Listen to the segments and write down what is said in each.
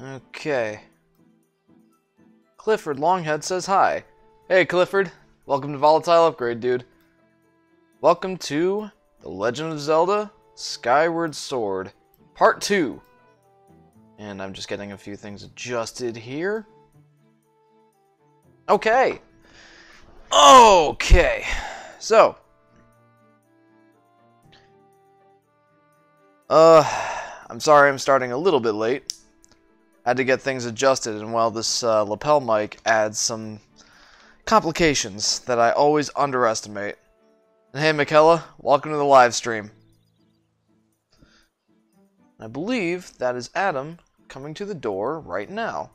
Okay. Clifford Longhead says hi. Hey Clifford, welcome to Volatile Upgrade, dude. Welcome to The Legend of Zelda Skyward Sword, Part 2. And I'm just getting a few things adjusted here. Okay. Okay. So. I'm sorry I'm starting a little bit late. Had to get things adjusted, and while this lapel mic adds some complications that I always underestimate. And hey, Michaela, welcome to the live stream. I believe that is Adam coming to the door right now.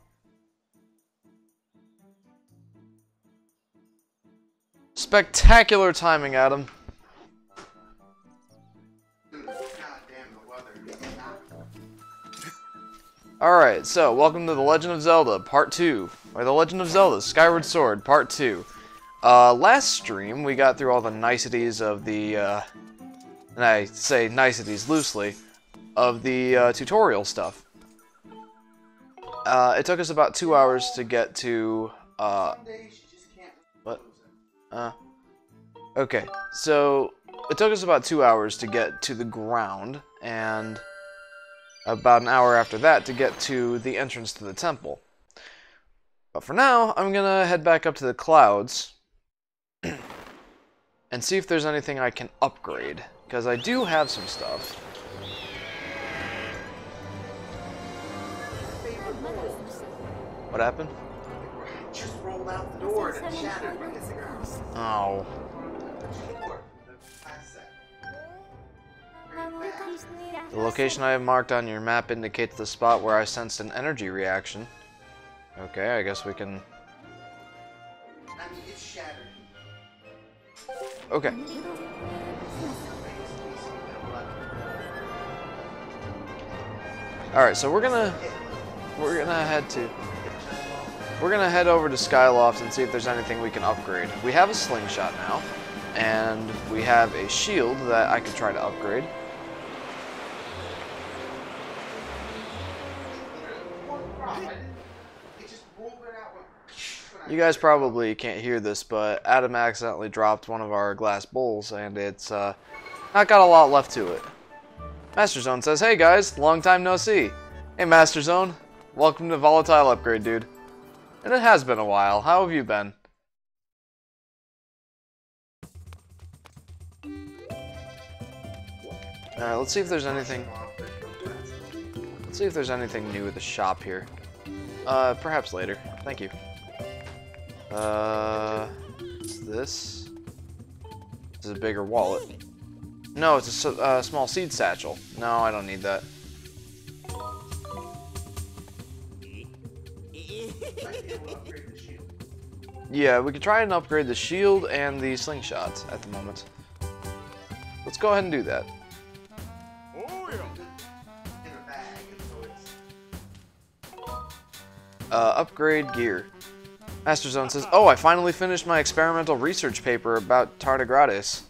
Spectacular timing, Adam. Alright, so welcome to The Legend of Zelda Part 2, or The Legend of Zelda Skyward Sword Part 2. Last stream we got through all the niceties of the, and I say niceties loosely, of the tutorial stuff. It took us about 2 hours to get to, what? Okay, so it took us about 2 hours to get to the ground, and about an hour after that to get to the entrance to the temple. But for now, I'm gonna head back up to the clouds and see if there's anything I can upgrade, because I do have some stuff. What happened? Just rolled out the door and it shattered right as the ground. Oh. The location I have marked on your map indicates the spot where I sensed an energy reaction. Okay, I guess we can... I mean, it's shattered. Okay. Alright, so we're gonna head over to Skyloft and see if there's anything we can upgrade. We have a slingshot now, and we have a shield that I could try to upgrade. You guys probably can't hear this, but Adam accidentally dropped one of our glass bowls, and it's not got a lot left to it. Master Zone says, hey guys, long time no see. Hey Master Zone, welcome to Volatile Upgrade, dude. And it has been a while. How have you been? Alright, let's see if there's anything... Let's see if there's anything new at the shop here. Perhaps later. Thank you. What's this? This is a bigger wallet. No, it's a small seed satchel. No, I don't need that. Yeah, we could try and upgrade the shield and the slingshot at the moment. Let's go ahead and do that. Upgrade gear. Master Zone says, oh, I finally finished my experimental research paper about tardigrades.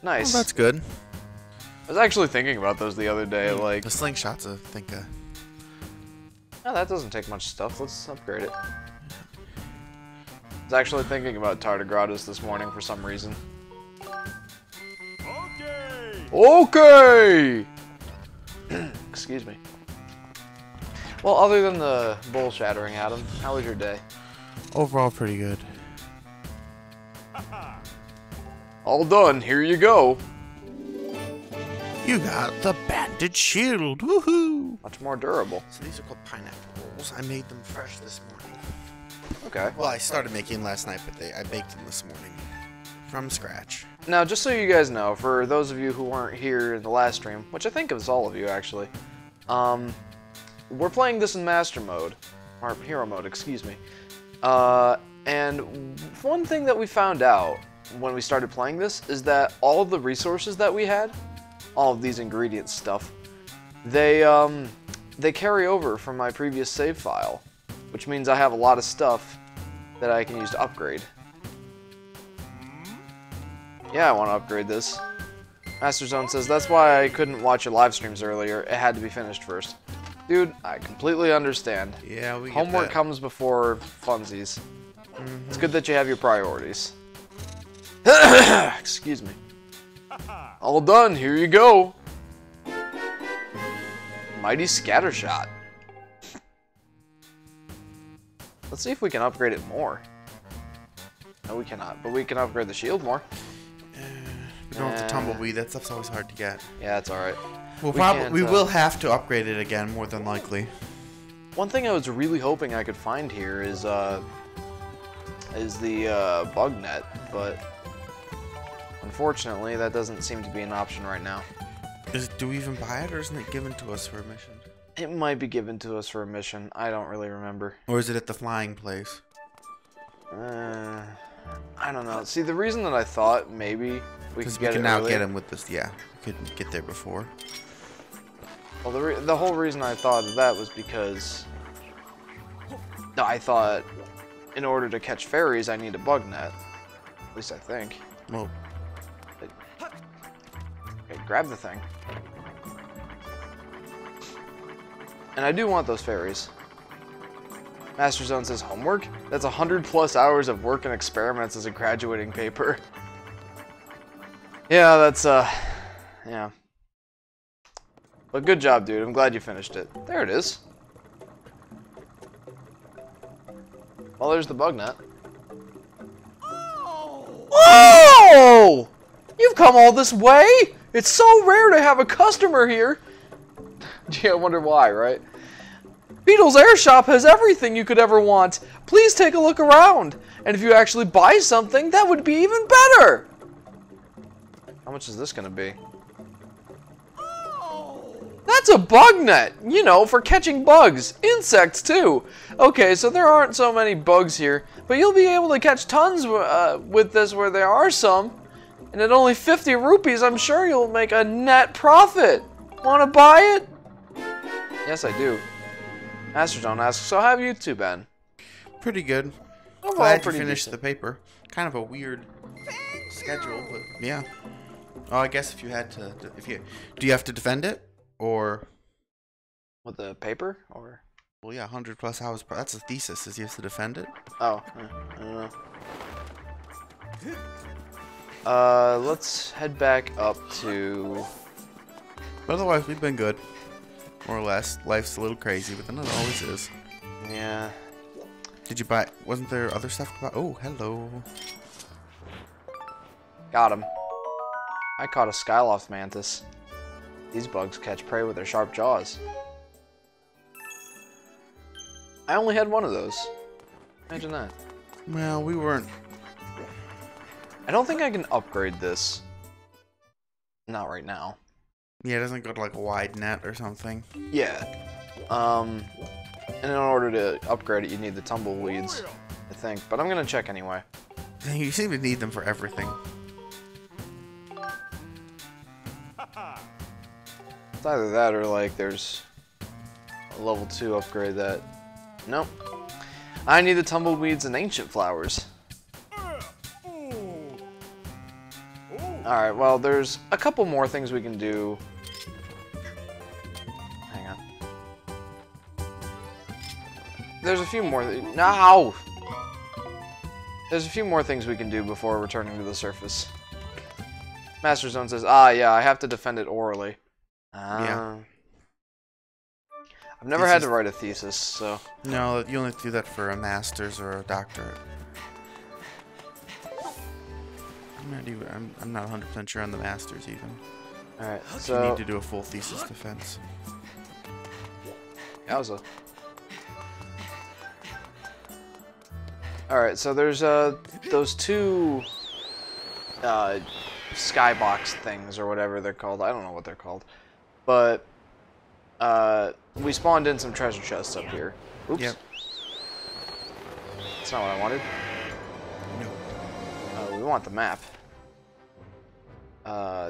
Nice. Well, that's good. I was actually thinking about those the other day, like... The slingshot's I think, Oh, that doesn't take much stuff. Let's upgrade it. I was actually thinking about tardigrades this morning for some reason. Okay! Excuse me. Well, other than the bowl shattering, Adam, how was your day? overall pretty good. All done, here you go. You got the banded shield, woohoo! Much more durable. So these are called pineapple rolls. I made them fresh this morning. Okay. Well, I started making last night, but I baked them this morning. From scratch. Now, just so you guys know, for those of you who weren't here in the last stream, which I think it was all of you actually, we're playing this in Master Mode, or Hero Mode, excuse me. And one thing that we found out when we started playing this is that all of the resources that we had, all of these ingredient stuff, they carry over from my previous save file, which means I have a lot of stuff that I can use to upgrade. Yeah, I want to upgrade this. Master Zone says, that's why I couldn't watch your live streams earlier. It had to be finished first. Dude, I completely understand. Yeah, we get Homework that. comes before funsies. It's good that you have your priorities. Excuse me. All done, here you go. Mighty Scattershot. Let's see if we can upgrade it more. No, we cannot, but we can upgrade the shield more. We don't have the tumbleweed. That stuff's always hard to get. Yeah, it's alright. We will have to upgrade it again, more than likely. One thing I was really hoping I could find here is the bug net, but unfortunately that doesn't seem to be an option right now. Do we even buy it, or isn't it given to us for a mission? It might be given to us for a mission. I don't really remember. Or is it at the flying place? I don't know. See, the reason that I thought maybe we could get it now earlier, get him with this. Yeah, we could get there before. well, the whole reason I thought of that was because I thought in order to catch fairies, I need a bug net. At least I think. Well, Okay, grab the thing. And I do want those fairies. Master Zone says homework? That's 100+ hours of work and experiments as a graduating paper. Yeah, that's, yeah. But good job, dude. I'm glad you finished it. There it is. Well, there's the bug net. Oh! You've come all this way? It's so rare to have a customer here. Gee, I wonder why, right? Beetle's Air Shop has everything you could ever want. Please take a look around. And if you actually buy something, that would be even better. How much is this gonna be? That's a bug net, you know, for catching bugs. Insects, too. Okay, so there aren't so many bugs here, but you'll be able to catch tons with this where there are some. And at only 50 rupees, I'm sure you'll make a net profit. Want to buy it? Yes, I do. Master Zone asks, so how have you two been? pretty good. Overall, Glad to pretty finish decent. the paper. Kind of a weird schedule, but yeah. Oh, I guess if you had to, do you have to defend it, or? With the paper, or? Well, yeah, 100+ hours. That's a thesis. Is you have to defend it? Oh, I don't know. Let's head back up to. But otherwise, we've been good, more or less. Life's a little crazy, but then it always is. Yeah. Did you buy? Wasn't there other stuff to buy? Oh, hello. Got him. I caught a Skyloft mantis. These bugs catch prey with their sharp jaws. I only had one of those. Imagine that. Well, we weren't. I don't think I can upgrade this. Not right now. Yeah, it doesn't go to like a wide net or something. Yeah. And in order to upgrade it, you need the tumbleweeds, I think. But I'm gonna check anyway. You seem to need them for everything. It's either that or like there's a level 2 upgrade that. Nope. I need the tumbleweeds and ancient flowers. Alright, well, there's a couple more things we can do. Hang on. There's a few more. No! There's a few more things we can do before returning to the surface. Master Zone says, ah, yeah, I have to defend it orally. Yeah. I've never had to write a thesis, so. No, you only do that for a master's or a doctorate. I'm not 100% sure on the masters even. Alright, You so. need to do a full thesis defense. Yowza. Alright, so there's those two skybox things or whatever they're called. I don't know what they're called. But we spawned in some treasure chests up here. Oops. Yep. That's not what I wanted. No. We want the map.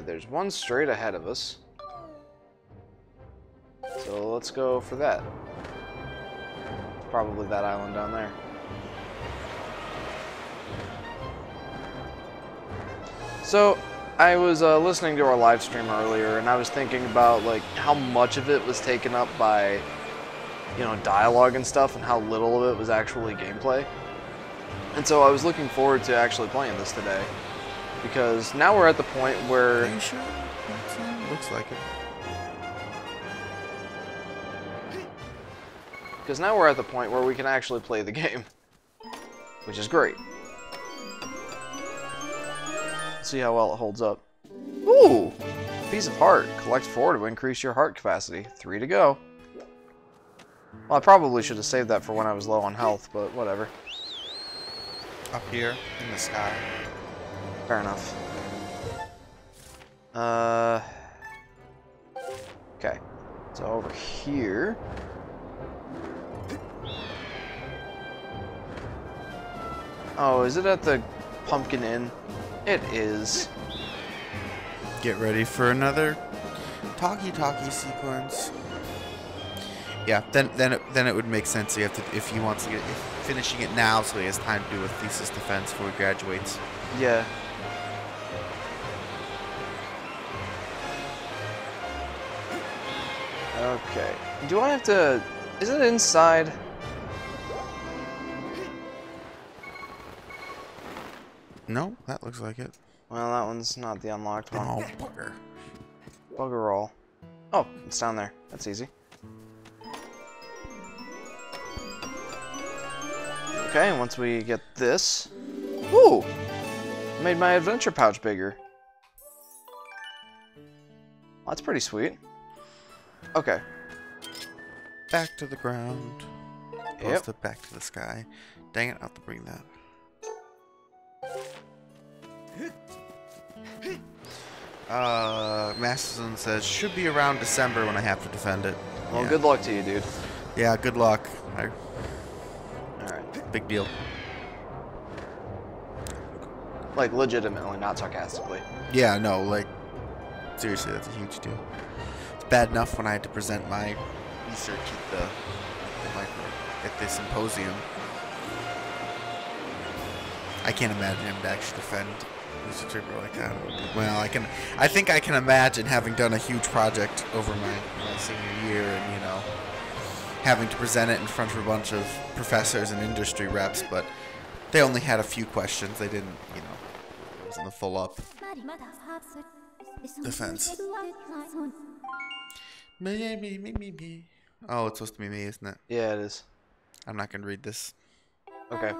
There's one straight ahead of us. So let's go for that. Probably that island down there. So, I was listening to our live stream earlier, and I was thinking about like how much of it was taken up by you know, dialogue and stuff, and how little of it was actually gameplay. And so I was looking forward to actually playing this today, because now we're at the point where... Are you sure? Looks like it. Because now we're at the point where we can actually play the game, which is great. Let's see how well it holds up. Ooh! Piece of heart. Collect 4 to increase your heart capacity. 3 to go. Well, I probably should have saved that for when I was low on health, but whatever. Up here in the sky. Fair enough. Okay. So over here... Oh, is it at the Pumpkin Inn? It is. Get ready for another talkie-talkie sequence. Yeah, then it would make sense. You have to, if he wants to get finishing it now, so he has time to do a thesis defense before he graduates. Yeah. Okay. Do I have to? Is it inside? No, that looks like it. Well, that one's not the unlocked one. Oh, bugger. Bugger all. Oh, it's down there. That's easy. Okay, once we get this... Ooh! Made my adventure pouch bigger. Well, that's pretty sweet. Okay. Back to the ground. Yep. Back to the sky. Dang it, I'll have to bring that. Mastodon says, should be around December when I have to defend it. Well, yeah. good luck to you, dude. Yeah, good luck. Alright. Big deal. Like, legitimately, not sarcastically. Yeah, no, like, seriously, that's a huge deal. It's bad enough when I had to present my research at the symposium. I can't imagine him to actually defend a trooper like that. Well, I think I can imagine having done a huge project over my senior year and, you know, having to present it in front of a bunch of professors and industry reps, but they only had a few questions. They didn't, you know, it wasn't the full up defense. Me. Oh, it's supposed to be me, isn't it? Yeah, it is. I'm not going to read this. Okay.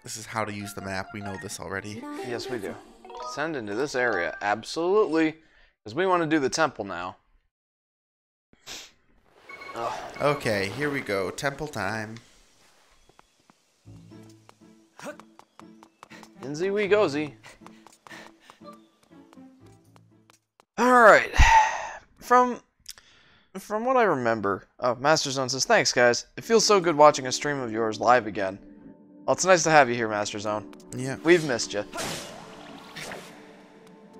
This is how to use the map. We know this already. Yes, we do. Descend into this area. Absolutely. Because we want to do the temple now. Ugh. Okay, here we go. Temple time. Inzy we gozy. Alright. From what I remember... Oh, Master Zone says, thanks, guys. It feels so good watching a stream of yours live again. Well, it's nice to have you here, Master Zone. Yeah. We've missed you.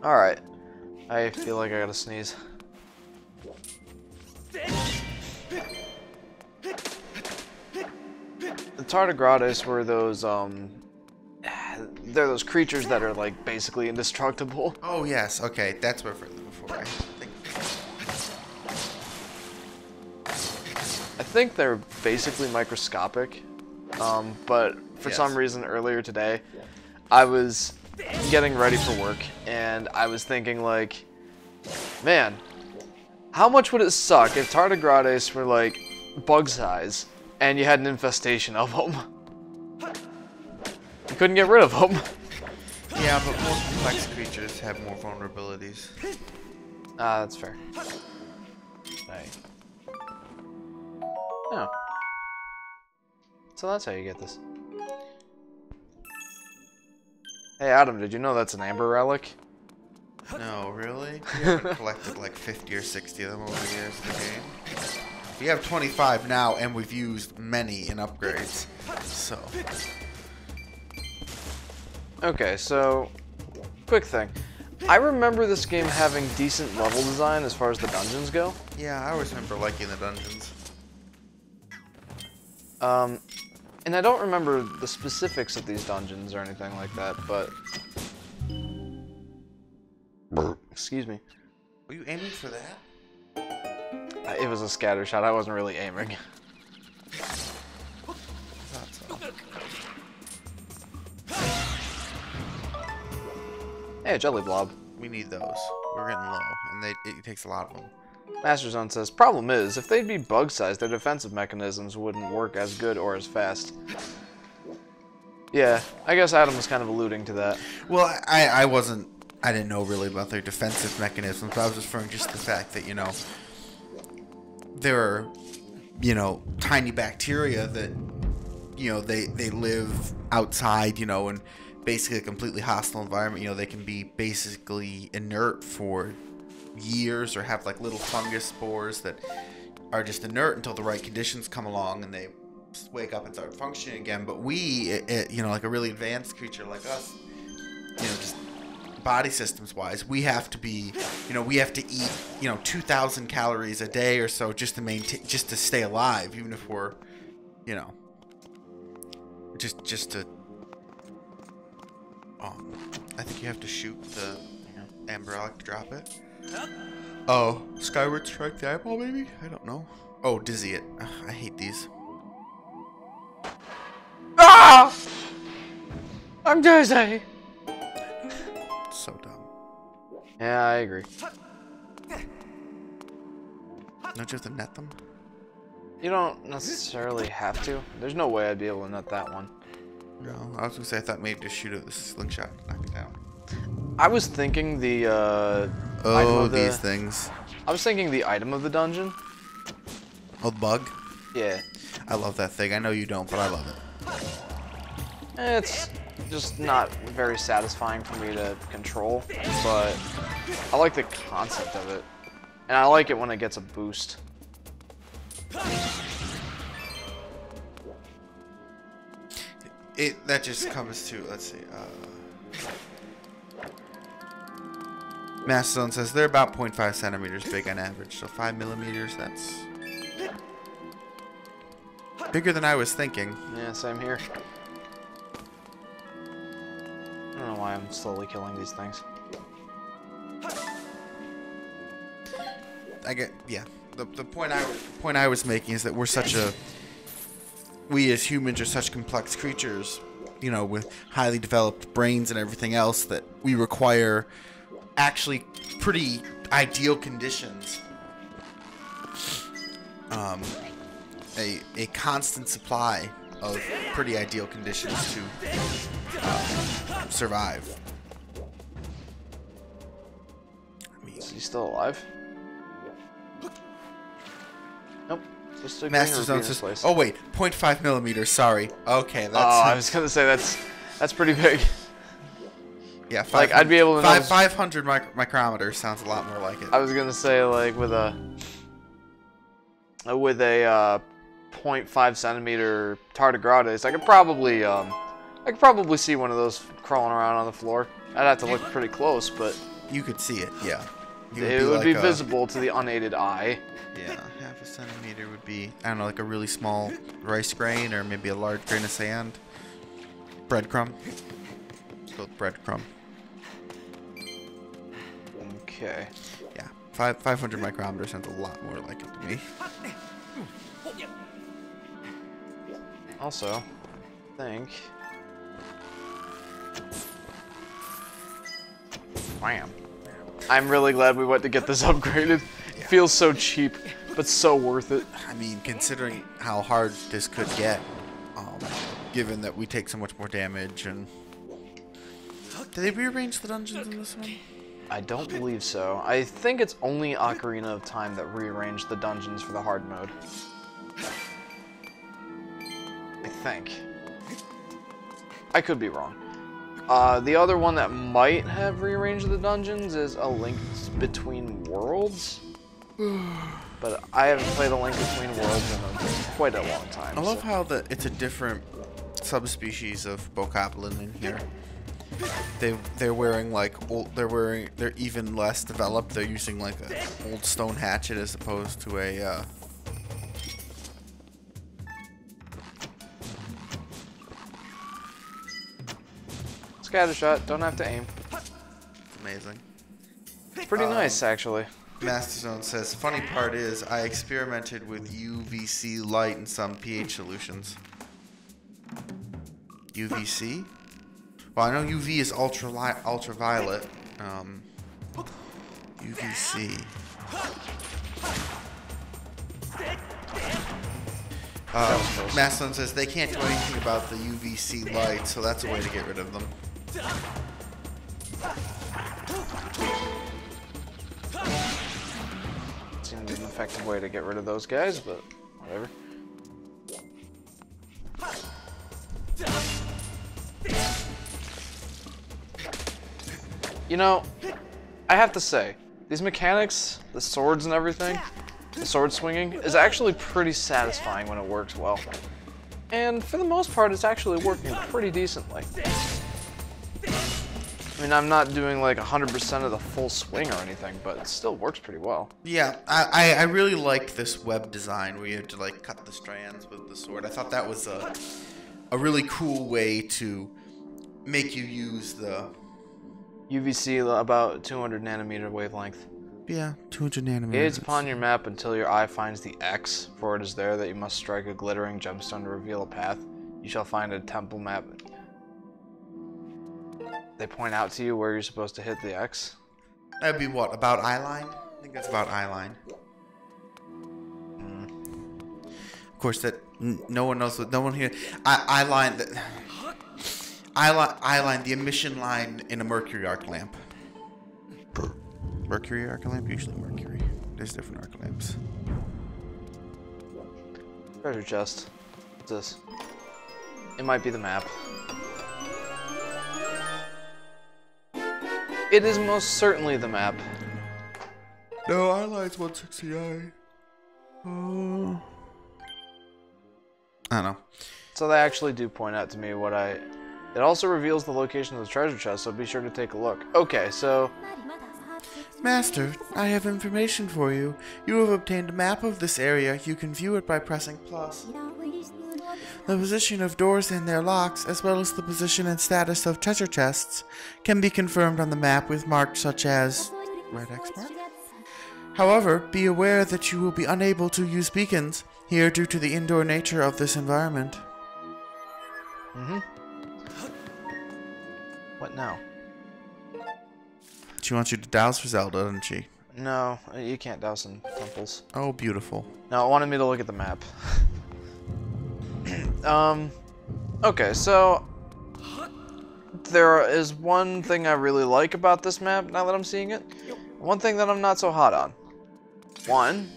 Alright. I feel like I gotta sneeze. The tardigrades were those, they're those creatures that are, like, basically indestructible. Oh, yes. Okay, that's what I've heard them before. I think they're basically microscopic, but for some reason earlier today, I was getting ready for work, and I was thinking, like, man, how much would it suck if tardigrades were, like, bug size, and you had an infestation of them? You couldn't get rid of them. Yeah, but more complex creatures have more vulnerabilities. Ah, that's fair. Hey. Oh. So that's how you get this. Hey Adam, did you know that's an amber relic? No, really? We haven't collected like 50 or 60 of them over the years in the game. We have 25 now, and we've used many in upgrades. So. Okay, so quick thing. I remember this game having decent level design as far as the dungeons go. Yeah, I always remember liking the dungeons. And I don't remember the specifics of these dungeons or anything like that, but... Excuse me. Were you aiming for that? It was a scatter shot. I wasn't really aiming. Hey, a jelly blob. We need those. We're getting low, and it takes a lot of them. Master Zone says, problem is, if they'd be bug-sized, their defensive mechanisms wouldn't work as good or as fast. Yeah, I guess Adam was kind of alluding to that. Well, I didn't know really about their defensive mechanisms, but I was referring just to the fact that, you know, there are, you know, tiny bacteria that, you know, they live outside, you know, in basically a completely hostile environment. You know, they can be basically inert for years or have like little fungus spores that are just inert until the right conditions come along and they wake up and start functioning again. But we, you know, like a really advanced creature like us, you know, just body systems wise, we have to be, you know, we have to eat, you know, 2,000 calories a day or so just to maintain, just to stay alive, even if we're, you know, just to. I think you have to shoot the Amber Relic to drop it. Oh, Skyward strike the eyeball, maybe? I don't know. Oh, dizzy it. Ugh, I hate these. Ah! I'm dizzy. So dumb. Yeah, I agree. Don't you have to net them? You don't necessarily have to. There's no way I'd be able to net that one. No, I was gonna say I thought maybe just shoot it with a slingshot and knock it down. I was thinking the item of these things. I was thinking the item of the dungeon. Oh, the bug? Yeah. I love that thing. I know you don't, but I love it. It's just not very satisfying for me to control, but I like the concept of it. And I like it when it gets a boost. That just comes to, let's see, Mastodon says they're about 0.5 centimeters big on average, so 5 millimeters, that's bigger than I was thinking. Yeah, same here. I don't know why I'm slowly killing these things. Yeah. The point I was making is that we as humans are such complex creatures, you know, with highly developed brains and everything else, that we require actually pretty ideal conditions. A constant supply of pretty ideal conditions to survive. I mean, Is he still alive? Nope. Just a Master green Zone rupee in says, place. oh wait, 0.5 millimeters, sorry. Okay, that's... Oh, I was gonna say that's pretty big. Yeah, like I'd be able to know 500 micrometers sounds a lot more like it. I was gonna say like with a 0.5 centimeter tardigrades, I could probably see one of those crawling around on the floor. I'd have to look pretty close, but you could see it, yeah. It would be visible to the unaided eye. Yeah, half a centimeter would be, I don't know, like a really small rice grain or maybe a large grain of sand. Breadcrumb. It's called breadcrumb. Okay. Yeah, 500 micrometers sounds a lot more like it to me. Also, I think... Wham. I'm really glad we went to get this upgraded. It feels so cheap, but so worth it. I mean, considering how hard this could get, given that we take so much more damage and... Did they rearrange the dungeons in this one? I don't believe so. I think it's only Ocarina of Time that rearranged the dungeons for the hard mode. I think. I could be wrong. The other one that might have rearranged the dungeons is A Link Between Worlds. But I haven't played A Link Between Worlds in quite a long time. I love how it's a different subspecies of bokoblin in here. They're wearing like they're even less developed. They're using like an old stone hatchet as opposed to a Scatter shot, don't have to aim. Amazing. It's pretty nice actually. Master Zone says, funny part is I experimented with UVC light in some pH solutions. UVC? Well, I know UV is ultraviolet. UVC. Master Zone says they can't do anything about the UVC light, so that's a way to get rid of them. Seems an effective way to get rid of those guys, but whatever. You know, I have to say, these mechanics, the swords and everything, the sword swinging, is actually pretty satisfying when it works well. And for the most part, it's actually working pretty decently. I mean, I'm not doing like 100% of the full swing or anything, but it still works pretty well. Yeah, I really liked this web design where you have to like cut the strands with the sword. I thought that was a really cool way to make you use the UVC about 200 nanometer wavelength. Yeah, 200 nanometers. Gaze upon your map until your eye finds the X, for it is there that you must strike a glittering gemstone to reveal a path. You shall find a temple map. They point out to you where you're supposed to hit the X. That'd be what, about eyeline? I think that's about eyeline. Of course, that no one knows what. No one here. Eyeline. Eyeline, the emission line in a mercury arc lamp. Mercury arc lamp, usually mercury. There's different arc lamps. Treasure chest. What's this? It might be the map. It is most certainly the map. No, eyeline's 169. I don't know. So they actually do point out to me what I... It also reveals the location of the treasure chest, so be sure to take a look. Okay, so... Master, I have information for you. You have obtained a map of this area. You can view it by pressing plus. The position of doors and their locks, as well as the position and status of treasure chests, can be confirmed on the map with marks such as red X mark. However, be aware that you will be unable to use beacons here due to the indoor nature of this environment. What now? She wants you to douse for Zelda, doesn't she? No, you can't douse in temples. Oh, beautiful. No, it wanted me to look at the map. Okay, so there is one thing I really like about this map now that I'm seeing it. One thing that I'm not so hot on. One,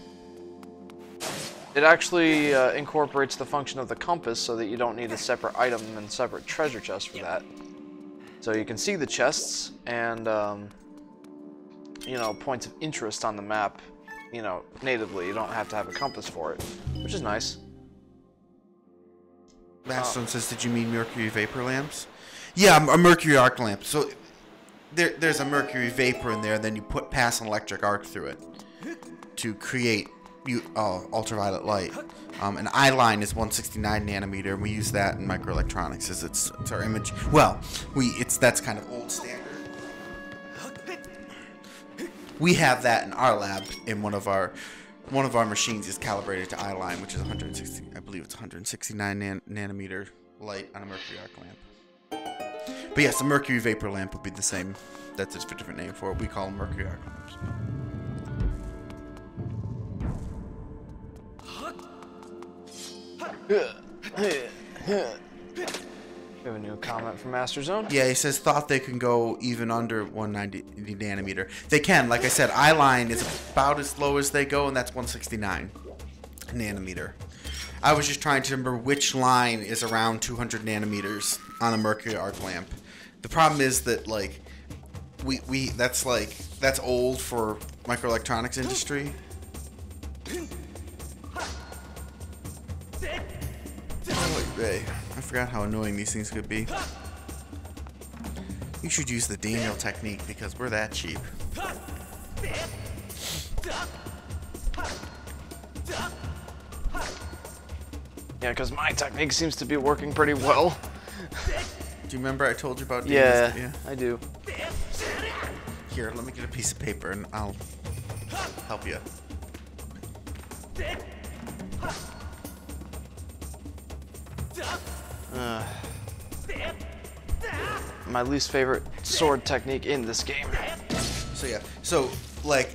it actually incorporates the function of the compass so that you don't need a separate item and separate treasure chest for that. So you can see the chests and, you know, points of interest on the map, you know, natively. You don't have to have a compass for it, which is nice. Mastodon says, did you mean mercury vapor lamps? Yeah, a mercury arc lamp. So there's a mercury vapor in there, and then you pass an electric arc through it to create ultraviolet light. An eye line is 169 nanometer, and we use that in microelectronics as it's our image. Well, that's kind of old standard. We have that in our lab in one of our machines is calibrated to eye line, which is 160. I believe it's 169 nanometer light on a mercury arc lamp. But yes, a mercury vapor lamp would be the same. That's just a different name for it. We call them mercury arc lamps. We have a new comment from Master Zone. Yeah, he says thought they can go even under 190 nanometer. They can, like I said, eyeline is about as low as they go, and that's 169 nanometer. I was just trying to remember which line is around 200 nanometers on a mercury arc lamp. The problem is that like that's old for microelectronics industry. I forgot how annoying these things could be. You should use the Daniel technique because we're that cheap. Yeah, because my technique seems to be working pretty well. Do you remember I told you about Daniel's? Yeah, I do. Here, let me get a piece of paper and I'll help you. My least favorite sword technique in this game. So yeah, so like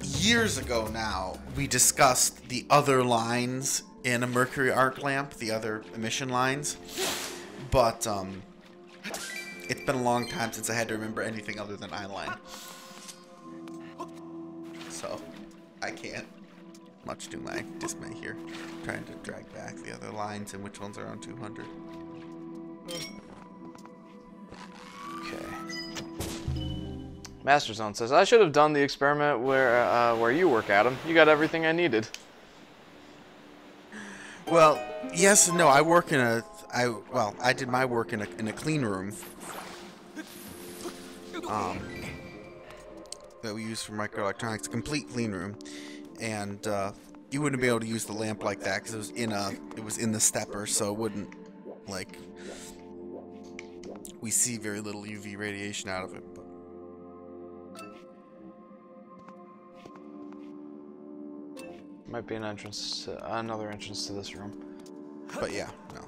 years ago now, we discussed the other lines in a mercury arc lamp, the other emission lines, but it's been a long time since I had to remember anything other than eyeline. So I can't much do my dismay here, trying to drag back the other lines and which ones are on 200. Okay. Master Zone says, I should have done the experiment where you work, Adam. You got everything I needed. Well, yes and no. I work in a... I did my work in a clean room. That we use for microelectronics. A complete clean room. And you wouldn't be able to use the lamp like that because it was in the stepper, so it wouldn't, like... We see very little UV radiation out of it. But. Might be another entrance to this room. But yeah, no.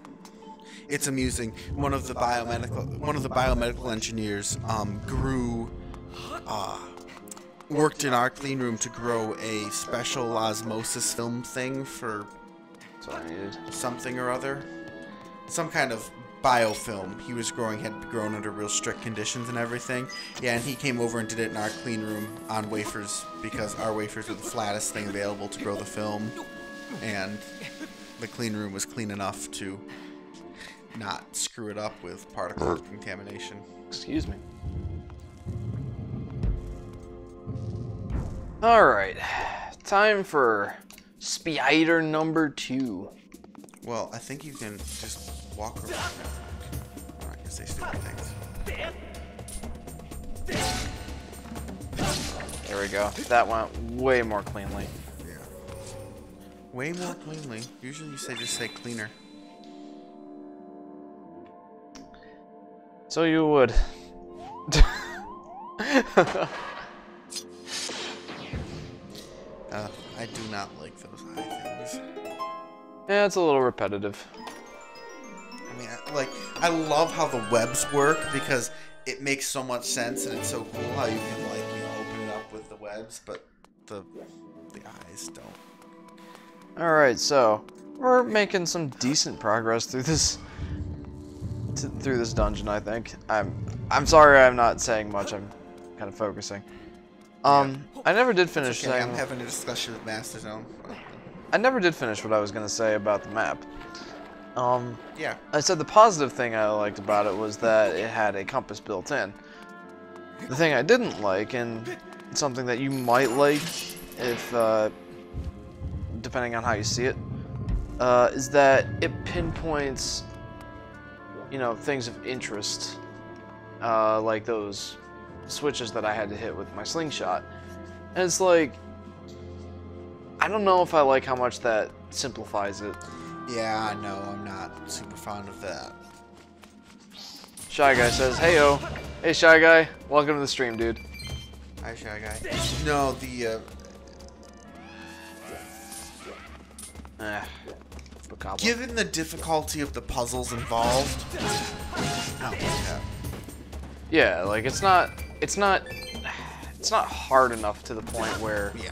It's amusing. One of the biomedical engineers worked in our clean room to grow a special osmosis film thing for something or other. Some kind of biofilm he was growing had grown under real strict conditions and everything. Yeah, and he came over and did it in our clean room on wafers because our wafers were the flattest thing available to grow the film, and the clean room was clean enough to not screw it up with particle contamination. Excuse me. Alright, time for spider number 2. Well, I think you can just walk around. I'm not gonna say stupid things. There we go. That went way more cleanly. Yeah. Way more cleanly. Usually you just say cleaner. So you would. I do not like those high things. Yeah, it's a little repetitive. I mean, I love how the webs work because it makes so much sense and it's so cool how you can open it up with the webs, but the eyes don't. All right, so we're making some decent progress through this dungeon. I think. I'm sorry, I'm not saying much. I'm kind of focusing. I never did finish okay, saying. I'm having a discussion with Master Zone. I never did finish what I was gonna say about the map. Yeah. I said the positive thing I liked about it was that it had a compass built in. The thing I didn't like, and something that you might like if, depending on how you see it, is that it pinpoints, things of interest, like those switches that I had to hit with my slingshot. And it's like, I don't know if I like how much that simplifies it. Yeah, no, I'm not super fond of that. Shy Guy says, "Heyo, hey Shy Guy, welcome to the stream, dude." Hi, Shy Guy. No, given the difficulty of the puzzles involved, I don't like that. Yeah, like it's not hard enough to the point where. Yeah.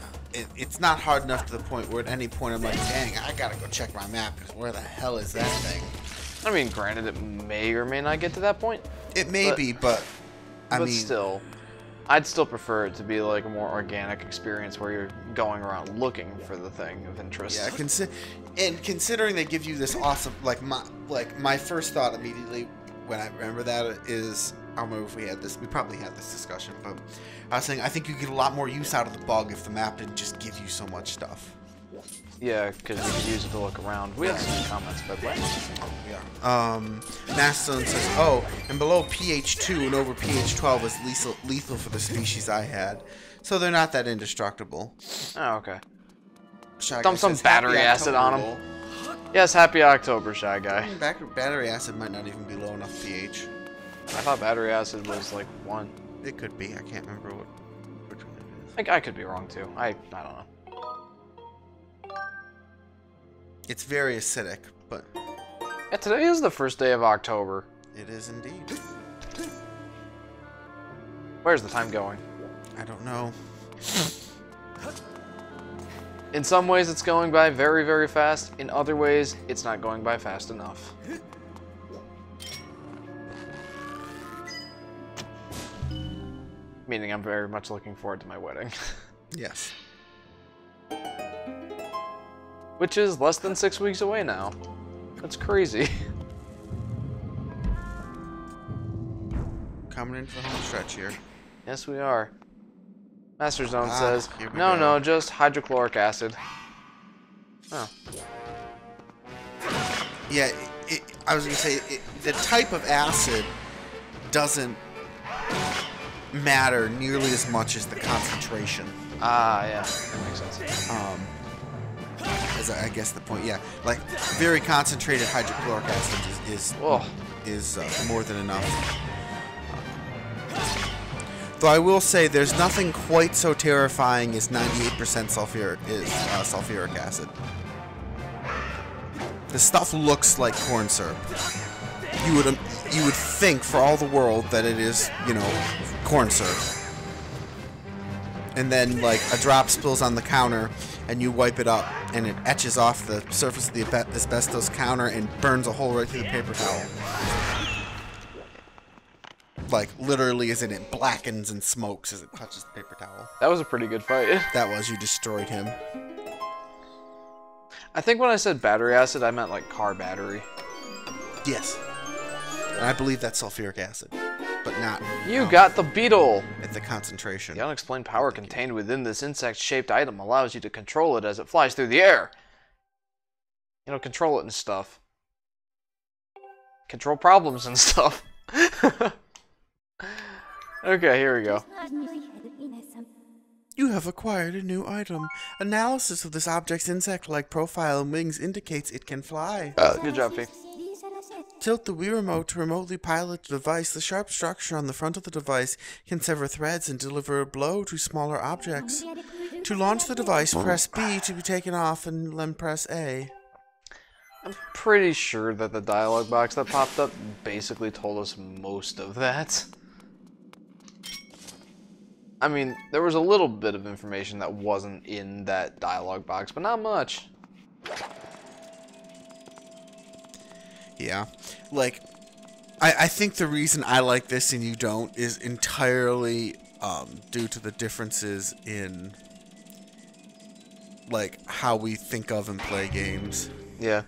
It's not hard enough to the point where at any point I'm like, dang, I gotta go check my map because where the hell is that thing? I mean, granted, it may or may not get to that point. It may be, but I mean, still, I'd still prefer it to be like a more organic experience where you're going around looking for the thing of interest. Yeah, and considering they give you this awesome, my first thought immediately when I remember that is, I don't remember if we probably had this discussion, but I was saying I think you get a lot more use out of the bug if the map didn't just give you so much stuff. Yeah, because you could use it to look around. We have some comments, by the way. Yeah. Mastodon says, oh, and below pH 2 and over pH 12 is lethal for the species I had. So they're not that indestructible. Oh, okay. Dump some battery acid on them. Yes, happy October, Shy Guy. Battery acid might not even be low enough pH. I thought battery acid was like 1. It could be. I can't remember which one it is. I could be wrong too. I don't know. It's very acidic, but Yeah, today is the first day of October. it is indeed. Where's the time going? I don't know. In some ways, it's going by very, very fast. In other ways, it's not going by fast enough. Meaning I'm very much looking forward to my wedding. Yes. Which is less than 6 weeks away now. That's crazy. Coming into the home stretch here. Yes, we are. Master Zone Ah, says, here we no, go. no, just hydrochloric acid. Oh. Yeah, I was going to say, the type of acid doesn't matter nearly as much as the concentration. Ah, yeah, that makes sense. As I guess the point, yeah. Like, very concentrated hydrochloric acid is more than enough. Though I will say, there's nothing quite so terrifying as 98% sulfuric acid. The stuff looks like corn syrup. You would think for all the world that it is, you know, corn syrup. And then, like, a drop spills on the counter, and you wipe it up, and it etches off the surface of the asbestos counter and burns a hole right through the paper towel. Like, literally, as in it blackens and smokes as it touches the paper towel. That was a pretty good fight. That was, you destroyed him. I think when I said battery acid, I meant like car battery. Yes. And I believe that's sulfuric acid, but not... You got the beetle! at the concentration. The unexplained power contained within this insect-shaped item allows you to control it as it flies through the air. You know, control it and stuff. Control problems and stuff. Okay, here we go. You have acquired a new item. Analysis of this object's insect-like profile and wings indicates it can fly. Good job, Fee. Tilt the Wii Remote to remotely pilot the device. The sharp structure on the front of the device can sever threads and deliver a blow to smaller objects. To launch the device, press B to be taken off and then press A. I'm pretty sure that the dialogue box that popped up basically told us most of that. I mean, there was a little bit of information that wasn't in that dialogue box, but not much. Yeah. Like, I think the reason I like this and you don't is entirely due to the differences in, like, how we think of and play games. Yeah.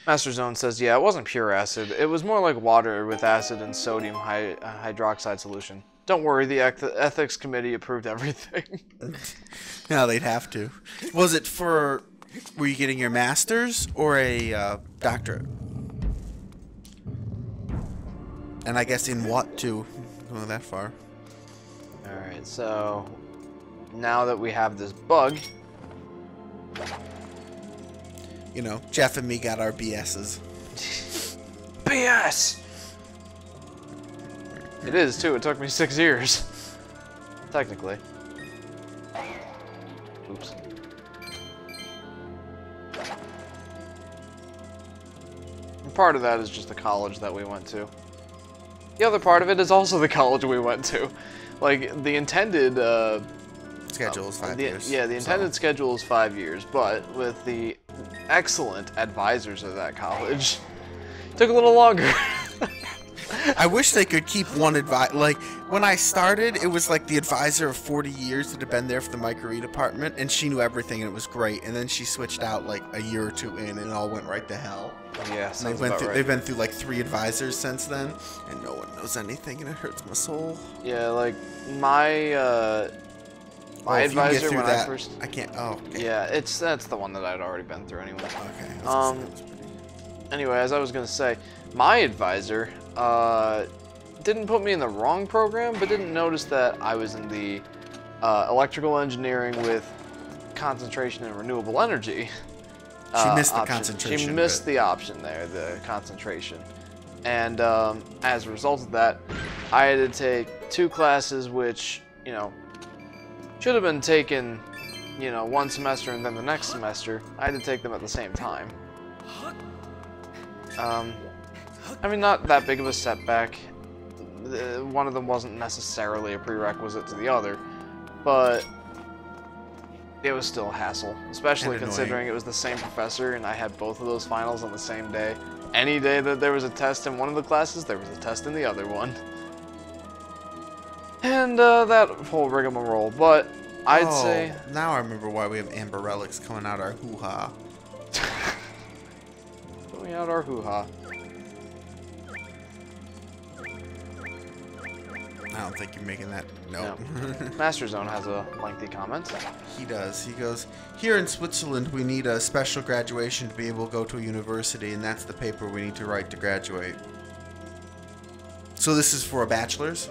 Master Zone says, yeah, it wasn't pure acid. It was more like water with acid and sodium hydroxide solution. Don't worry, the ethics committee approved everything. No, they'd have to. Was it for... Were you getting your master's or a doctorate? And I guess in what, too? Going that far. Alright, so... Now that we have this bug... You know, Jeff and me got our BS's. BS! It is, too. It took me 6 years. Technically. Oops. And part of that is just the college that we went to. The other part of it is also the college we went to. Like, the intended... Schedule is 5 years. Yeah, the intended schedule is 5 years, but with the excellent advisors of that college, it took a little longer. I wish they could keep one advisor. Like, when I started, it was like the advisor of 40 years that had been there for the micro department, and she knew everything, and it was great. And then she switched out like a year or two in, and it all went right to hell. Yeah, sounds about right. They've been through like 3 advisors since then, and no one knows anything, and it hurts my soul. Yeah, like my advisor when I first. I can't. Oh. Okay. Yeah, that's the one that I'd already been through anyway. Okay. Anyway, as I was gonna say, my advisor didn't put me in the wrong program, but didn't notice that I was in the electrical engineering with concentration in renewable energy. She missed the option. concentration. She missed the option there, the concentration. And as a result of that, I had to take 2 classes which, you know, should have been taken, you know, one semester and then the next semester. I had to take them at the same time. I mean, not that big of a setback. One of them wasn't necessarily a prerequisite to the other, but it was still a hassle, especially considering it was the same professor and I had both of those finals on the same day. Any day that there was a test in one of the classes, there was a test in the other one. And that whole rigmarole, but I'd say... Now I remember why we have amber relics coming out our hoo-ha. Coming out our hoo-ha. I don't think you're making that. No. Master Zone has a lengthy comment. He does. He goes, here in Switzerland, we need a special graduation to be able to go to a university, and that's the paper we need to write to graduate. So this is for a bachelor's?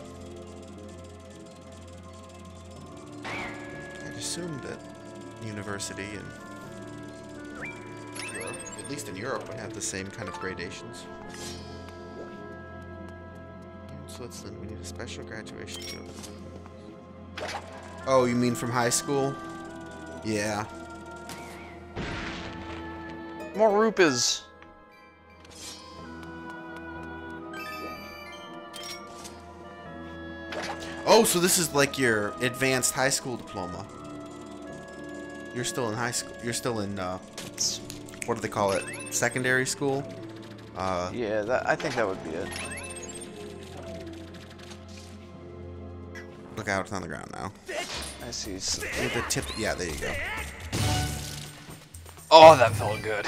I'd assumed that university and Europe, at least in Europe, would have the same kind of gradations. Switzerland, we need a special graduation to... Oh, you mean from high school? Yeah. More rupees. Oh, so this is like your advanced high school diploma. You're still in high school. You're still in, what do they call it? Secondary school? Yeah, I think that would be it. Look out, it's on the ground now. I see. The tip, yeah, there you go. Oh, that felt good.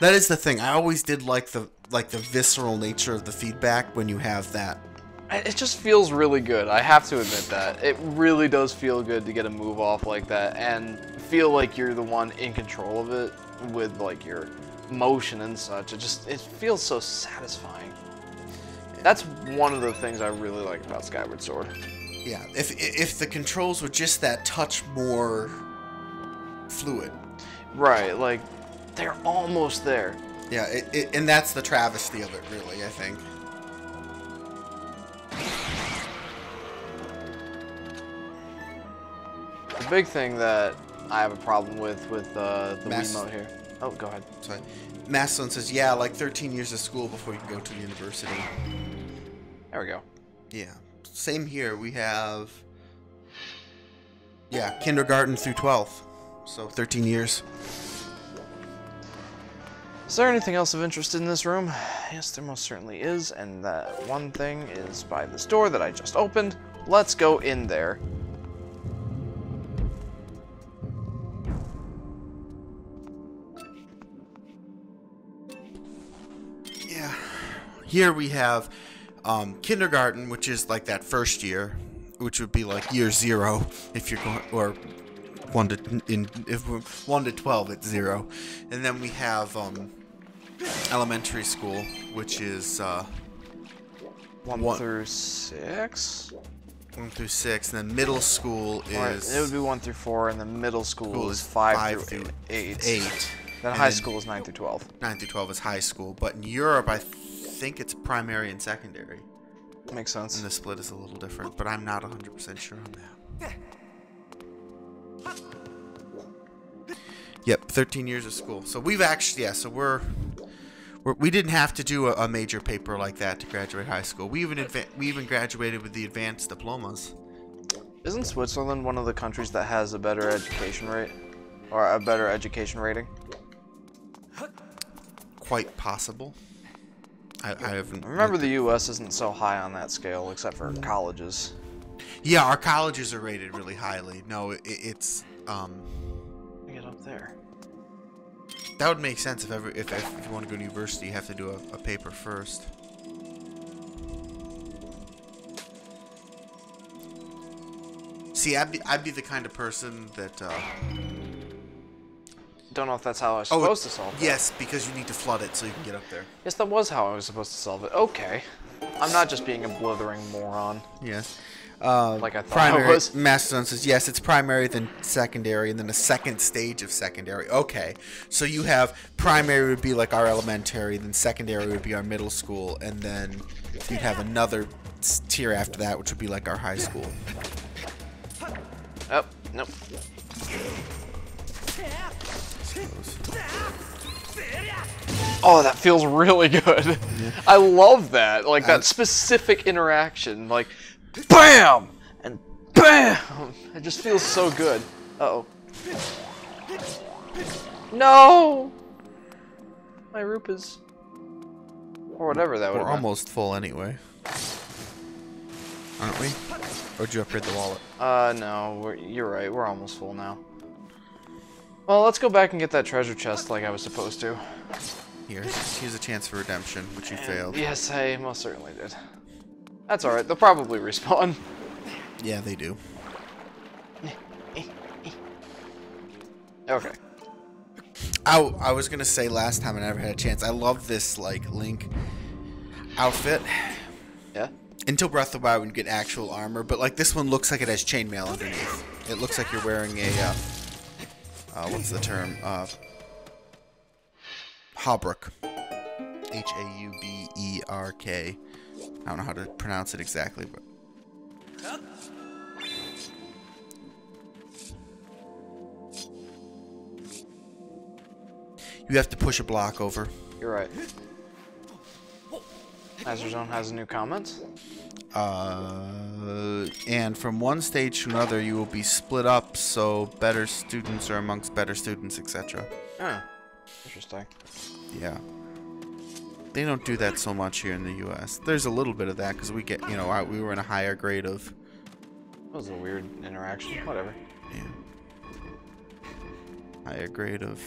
That is the thing. I always did like the visceral nature of the feedback when you have that. It just feels really good. I have to admit that. It really does feel good to get a move off like that and feel like you're the one in control of it with like your motion and such. It feels so satisfying. That's one of the things I really like about Skyward Sword. Yeah, if the controls were just that touch more fluid. Right, like, they're almost there. Yeah, and that's the travesty of it, really, I think. The big thing that I have a problem with the Wiimote here. Oh, go ahead. Sorry. Masson says, yeah, like 13 years of school before you can go to university. There we go. Yeah. Same here. We have, yeah, kindergarten through 12th. So 13 years. Is there anything else of interest in this room? Yes, there most certainly is. And that one thing is by this door that I just opened. Let's go in there. Yeah. Here we have kindergarten, which is like that first year, which would be like year 0 if you're going, or 1 to 12 it's 0, and then we have elementary school, which is 1 through 6. 1 through 6, and then middle school is. Right, it would be 1 through 4, and then middle school is 5 through 8. Then high school is 9 through 12. 9 through 12 is high school, but in Europe, I think it's primary and secondary. Makes sense. And the split is a little different, but I'm not 100% sure on that. Yep, 13 years of school. So we've actually, yeah, so we didn't have to do a major paper like that to graduate high school. We even graduated with the advanced diplomas. Isn't Switzerland one of the countries that has a better education rate? Or a better education rating? Quite possible. I haven't. Remember, the U.S. isn't so high on that scale, except for colleges. Yeah, our colleges are rated really highly. No, it's Get up there. That would make sense if you want to go to university, you have to do a paper first. See, I'd be the kind of person that. Don't know if that's how I was supposed to solve it. Yes, because you need to flood it so you can get up there. Yes, that was how I was supposed to solve it. Okay. I'm not just being a blithering moron. Yes. Like I thought primary, I was. Mastodon says, yes, it's primary, then secondary, and then a second stage of secondary. Okay. So you have primary would be like our elementary, then secondary would be our middle school, and then you'd have another tier after that, which would be like our high school. Oh, nope. Oh, that feels really good. Yeah. I love that. Like, that specific interaction. Like, BAM! And BAM! It just feels so good. Uh-oh. No! My roop is... Or whatever that would be. We're almost full anyway. Aren't we? Or did you upgrade the wallet? No. You're right. We're almost full now. Well, let's go back and get that treasure chest like I was supposed to. Here's a chance for redemption, which you failed. Yes, I most certainly did. That's alright. They'll probably respawn. Yeah, they do. Okay. I was gonna say last time I never had a chance. I love this like Link outfit. Yeah. Until Breath of the Wild when you get actual armor, but like this one looks like it has chainmail underneath. It looks like you're wearing a what's the term? Hauberk. Hauberk. I don't know how to pronounce it exactly, but. You have to push a block over. You're right. Master Zone has a new comment. And from one stage to another, you will be split up, so better students are amongst better students, etc. Oh, interesting. Yeah. They don't do that so much here in the U.S. There's a little bit of that because we get, you know, we were in a higher grade of. That was a weird interaction. Whatever. Yeah. Higher grade of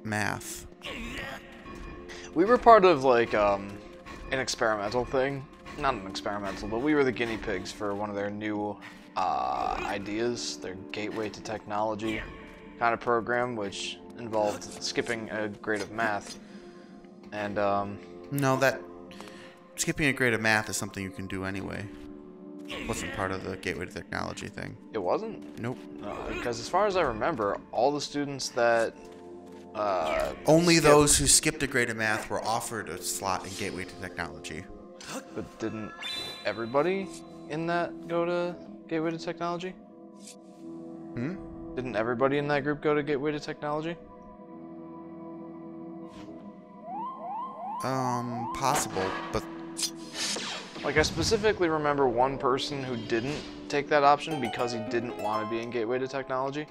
math. We were part of like an experimental thing. Not an experimental, but we were the guinea pigs for one of their new ideas, their gateway to technology kind of program, which involved skipping a grade of math. And no, that skipping a grade of math is something you can do anyway. It wasn't part of the gateway to technology thing. It wasn't? Nope. Because as far as I remember, all the students that only those who skipped a grade of math were offered a slot in gateway to technology. But didn't everybody in that go to gateway to technology? Hmm? Didn't everybody in that group go to gateway to technology? Possible, but like I specifically remember one person who didn't take that option because he didn't want to be in gateway to technology.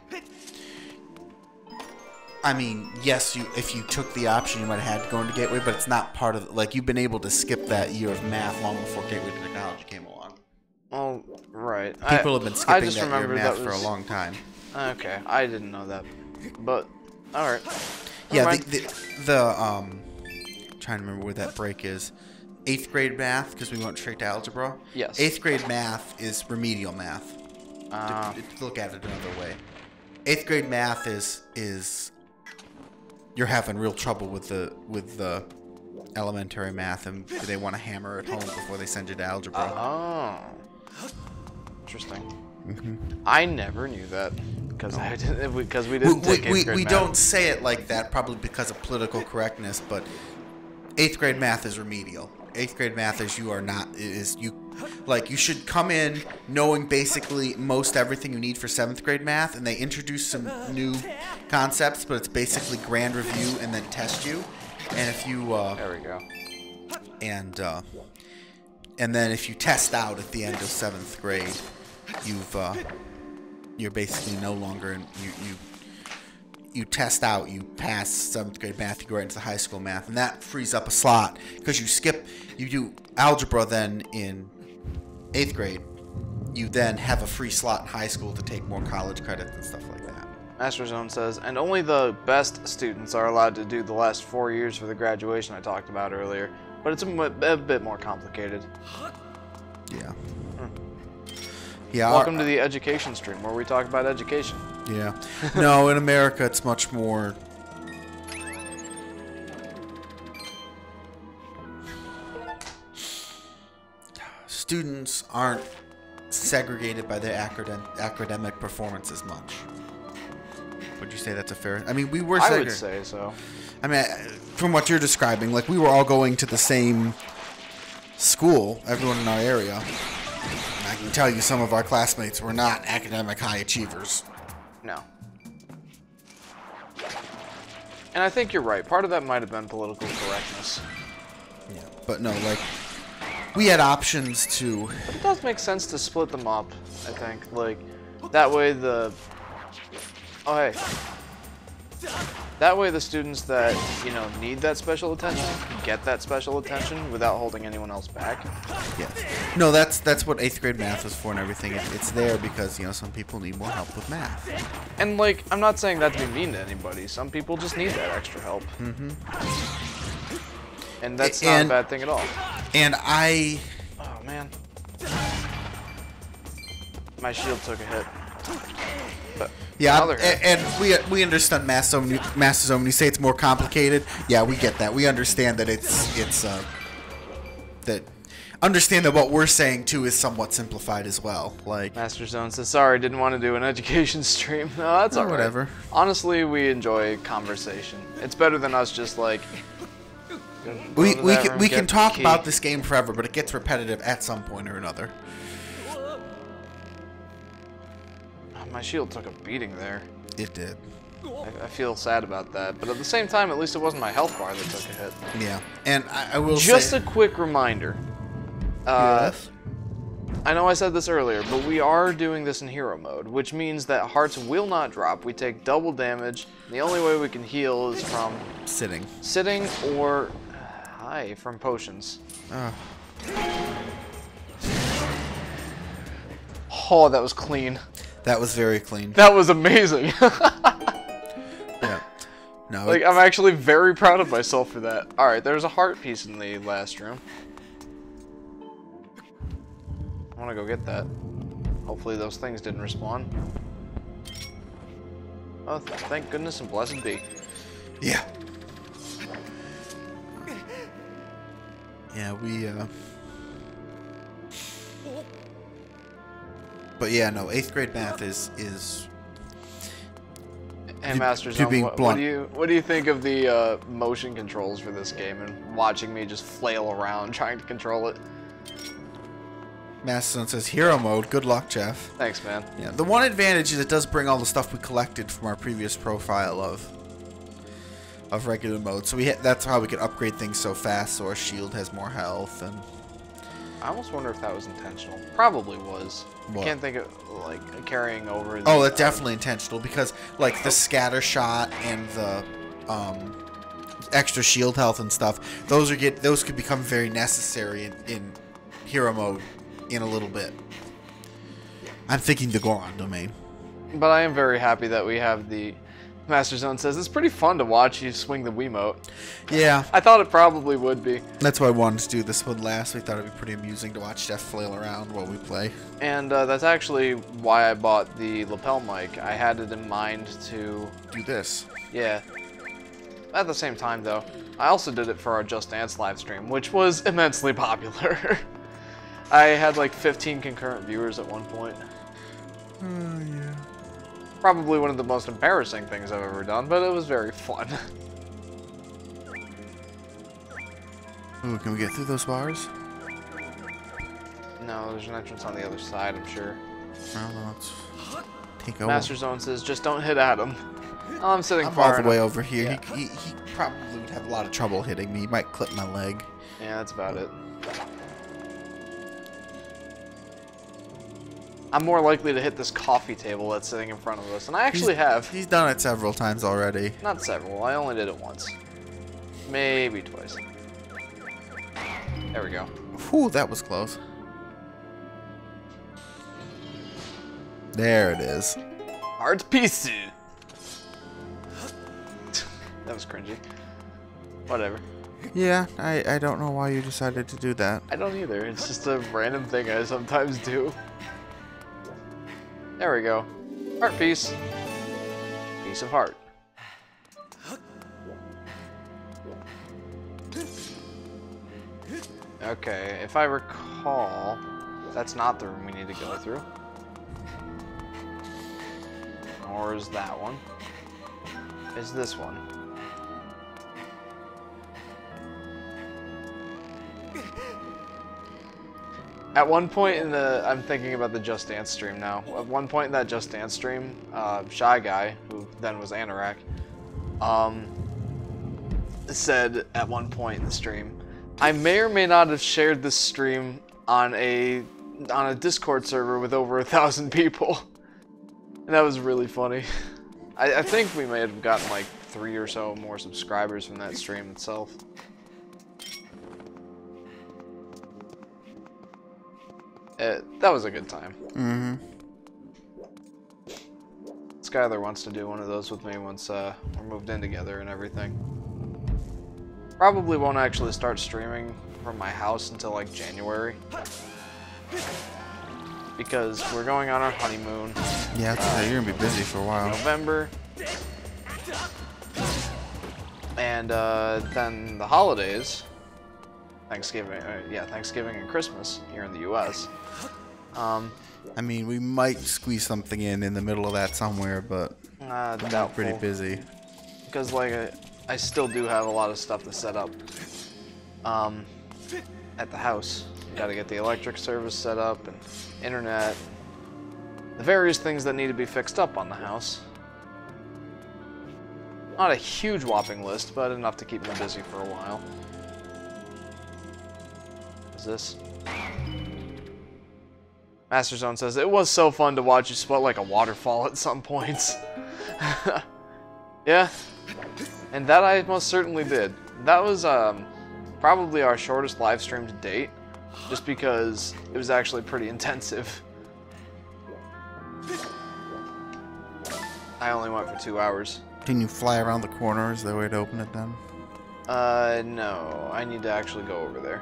I mean, yes, if you took the option, you might have had to go into Gateway, but it's not part of, like, you've been able to skip that year of math long before Gateway to Technology came along. Oh, right. People have been skipping that year of math for a long time. Okay, I didn't know that, but, alright. Yeah, trying to remember where that break is. 8th grade math, because we went straight to algebra. Yes. 8th grade math is remedial math. To look at it another way. 8th grade math is you're having real trouble with the elementary math, and they want to hammer it home before they send you to algebra. Oh, interesting. Mm-hmm. I never knew that because we didn't take 8th grade we math. don't say it like that, probably because of political correctness, but 8th grade math is remedial. 8th grade math is you should come in knowing basically most everything you need for 7th grade math, and they introduce some new concepts, but it's basically grand review and then test you. And if you there we go. And then if you test out at the end of 7th grade, you're basically no longer in, you test out, you pass 7th grade math, you go right into the high school math, and that frees up a slot because you do algebra then in 8th grade, you then have a free slot in high school to take more college credits and stuff like that. Master Zone says, and only the best students are allowed to do the last 4 years for the graduation I talked about earlier, but it's a bit more complicated. Yeah. Yeah. Welcome to the education stream where we talk about education. Yeah. No, in America it's much more. Students aren't segregated by their academic performance as much. Would you say that's a fair? I mean, we were. I would say so. I mean, from what you're describing, like we were all going to the same school, everyone in our area. I I can tell you some of our classmates were not academic high achievers. No. And I think you're right. Part of that might have been political correctness. Yeah. But no, like, we had options to... But it does make sense to split them up, I think. Like, that way the... Oh, hey. That way the students that, you know, need that special attention get that special attention without holding anyone else back. Yeah. No, that's what 8th grade math is for and everything. It's there because, you know, some people need more help with math. And, like, I'm not saying that to be mean to anybody. Some people just need that extra help. Mm-hmm. And that's not a bad thing at all. And I... Oh, man. My shield took a hit. But yeah, and we understand math, so when you say it's more complicated, yeah, we get that. We understand that understand that what we're saying too is somewhat simplified as well. Like Master Zone says, sorry, didn't want to do an education stream. No, that's alright. Whatever. Honestly, we enjoy conversation. It's better than us just like. We can talk about this game forever, but it gets repetitive at some point or another. My shield took a beating there. It did. I feel sad about that, but at the same time, at least it wasn't my health bar that took a hit. Yeah, and I will just say... a quick reminder. Yes? I know I said this earlier, but we are doing this in hero mode, which means that hearts will not drop. We take double damage. The only way we can heal is from... Sitting. Sitting or... from potions. Oh, that was clean. That was very clean. That was amazing. Yeah. No. Like, I'm actually very proud of myself for that. Alright, there's a heart piece in the last room. I want to go get that. Hopefully those things didn't respawn. Oh, thank goodness and blessed be. Yeah. Yeah, we, But yeah, no, 8th grade math is... And Master Zone, what do you think of the motion controls for this game and watching me just flail around trying to control it? Master Zone says, hero mode, good luck, Jeff. Thanks, man. Yeah, the one advantage is it does bring all the stuff we collected from our previous profile of regular mode. So that's how we can upgrade things so fast, so our shield has more health. And I almost wonder if that was intentional. Probably was. What? I can't think of, like, carrying over the... Oh, that's definitely intentional, because, like, the scatter shot and the extra shield health and stuff, those could become very necessary in hero mode in a little bit. I'm thinking the Goron domain. But I am very happy that we have the... Master Zone says, it's pretty fun to watch you swing the Wiimote. Yeah. I thought it probably would be. That's why I wanted to do this one last. We thought it'd be pretty amusing to watch Jeff flail around while we play. And that's actually why I bought the lapel mic. I had it in mind to... do this. Yeah. At the same time, though, I also did it for our Just Dance live stream, which was immensely popular. I had like 15 concurrent viewers at one point. Oh, yeah. Probably one of the most embarrassing things I've ever done, but it was very fun. Ooh, can we get through those bars? No, there's an entrance on the other side, I'm sure. Well, let's take over. Master Zone says, just don't hit at him. Oh, I'm sitting I'm far all the enough. way over here. Yeah. He probably would have a lot of trouble hitting me. He might clip my leg. Yeah, that's about it. I'm more likely to hit this coffee table that's sitting in front of us, and I actually have. He's done it several times already. Not several, I only did it once. Maybe twice. There we go. Whew, that was close. There it is. Art piece. That was cringy. Whatever. Yeah, I don't know why you decided to do that. I don't either. It's just a random thing I sometimes do. There we go. Heart piece. Piece of heart. Okay, if I recall, that's not the room we need to go through. Or is that one? Is this one? At one point in the, I'm thinking about the Just Dance stream now. At one point in that Just Dance stream, Shy Guy, who then was Anorak, said at one point in the stream, I may or may not have shared this stream on a Discord server with over 1,000 people. And that was really funny. I think we may have gotten like 3 or so more subscribers from that stream itself. That was a good time. Mm-hmm. Skylar wants to do one of those with me once we're moved in together and everything. Probably won't actually start streaming from my house until like January. Because we're going on our honeymoon. Yeah, you're gonna be busy for a while. November. And then the holidays. Thanksgiving and Christmas here in the U.S. I mean, we might squeeze something in the middle of that somewhere, but I'm pretty busy. Because like I still do have a lot of stuff to set up at the house. Got to get the electric service set up and internet, the various things that need to be fixed up on the house. Not a huge whopping list, but enough to keep me busy for a while. What is this? Master Zone says, it was so fun to watch you sweat like a waterfall at some points. Yeah, and that I most certainly did. That was probably our shortest live stream to date, just because it was actually pretty intensive. I only went for 2 hours. Can you fly around the corner? Is there a way to open it then? No. I need to actually go over there.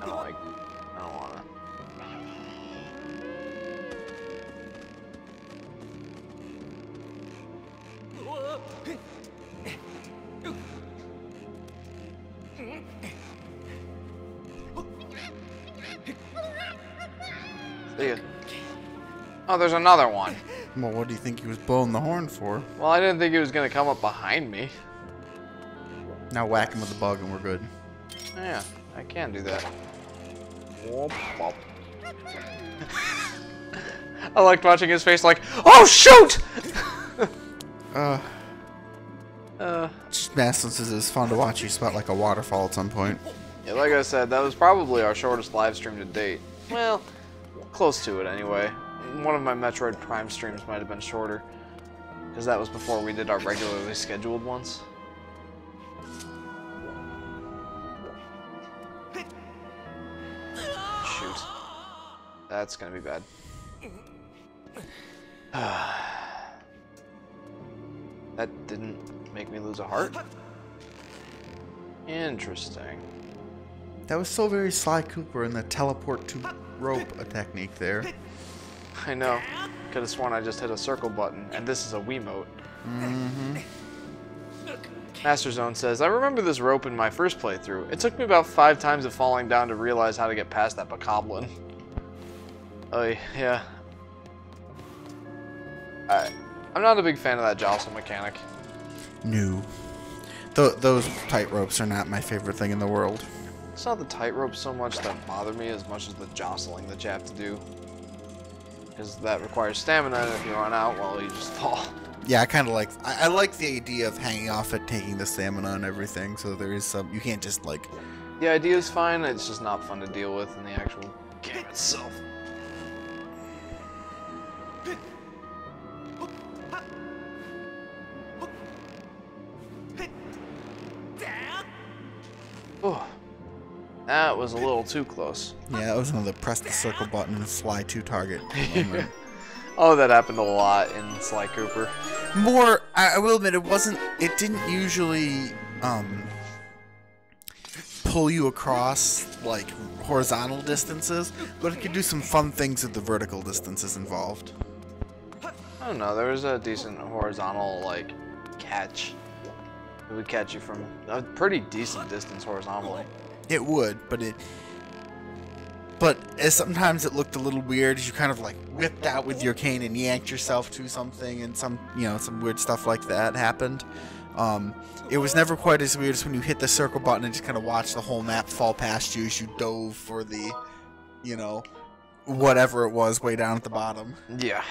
I don't wanna. See ya. Oh, there's another one. Well, what do you think he was blowing the horn for? Well, I didn't think he was gonna come up behind me. Now whack him with the bug and we're good. Yeah, I can do that. Whoop, whoop. I liked watching his face like, oh shoot! Just Maslin says it's fun to watch you sweat like a waterfall at some point. Yeah, like I said, that was probably our shortest live stream to date. Well, close to it anyway. One of my Metroid Prime streams might have been shorter, because that was before we did our regularly scheduled ones. Shoot. That's gonna be bad. That didn't make me lose a heart? Interesting. That was so very Sly Cooper in the teleport to rope technique there. I know. Could have sworn I just hit a circle button, and this is a Wiimote. Mm-hmm. Master Zone says, I remember this rope in my first playthrough. It took me about 5 times of falling down to realize how to get past that bokoblin. Oh, yeah. I'm not a big fan of that jostle mechanic. No. Those tight ropes are not my favorite thing in the world. It's not the tightrope so much that bother me as much as the jostling that you have to do. Because that requires stamina, and if you run out, well, you just fall. Yeah, I kind of like... I like the idea of hanging off it, taking the stamina and everything, so there is some... You can't just, like... The idea is fine, it's just not fun to deal with in the actual game itself. Oh, that was a little too close. Yeah, that was another press the circle button and fly to target moment. Oh, that happened a lot in Sly Cooper. More, I will admit, it didn't usually pull you across, like, horizontal distances, but it could do some fun things with the vertical distances involved. I don't know, there was a decent horizontal, like, catch. It would catch you from a pretty decent distance horizontally. It would, but sometimes it looked a little weird as you kind of like whipped out with your cane and yanked yourself to something, and some weird stuff like that happened. It was never quite as weird as when you hit the circle button and just kind of watch the whole map fall past you as you dove for the, you know, whatever it was way down at the bottom. Yeah.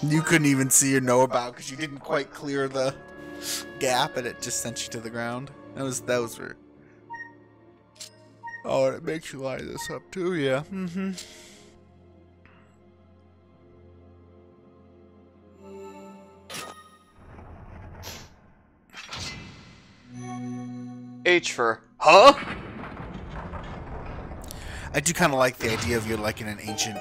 You couldn't even see or know about because you didn't quite clear the gap and it just sent you to the ground. That was weird. Oh, and it makes you line this up too, yeah. Mm-hmm. H for, huh? I do kind of like the idea of you're like in an ancient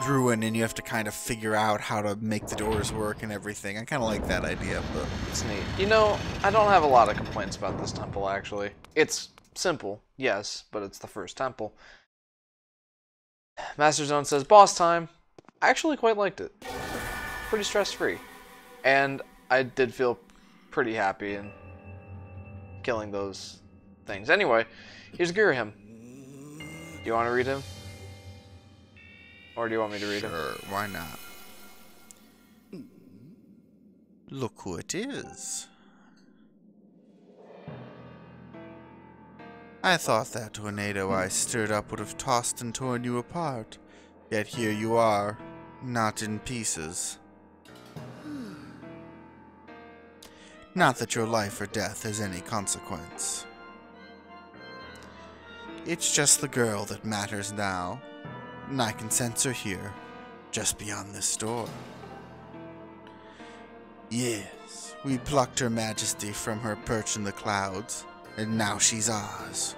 ruin and you have to kind of figure out how to make the doors work and everything. I kind of like that idea, but It's neat. You know, I don't have a lot of complaints about this temple, actually. It's simple, yes, but it's the first temple. Master Zone says, boss time. I actually quite liked it. Pretty stress-free. And I did feel pretty happy in killing those things. Anyway, here's Girahim. Do you want to read him? Or do you want me to read him? sure, why not? Look who it is. I thought that tornado I stirred up would have tossed and torn you apart. Yet here you are, not in pieces. Not that your life or death has any consequence. It's just the girl that matters now, and I can sense her here, just beyond this door. Yes, we plucked her majesty from her perch in the clouds, and now she's ours.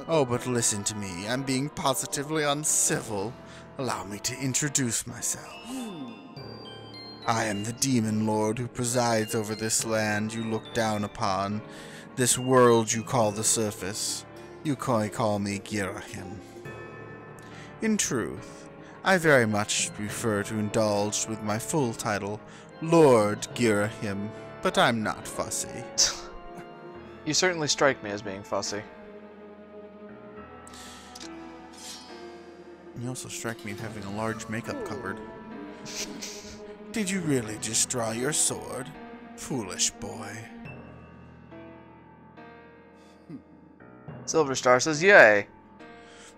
Oh, but listen to me, I'm being positively uncivil. Allow me to introduce myself. I am the demon lord who presides over this land you look down upon, this world you call the surface. You call me Girahim. In truth, I very much prefer to indulge with my full title, Lord Girahim, but I'm not fussy. You certainly strike me as being fussy. You also strike me as having a large makeup cupboard. Did you really just draw your sword? Foolish boy. Silver Star says, yay.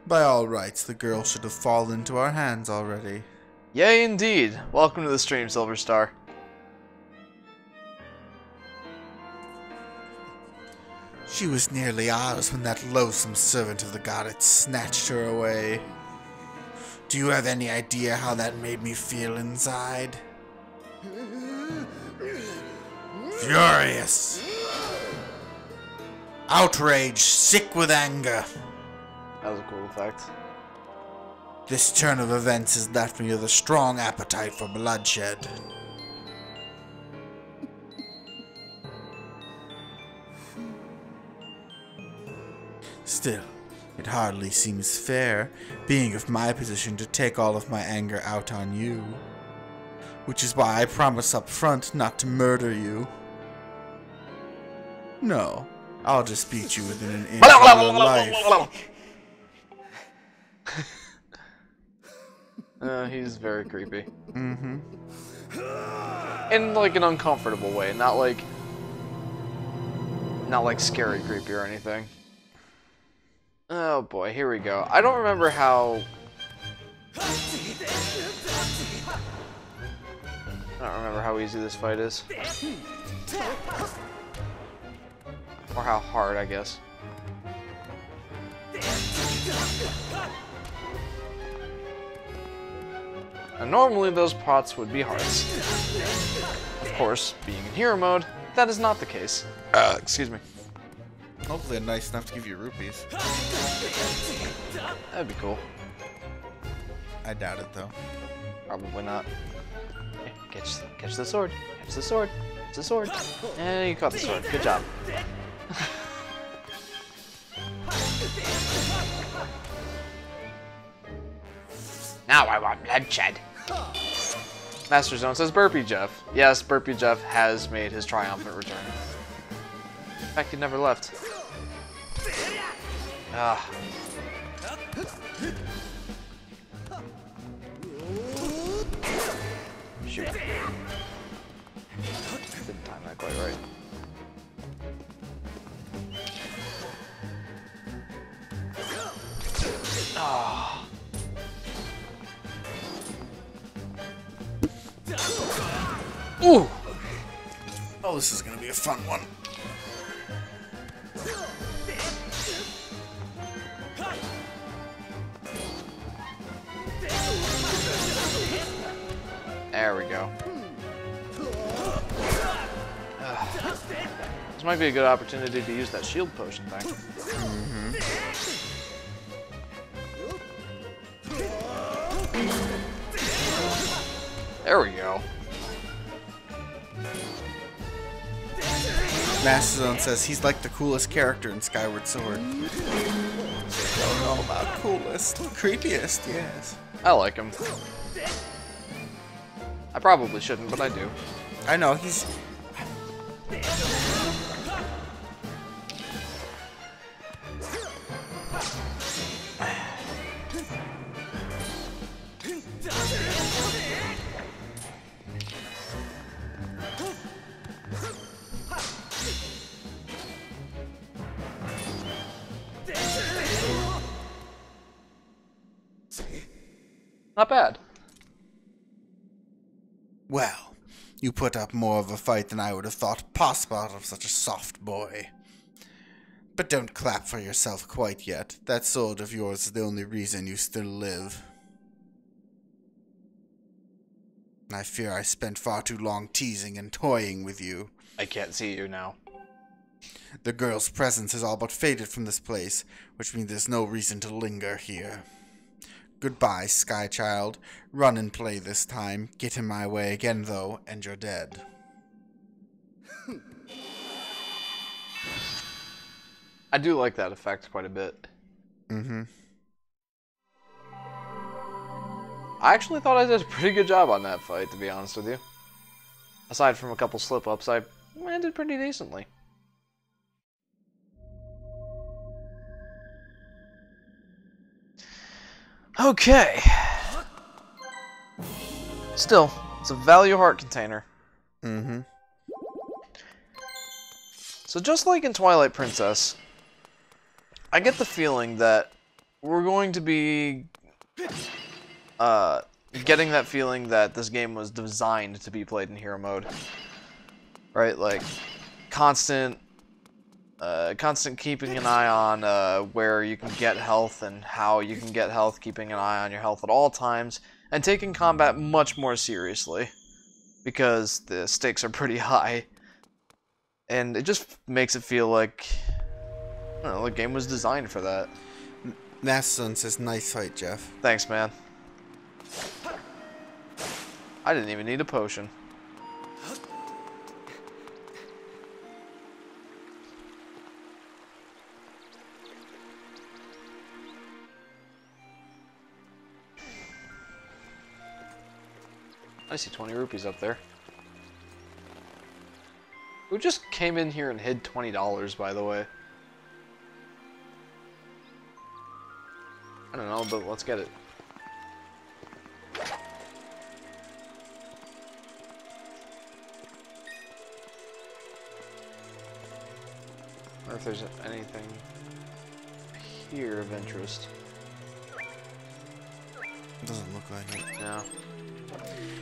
By all rights, the girl should have fallen into our hands already. Yay indeed. Welcome to the stream, Silver Star. She was nearly ours when that loathsome servant of the goddess snatched her away. Do you have any idea how that made me feel inside? Furious. Outraged, sick with anger. That was a cool effect. This turn of events has left me with a strong appetite for bloodshed. Still, it hardly seems fair, being of my position, to take all of my anger out on you. Which is why I promise up front not to murder you. No, I'll just beat you within an inch of your life. He's very creepy. Mm-hmm. In like an uncomfortable way, not like scary creepy or anything. Oh boy, here we go. I don't remember how... I don't remember how easy this fight is. Or how hard, I guess. Now, normally those pots would be hearts. Of course, being in hero mode, that is not the case. Excuse me. Hopefully nice enough to give you rupees. That'd be cool. I doubt it though. Probably not. Hey, catch the sword. Catch the sword. Catch the sword. And you caught the sword. Good job. Now I want bloodshed. Master Zone says Burpee Jeff. Yes, Burpee Jeff has made his triumphant return. In fact, he never left. Ah. Shoot. quite right. Ah. Ooh! Oh, this is gonna be a fun one. There we go. This might be a good opportunity to use that shield potion thing. There we go. Mastodon says he's like the coolest character in Skyward Sword. Don't know about coolest. Creepiest, yes. I like him. I probably shouldn't, but I do. I know, he's... Not bad. Well, you put up more of a fight than I would have thought possible out of such a soft boy. But don't clap for yourself quite yet. That sword of yours is the only reason you still live. I fear I spent far too long teasing and toying with you. I can't see you now. The girl's presence has all but faded from this place, which means there's no reason to linger here. Goodbye, Sky Child. Run and play this time. Get in my way again, though, and you're dead. I do like that effect quite a bit. Mm-hmm. I actually thought I did a pretty good job on that fight, to be honest with you. Aside from a couple slip-ups, I did pretty decently. Okay. Still, it's a value heart container. Mm-hmm. So just like in Twilight Princess, I get the feeling that we're going to be getting that feeling that this game was designed to be played in hero mode. Right? Like, constant keeping an eye on where you can get health and how you can get health, keeping an eye on your health at all times, and taking combat much more seriously, because the stakes are pretty high. And it just makes it feel like, I don't know, the game was designed for that. Nassun says, nice fight, Jeff. Thanks, man. I didn't even need a potion. I see 20 rupees up there. Who just came in here and hid $20, by the way? I don't know, but let's get it. I wonder if there's anything here of interest. Doesn't look like it. No.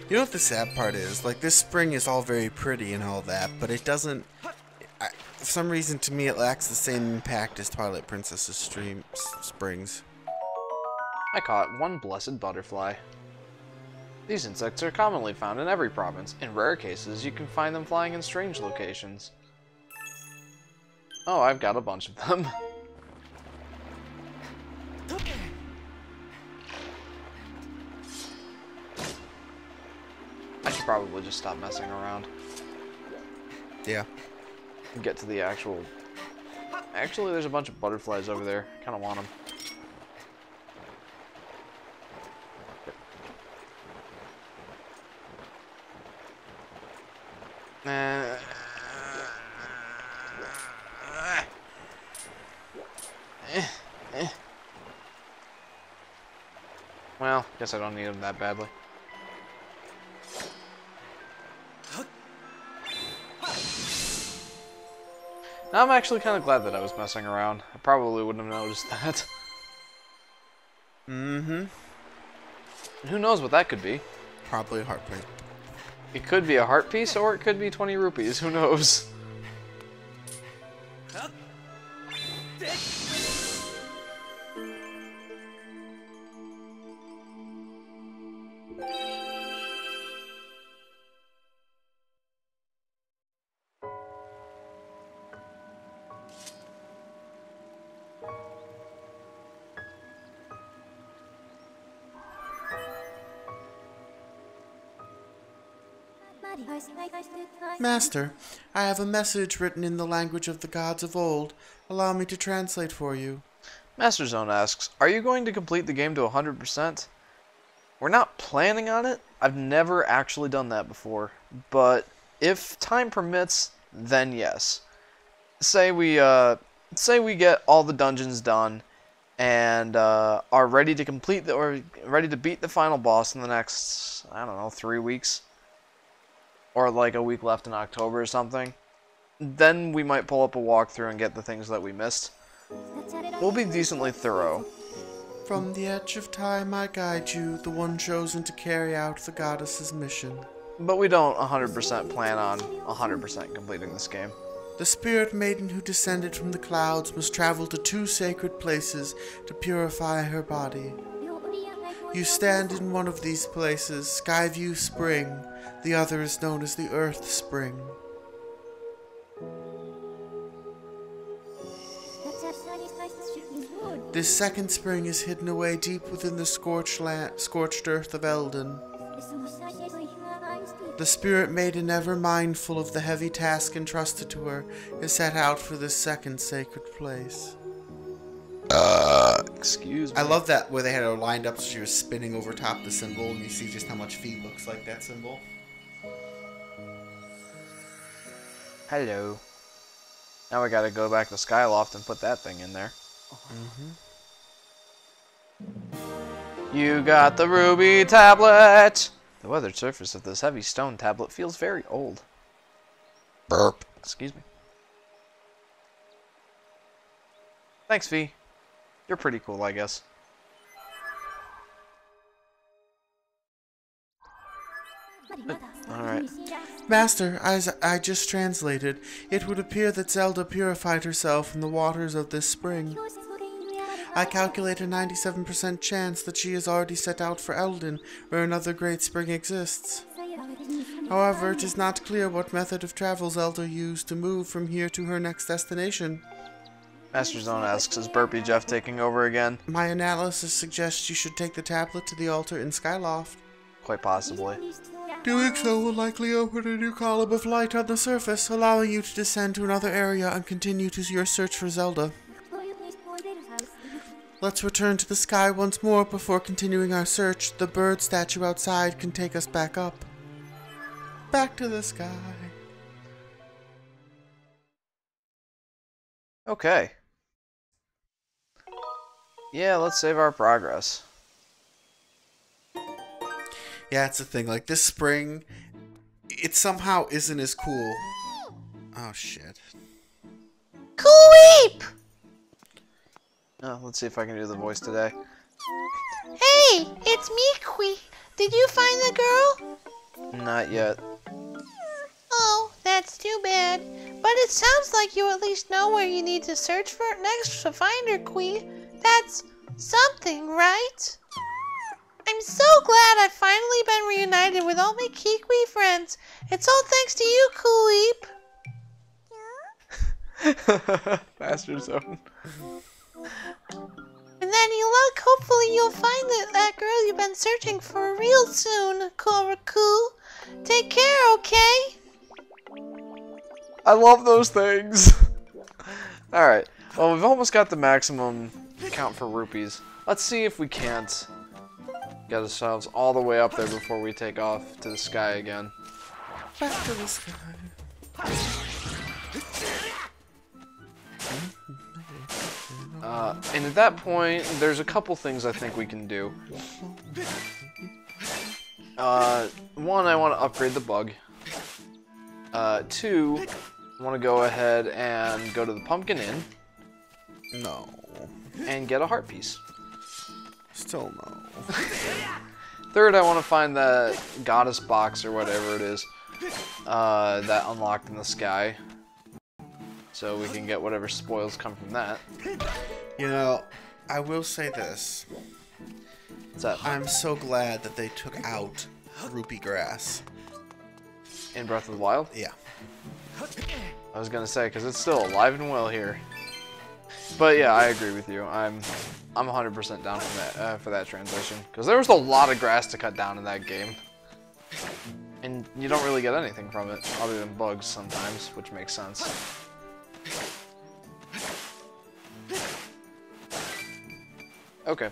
You know what the sad part is? Like, this spring is all very pretty and all that, but it doesn't... for some reason, to me, it lacks the same impact as Twilight Princess's springs. I caught one blessed butterfly. These insects are commonly found in every province. In rare cases, you can find them flying in strange locations. Oh, I've got a bunch of them. I should probably just stop messing around. Yeah. And get to the actual... Actually, there's a bunch of butterflies over there. I kind of want them. Well, guess I don't need them that badly. I'm actually kind of glad that I was messing around. I probably wouldn't have noticed that. Mm-hmm. Who knows what that could be? Probably a heartbreak. It could be a heart piece, or it could be 20 rupees. Who knows? Master, I have a message written in the language of the gods of old. Allow me to translate for you. Master Zone asks, are you going to complete the game to 100%? We're not planning on it. I've never actually done that before. But if time permits, then yes. Say we get all the dungeons done and are ready to complete or ready to beat the final boss in the next, I don't know, 3 weeks. Or like a week left in October or something. Then we might pull up a walkthrough and get the things that we missed. We'll be decently thorough. From the edge of time I guide you, the one chosen to carry out the goddess's mission. But we don't 100% plan on 100% completing this game. The spirit maiden who descended from the clouds must travel to 2 sacred places to purify her body. You stand in one of these places, Skyview Spring. The other is known as the Earth Spring. This second spring is hidden away deep within the scorched earth of Eldon. The spirit maiden, ever mindful of the heavy task entrusted to her, is set out for this second sacred place. Excuse me. I love that where they had her lined up so she was spinning over top the symbol, and you see just how much Fee looks like that symbol. Hello. Now we gotta go back to Skyloft and put that thing in there. You got the ruby tablet! The weathered surface of this heavy stone tablet feels very old. Burp. Excuse me. Thanks, V. You're pretty cool, I guess. Alright. Master, as I just translated, it would appear that Zelda purified herself in the waters of this spring. I calculate a 97% chance that she has already set out for Eldon, where another great spring exists. However, it is not clear what method of travel Zelda used to move from here to her next destination. Master Zone asks, is Burpy Jeff taking over again? My analysis suggests you should take the tablet to the altar in Skyloft. Quite possibly. Doing so will likely open a new column of light on the surface, allowing you to descend to another area and continue to your search for Zelda. Let's return to the sky once more before continuing our search. The bird statue outside can take us back up. Back to the sky. Okay. Yeah, let's save our progress. Yeah, it's the thing. Like, this spring, it somehow isn't as cool. Oh, shit. Cool-weep! Oh, let's see if I can do the voice today. Hey, it's me, Quee. Did you find the girl? Not yet. Oh, that's too bad. But it sounds like you at least know where you need to search for it next to find her, Quee. That's something, right? I'm so glad I've finally been reunited with all my Kiwi friends. It's all thanks to you, Cool-weep. Master Zone. And any luck, hopefully you'll find that girl you've been searching for real soon, Koraku. Take care, okay? I love those things. Alright, well, we've almost got the maximum count for rupees. Let's see if we can't get ourselves all the way up there before we take off to the sky again. Back to the sky. And at that point, there's a couple things I think we can do. One, I want to upgrade the bug. Two, I want to go ahead and go to the Pumpkin Inn. No. And get a heart piece. Still no. Third, I want to find that goddess box or whatever it is that unlocked in the sky. So we can get whatever spoils come from that. You know, I will say this. What's that? I'm so glad that they took out rupee grass. In Breath of the Wild? Yeah. I was gonna say, because it's still alive and well here. But yeah, I agree with you. I'm 100% down for that transition, because there was a lot of grass to cut down in that game, and you don't really get anything from it other than bugs sometimes, which makes sense. Okay,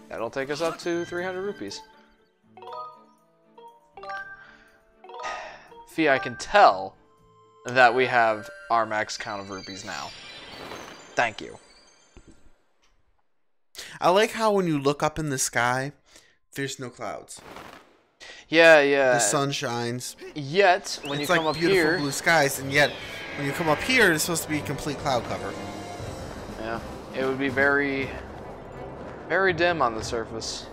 that'll take us up to 300 rupees. Fee, I can tell that we have our max count of rupees now. Thank you. I like how when you look up in the sky, there's no clouds. Yeah, yeah. The sun shines. Yet, when you come up here... It's like beautiful blue skies, and yet, when you come up here, it's supposed to be complete cloud cover. Yeah, it would be very, very dim on the surface.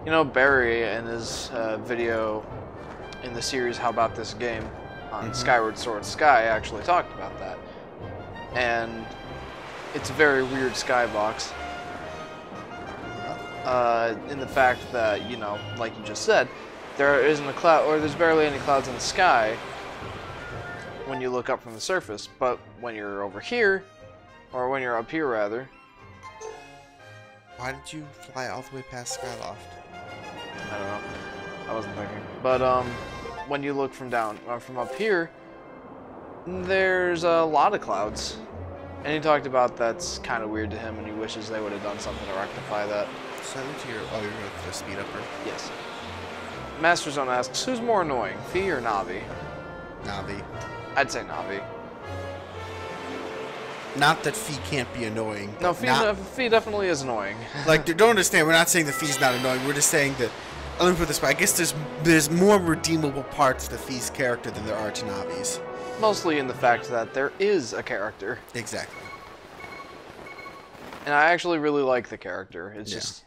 You know, Barry, in his video in the series How About This Game on Skyward Sword Sky, actually talked about that. And it's a very weird skybox. In the fact that, you know, like you just said, there isn't a cloud, or there's barely any clouds in the sky when you look up from the surface. But when you're over here, or when you're up here rather. Why did you fly all the way past Skyloft? I don't know. I wasn't thinking. But when you look from down, from up here, there's a lot of clouds. And he talked about that's kind of weird to him, and he wishes they would have done something to rectify that. Slightly to your... Oh, you're going for the speed upper? Yes. Master Zone asks, who's more annoying, Fee or Navi? Navi. I'd say Navi. Not that Fee can't be annoying. No, Fee definitely is annoying. Like, don't understand, we're not saying that Fee's not annoying, we're just saying that... Let me put it this way, I guess there's more redeemable parts to Fee's character than there are to Navi's. Mostly in the fact that there is a character. Exactly. And I actually really like the character. It's just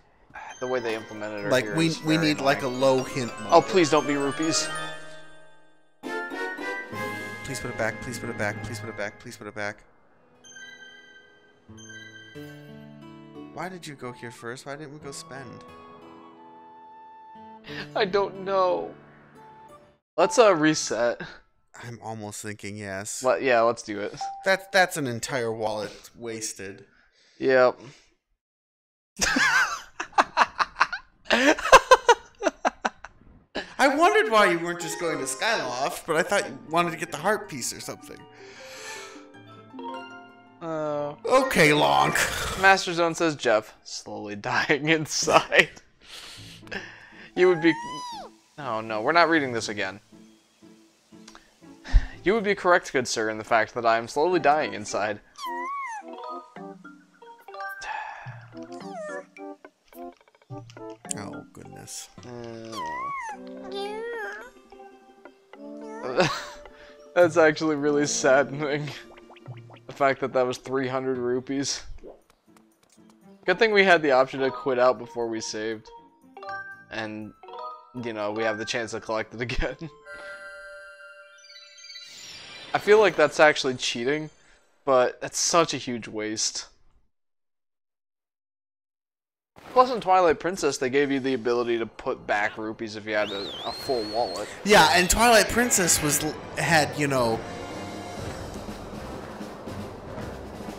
the way they implemented her. Like here we is very need annoying. like a low hint moment. Oh, please don't be rupees. Please put it back, please put it back, please put it back, please put it back. Why did you go here first? Why didn't we go spend? I don't know. Let's reset. I'm almost thinking yes. Yeah, let's do it. That's an entire wallet wasted. Yep. I wondered why you weren't just going to Skyloft, but I thought you wanted to get the heart piece or something. Okay, Lonk. Master Zone says Jeff, slowly dying inside. You would be... Oh no, we're not reading this again. You would be correct, good sir, in the fact that I am slowly dying inside. Oh, goodness. That's actually really saddening. The fact that that was 300 rupees. Good thing we had the option to quit out before we saved. And, you know, we have the chance to collect it again. I feel like that's actually cheating, but that's such a huge waste. Plus in Twilight Princess, they gave you the ability to put back rupees if you had a full wallet. Yeah, and Twilight Princess had, you know...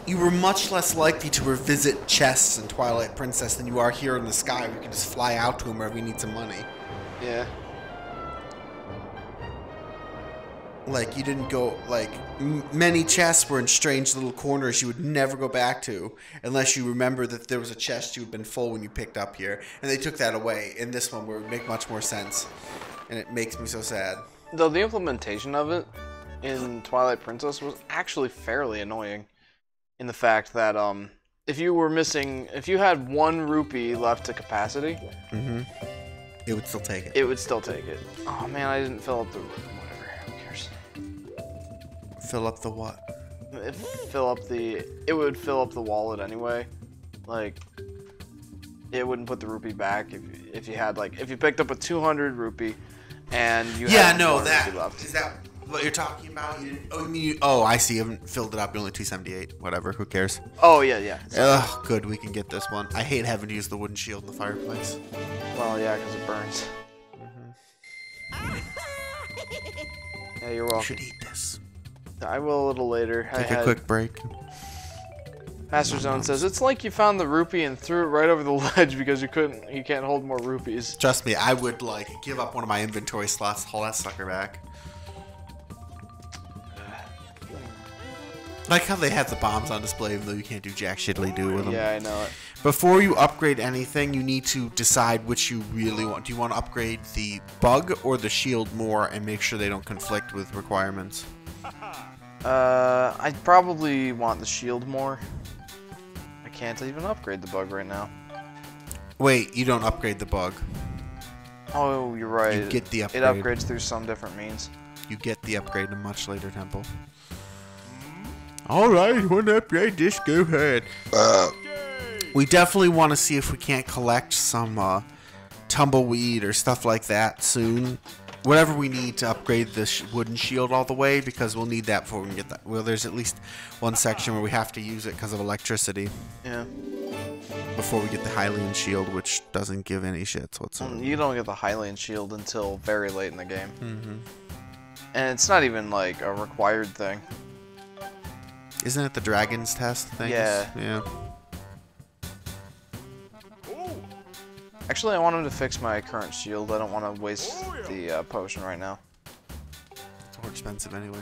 You were much less likely to revisit chests in Twilight Princess than you are here in the sky. We can just fly out to them wherever we need some money. Yeah. Like, you didn't go, like, many chests were in strange little corners you would never go back to unless you remember that there was a chest you had been full when you picked up here. And they took that away in this one where it would make much more sense. And it makes me so sad. Though the implementation of it in Twilight Princess was actually fairly annoying. In the fact that, if you were missing, if you had 1 rupee left to capacity, it would still take it. It would still take it. Oh man, I didn't fill up the... Whatever, who cares? Fill up the what? It would fill up the wallet anyway. Like, it wouldn't put the rupee back if you had like if you picked up a 200 rupee and you had no, 1 that rupee left. is that what you're talking about? Oh, I see. You haven't filled it up. You're only 278. Whatever. Who cares? Oh yeah. Ugh, good. We can get this one. I hate having to use the wooden shield in the fireplace. Well, yeah, because it burns. Yeah, you're welcome. You should eat this. I will a little later. Take a quick break. Master Zone says it's like you found the rupee and threw it right over the ledge because you can't hold more rupees. Trust me, I would like give up one of my inventory slots to haul that sucker back. Like how they have the bombs on display even though you can't do jack shiddly do with them. Yeah, I know it. Before you upgrade anything, you need to decide which you really want. Do you want to upgrade the bug or the shield more and make sure they don't conflict with requirements? I'd probably want the shield more. I can't even upgrade the bug right now. Wait, you don't upgrade the bug. Oh, you're right. You get the upgrade. It upgrades through some different means. You get the upgrade in a much later temple. Alright, you want to upgrade this? Go ahead. We definitely want to see if we can't collect some tumbleweed or stuff like that soon. Whatever we need to upgrade this wooden shield all the way, because we'll need that before we can get that. Well, there's at least one section where we have to use it because of electricity. Yeah. Before we get the Hylian shield, which doesn't give any shits whatsoever. You don't get the Hylian shield until very late in the game. Mm-hmm. And it's not even like a required thing. Isn't it the dragon's test thing? Yeah. Yeah. Actually, I want him to fix my current shield. I don't want to waste the potion right now. It's more expensive anyway.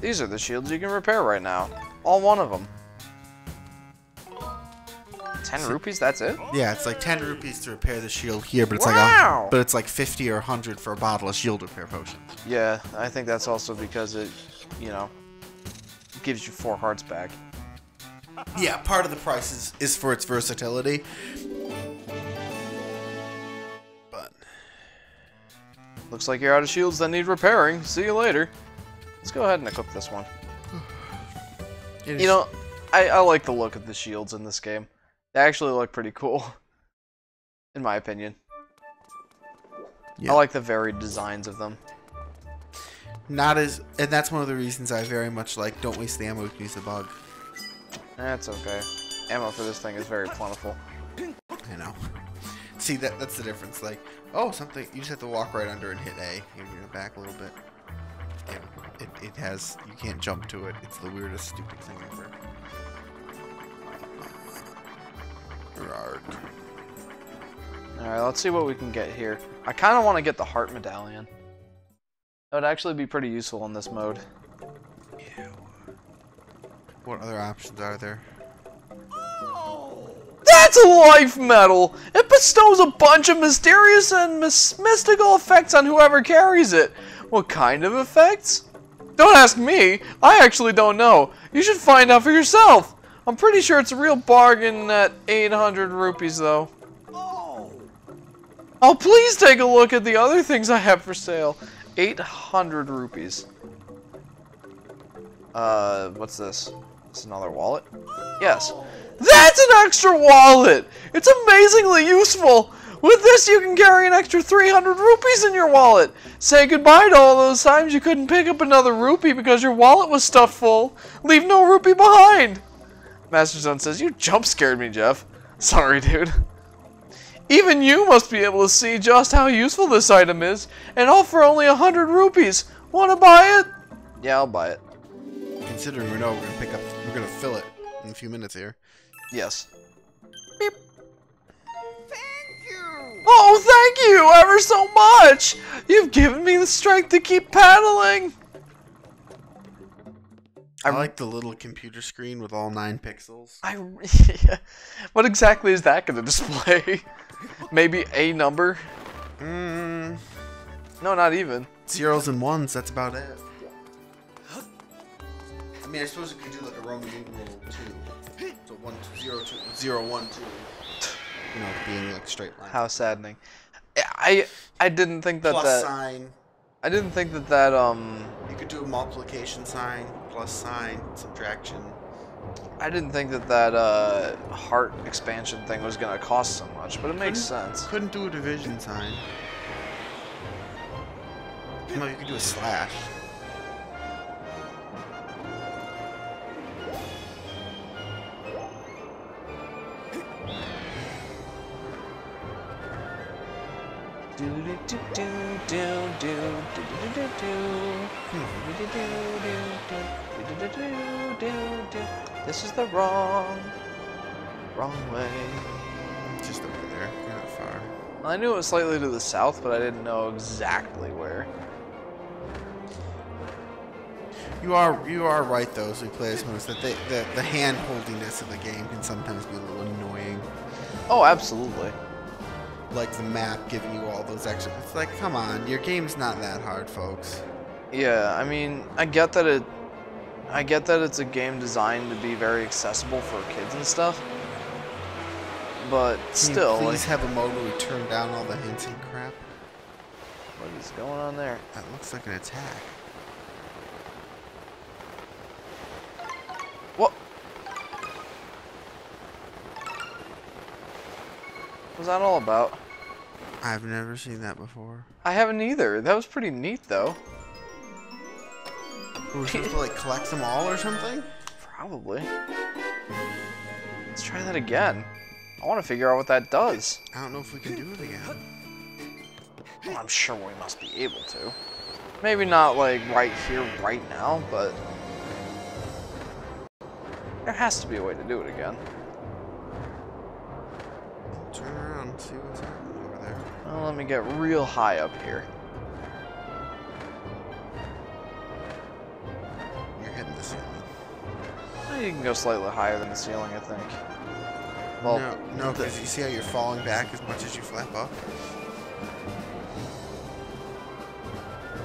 These are the shields you can repair right now. All one of them. 10 rupees, that's it? Yeah, it's like 10 rupees to repair the shield here, but it's Wow! but it's like 50 or 100 for a bottle of shield repair potion. Yeah, I think that's also because it, you know, gives you 4 hearts back. Yeah, part of the price is for its versatility. But looks like you're out of shields that need repairing. See you later. Let's go ahead and equip this one. You know, I like the look of the shields in this game. They actually look pretty cool, in my opinion. Yeah. I like the varied designs of them. Not as, and that's one of the reasons I very much like don't waste the ammo, use the bug. That's okay. Ammo for this thing is very plentiful. I know. See, that's the difference. Like, oh, something, you just have to walk right under and hit A. You're back a little bit. Yeah, it has, you can't jump to it. It's the weirdest, stupid thing ever. Alright, let's see what we can get here. I kind of want to get the heart medallion. That would actually be pretty useful in this mode. Yeah. What other options are there? That's a life medal! It bestows a bunch of mysterious and mystical effects on whoever carries it. What kind of effects? Don't ask me. I actually don't know. You should find out for yourself. I'm pretty sure it's a real bargain at 800 rupees, though. Oh, please take a look at the other things I have for sale. 800 rupees. What's this? It's another wallet? Yes. That's an extra wallet! It's amazingly useful! With this, you can carry an extra 300 rupees in your wallet. Say goodbye to all those times you couldn't pick up another rupee because your wallet was stuffed full. Leave no rupee behind. Master Zone says, you jump scared me, Jeff. Sorry, dude. Even you must be able to see just how useful this item is, and all for only 100 rupees. Wanna buy it? Yeah, I'll buy it. Considering we're gonna fill it in a few minutes here. Yes. Beep. Oh, thank you ever so much! You've given me the strength to keep paddling! I like the little computer screen with all 9 pixels. Yeah. What exactly is that going to display? Maybe a number? No, not even. Zeros and ones, that's about it. I mean, I suppose you could do like a Roman numeral 2. So 1, 2, 0, 2, 0, 1, 2. You know, being like straight line. How saddening. I didn't think that Plus that sign. I didn't think that You could do a multiplication sign, plus sign, subtraction. I didn't think that heart expansion thing was gonna cost so much, but it makes sense. Couldn't do a division sign. No, you could do a slash. This is the wrong way. Just over there. You're not far. I knew it was slightly to the south, but I didn't know exactly where. You are right though, as we play as most that the hand holdiness of the game can sometimes be a little annoying. Oh, absolutely. Like the map giving you all those extra. It's like, come on, your game's not that hard, folks. Yeah, I mean, I get that it's a game designed to be very accessible for kids and stuff. But still, Can you like, please have a mode where we turn down all the hints and crap? what is going on there? That looks like an attack. What? What's that all about? I've never seen that before. I haven't either. That was pretty neat, though. We're supposed to like collect them all or something? Probably. Let's try that again. I want to figure out what that does. I don't know if we can do it again. Well, I'm sure we must be able to. Maybe not like right here, right now, but there has to be a way to do it again. Turn around and see what's happening over there. Well, let me get real high up here. You're hitting the ceiling. Well, you can go slightly higher than the ceiling, I think. Well, no, because you see how you're falling back as much as you flap up?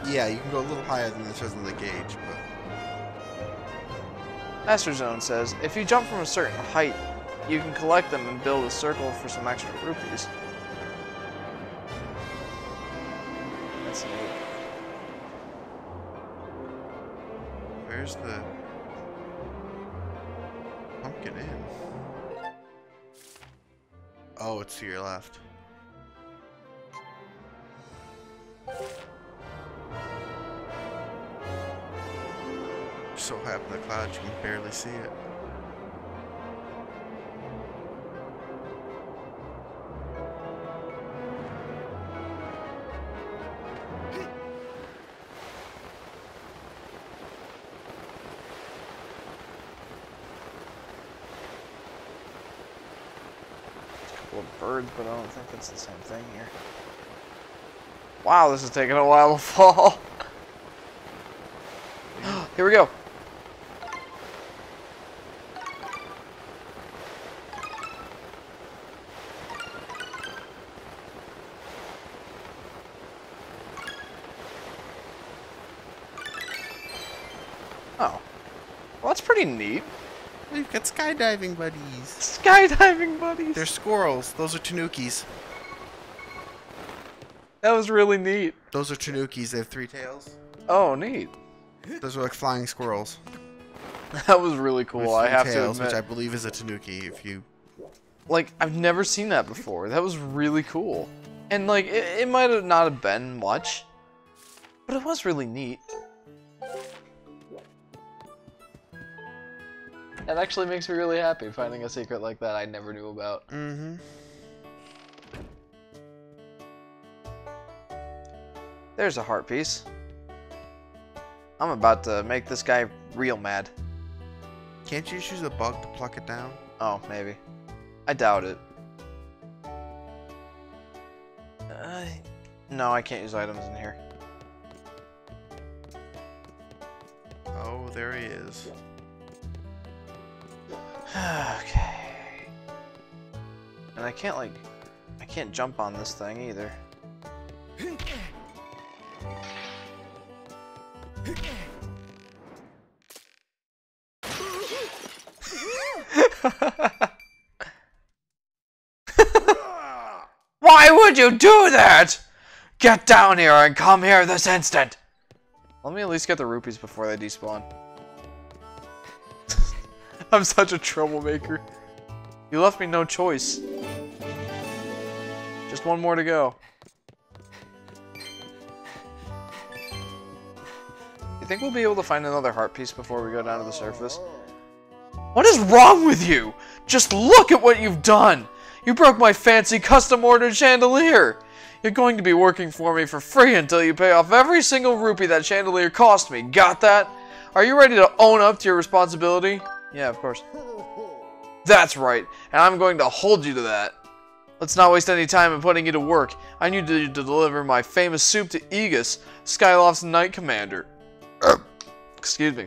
Yeah, you can go a little higher than it says on the gauge, but... Master Zone says, if you jump from a certain height, you can collect them and build a circle for some extra rupees. That's neat. Where's the pumpkin in? Oh, it's to your left. So high up in the clouds you can barely see it. Of birds, but I don't think it's the same thing here. Wow, this is taking a while to fall. Here we go. Oh. Well, that's pretty neat. We've got skydiving buddies. Skydiving buddies. They're squirrels. Those are tanukis. That was really neat. Those are tanukis. They have 3 tails. Oh, neat. Those are like flying squirrels. That was really cool. With 3 I have tails, to admit. which I believe is a tanuki. If you Like, I've never seen that before. That was really cool. And like, it might have not have been much, but it was really neat. That actually makes me really happy, finding a secret like that I never knew about. Mm-hmm. There's a heart piece. I'm about to make this guy real mad. Can't you use a bug to pluck it down? Oh, maybe. I doubt it. No, I can't use items in here. Oh, there he is. Okay. And I can't jump on this thing either. Why would you do that? Get down here and come here this instant! Let me at least get the rupees before they despawn. I'm such a troublemaker. You left me no choice. Just one more to go. You think we'll be able to find another heart piece before we go down to the surface? What is wrong with you? Just look at what you've done! You broke my fancy custom-ordered chandelier! You're going to be working for me for free until you pay off every single rupee that chandelier cost me. Got that? Are you ready to own up to your responsibility? Yeah, of course. That's right, and I'm going to hold you to that. Let's not waste any time in putting you to work. I need you to deliver my famous soup to Aegis, Skyloft's Knight Commander. Excuse me.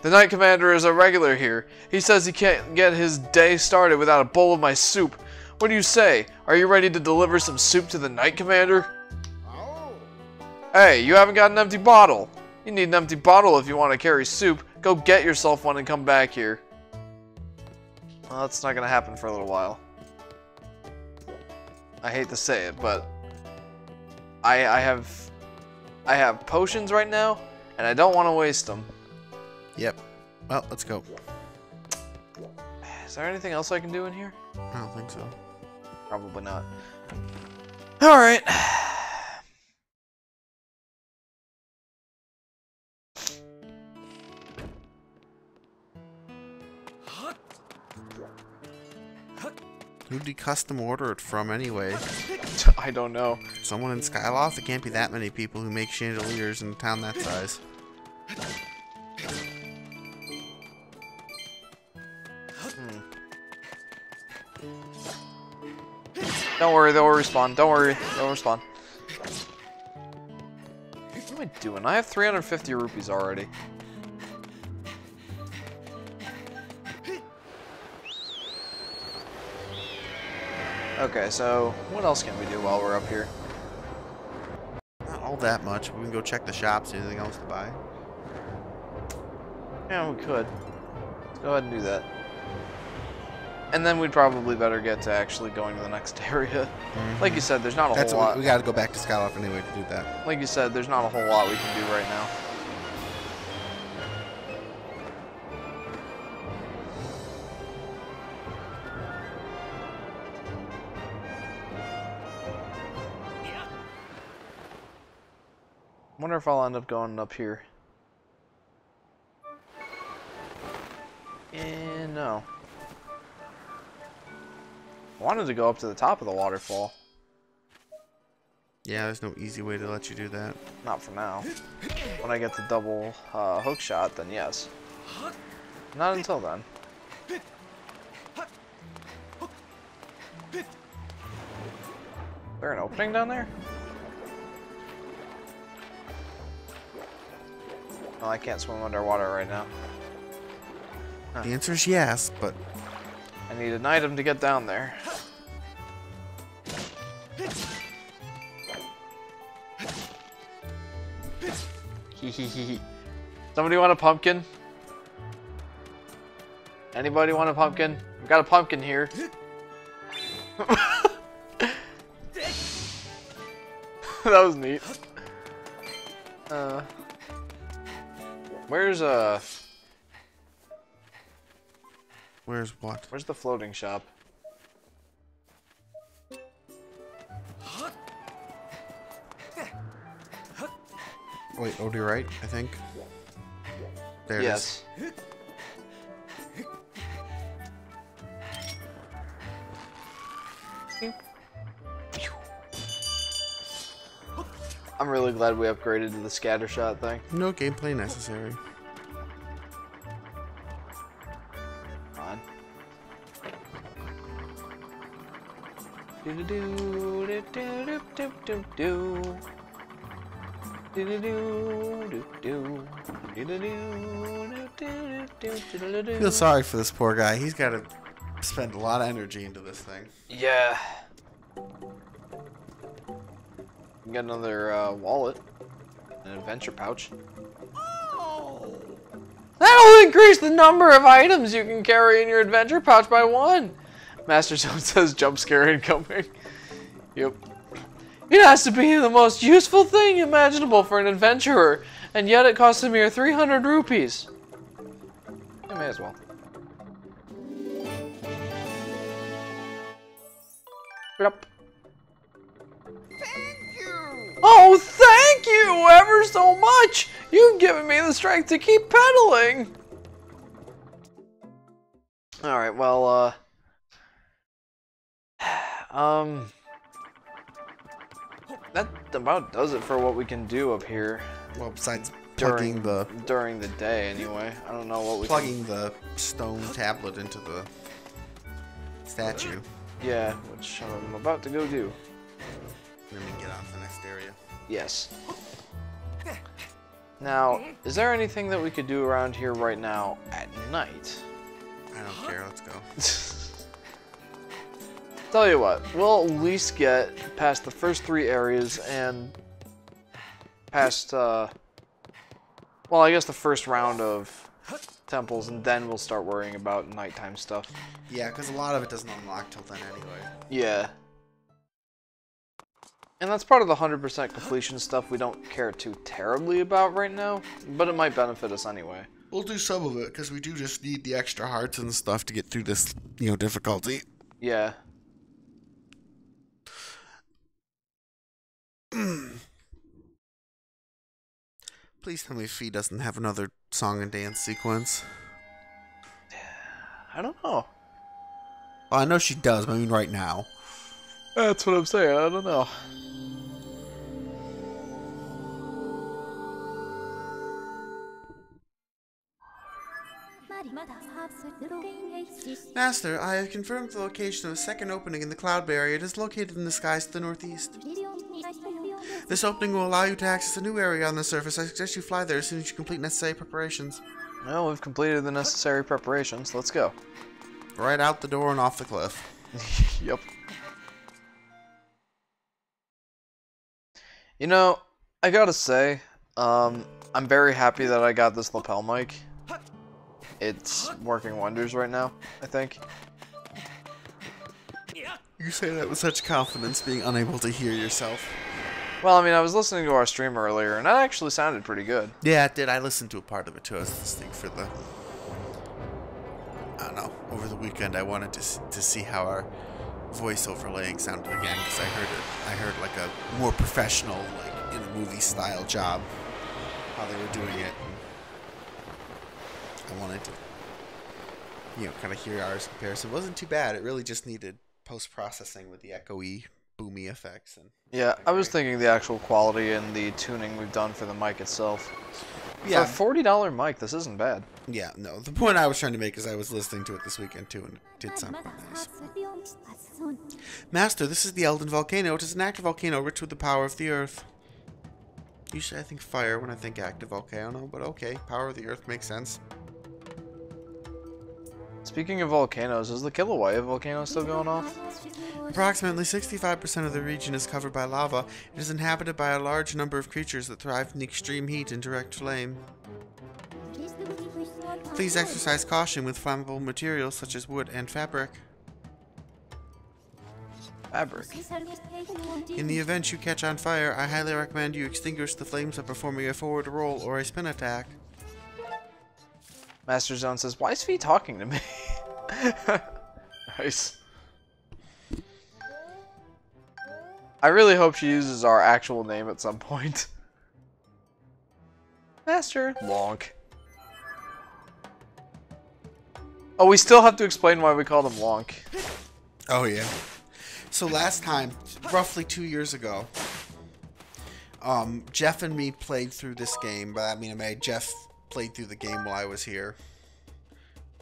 The Knight Commander is a regular here. He says he can't get his day started without a bowl of my soup. What do you say? Are you ready to deliver some soup to the Knight Commander? Hey, you haven't got an empty bottle. You need an empty bottle if you want to carry soup. Go get yourself one and come back here. Well, that's not going to happen for a little while. I hate to say it, but I have potions right now, and I don't want to waste them. Yep. Well, let's go. Is there anything else I can do in here? I don't think so. Probably not. Alright. Who'd he custom order it from anyway? I don't know. Someone in Skyloft? There can't be that many people who make chandeliers in a town that size. Don't worry, they'll respawn. Don't worry, they'll respawn. What am I doing? I have 350 rupees already. Okay, so what else can we do while we're up here? Not all that much. We can go check the shops. Anything else to buy? Yeah, we could. Let's go ahead and do that. And then we'd probably better get to actually going to the next area. Like you said, there's not a whole lot. We gotta go back to Skyloft anyway to do that. Like you said, there's not a whole lot we can do right now. I wonder if I'll end up going up here. No. I wanted to go up to the top of the waterfall. Yeah, there's no easy way to let you do that. Not for now. When I get the double hook shot, then yes. Not until then. Is there an opening down there? Oh, I can't swim underwater right now. Huh. The answer is yes, but I need an item to get down there. Somebody want a pumpkin? Anybody want a pumpkin? I've got a pumpkin here. That was neat. Where's what? Where's the floating shop? Wait, oh, to your right, I think. There it is. I'm really glad we upgraded to the scatter shot thing. No gameplay necessary. Fine. I feel sorry for this poor guy. He's got to spend a lot of energy into this thing. Yeah. Get another wallet, an adventure pouch. Oh. That'll increase the number of items you can carry in your adventure pouch by 1. Master Zone says jump scare incoming. Yep. It has to be the most useful thing imaginable for an adventurer, and yet it costs a mere 300 rupees. I may as well. Yep. Oh, thank you ever so much! You've given me the strength to keep pedaling! Alright, well, that about does it for what we can do up here. Well, besides during the day, anyway. I don't know what we plugging the stone tablet into the statue. Yeah, which I'm about to go do. Let me get on to the next area. Yes. Now, is there anything that we could do around here right now at night? I don't care, let's go. Tell you what, we'll at least get past the first 3 areas and past, well, I guess the first round of temples, and then we'll start worrying about nighttime stuff. Yeah, because a lot of it doesn't unlock till then anyway. Yeah. And that's part of the 100% completion stuff we don't care too terribly about right now, but it might benefit us anyway. We'll do some of it, because we do just need the extra hearts and stuff to get through this, you know, difficulty. Yeah. Please tell me Fee doesn't have another song and dance sequence. I don't know. Well, I know she does, but I mean right now. That's what I'm saying, I don't know. Master, I have confirmed the location of a second opening in the cloud barrier. It is located in the skies to the northeast. This opening will allow you to access a new area on the surface. I suggest you fly there as soon as you complete necessary preparations. Well, we've completed the necessary preparations. Let's go. Right out the door and off the cliff. Yep. You know, I gotta say, I'm very happy that I got this lapel mic. It's working wonders right now, I think. You say that with such confidence, being unable to hear yourself. Well, I mean, I was listening to our stream earlier, and that actually sounded pretty good. Yeah, it did. I listened to a part of it, too. I was listening for the... I don't know. Over the weekend, I wanted to see how our voice overlaying sounded again, because I heard like a more professional, like, in a movie-style job, how they were doing it. I wanted to, you know, kind of hear ours comparison. It wasn't too bad. It really just needed post-processing with the echoey, boomy effects. And yeah, I was thinking the actual quality and the tuning we've done for the mic itself. Yeah. For a $40 mic, this isn't bad. Yeah, no. The point I was trying to make is I was listening to it this weekend, too, and it did sound quite nice. Master, this is the Elden Volcano. It is an active volcano rich with the power of the earth. Usually I think fire when I think active volcano, but okay. Power of the earth makes sense. Speaking of volcanoes, is the Kilauea volcano still going off? Approximately 65% of the region is covered by lava. It is inhabited by a large number of creatures that thrive in extreme heat and direct flame. Please exercise caution with flammable materials such as wood and fabric. Fabric. In the event you catch on fire, I highly recommend you extinguish the flames by performing a forward roll or a spin attack. Master Zone says, why is Fee talking to me? Nice. I really hope she uses our actual name at some point. Master Lonk. Oh, we still have to explain why we called him Lonk. Oh, yeah. So last time, roughly 2 years ago, Jeff and me played through this game, but I mean, Jeff played through the game while I was here.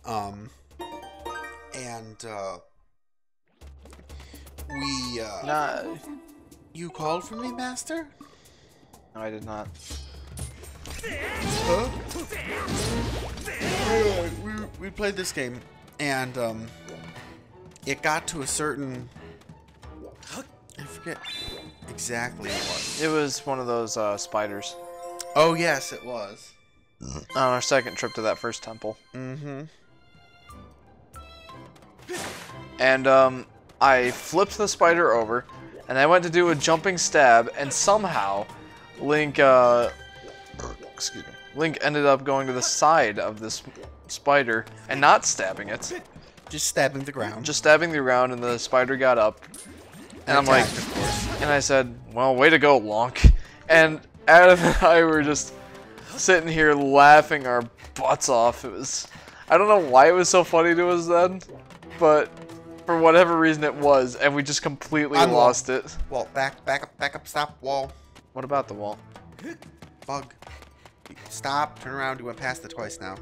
Nah. You called for me, Master? No, I did not. Huh? We played this game, and, it got to a certain... I forget exactly what. It was one of those, spiders. Oh, yes, it was. On our second trip to that first temple. Mm-hmm. And, I flipped the spider over, And I went to do a jumping stab, and somehow Link, excuse me, Link ended up going to the side of this spider and not stabbing it. Just stabbing the ground. Just stabbing the ground, and the spider got up. And I'm like, and I said, well, way to go, Lonk. And Adam and I were just sitting here laughing our butts off. It was, I don't know why it was so funny to us then, but for whatever reason it was, and we just completely lost it. Wall, back up, stop, wall. What about the wall? Bug. Stop, turn around, you went past it twice now.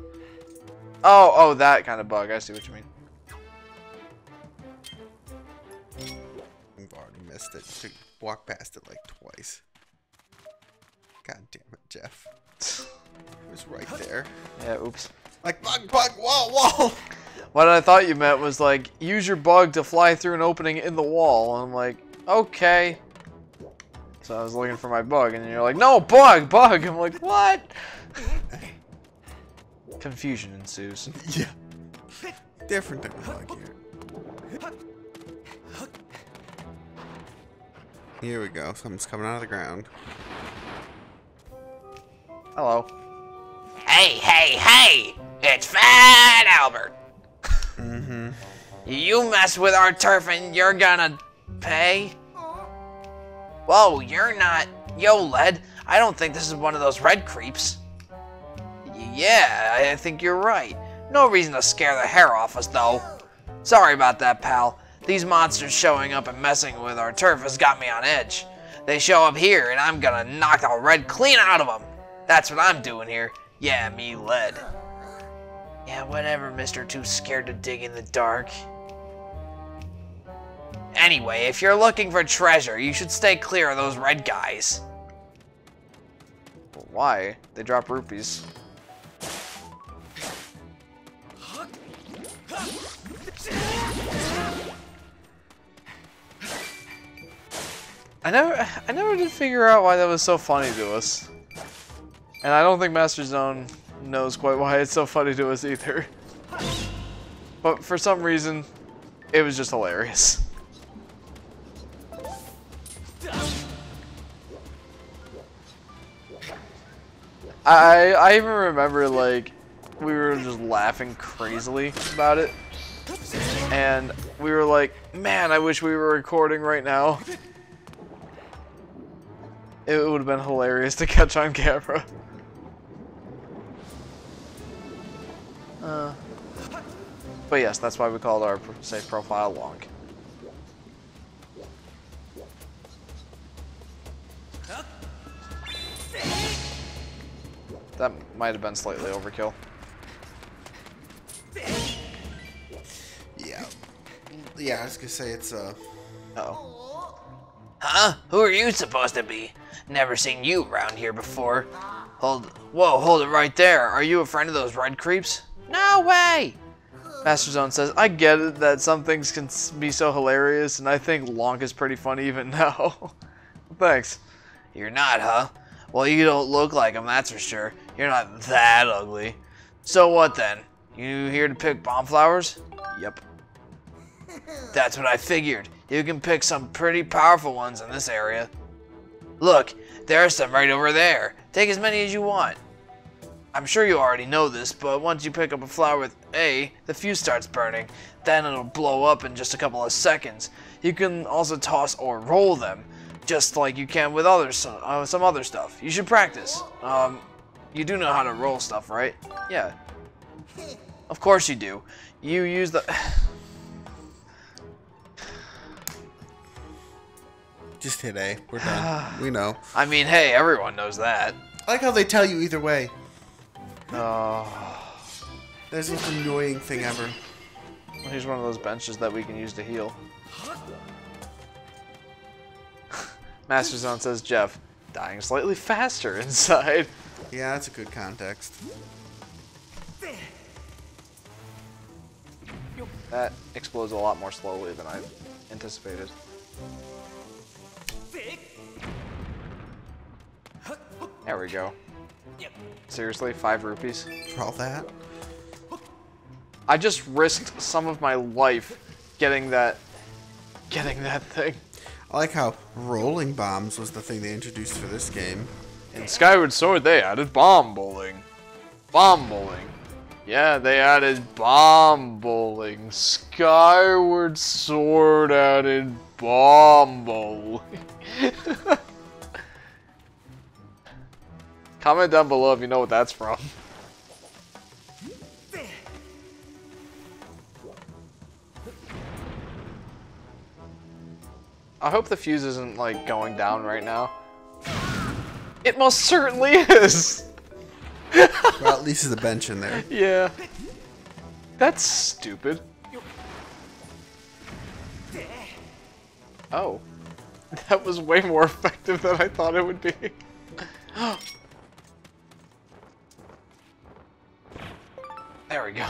Oh, that kind of bug. I see what you mean. We've already missed it. You walk past it like twice. God damn it, Jeff. It was right there. Yeah, oops. Like, bug, wall. What I thought you meant was, like, use your bug to fly through an opening in the wall. And I'm like, okay. So I was looking for my bug, and you're like, no, bug. I'm like, what? Confusion ensues. Yeah. Different than the bug here. Here we go. Something's coming out of the ground. Hello. Hey! It's Fat Albert. Mm-hmm. You mess with our turf and you're gonna pay? Whoa, you're not. Yo, Led, I don't think this is one of those red creeps. Yeah, I think you're right. No reason to scare the hair off us, though. Sorry about that, pal. These monsters showing up and messing with our turf has got me on edge. They show up here, and I'm gonna knock the red clean out of them. That's what I'm doing here. Yeah, me, Led. Yeah, whatever, Mr. Too Scared to Dig in the Dark. Anyway, if you're looking for treasure, you should stay clear of those red guys. Why? They drop rupees. I never did figure out why that was so funny to us. And I don't think Master Zone knows quite why it's so funny to us either. But for some reason, it was just hilarious. I even remember, like, we were just laughing crazily about it. And we were like, man, I wish we were recording right now. It would have been hilarious to catch on camera. But yes, that's why we called our safe profile long. That might have been slightly overkill. Yeah, I was gonna say it's Uh-oh. Huh? Who are you supposed to be? Never seen you around here before. Hold it right there. Are you a friend of those red creeps? No way! Master Zone says, I get it that some things can be so hilarious, and I think Lonk is pretty funny even now. Thanks. You're not, huh? Well, you don't look like him, that's for sure. You're not that ugly. So what then? You here to pick bomb flowers? Yep. That's what I figured. You can pick some pretty powerful ones in this area. Look, there are some right over there. Take as many as you want. I'm sure you already know this, but once you pick up a flower with A, the fuse starts burning. Then it'll blow up in just a couple of seconds. You can also toss or roll them, just like you can with some other stuff. You should practice. You do know how to roll stuff, right? Yeah. Of course you do. You use the... just hit A. We're done. We know. I mean, hey, everyone knows that. I like how they tell you either way. Oh. That's the most annoying thing ever. Here's one of those benches that we can use to heal. Master Zone says, Jeff, dying slightly faster inside. Yeah, that's a good context. That explodes a lot more slowly than I anticipated. There we go. Seriously, 5 rupees? For all that? I just risked some of my life getting that thing. I like how rolling bombs was the thing they introduced for this game. In Skyward Sword, they added bomb bowling. Bomb bowling. Yeah, they added bomb bowling. Skyward Sword added bomb bowling. Comment down below if you know what that's from. I hope the fuse isn't, like, going down right now. It most certainly is! Well, at least there's a bench in there. Yeah. That's stupid. Oh. That was way more effective than I thought it would be. There we go.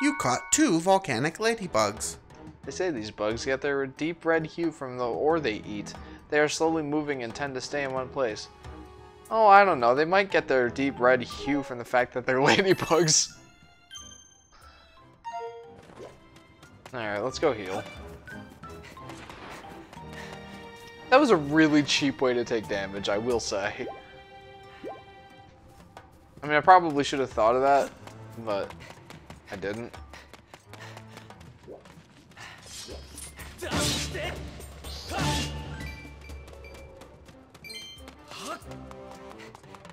You caught 2 volcanic ladybugs. They say these bugs get their deep red hue from the ore they eat. They are slowly moving and tend to stay in one place. Oh, I don't know. They might get their deep red hue from the fact that they're ladybugs. Alright, let's go heal. That was a really cheap way to take damage, I will say. I mean, I probably should have thought of that, but I didn't.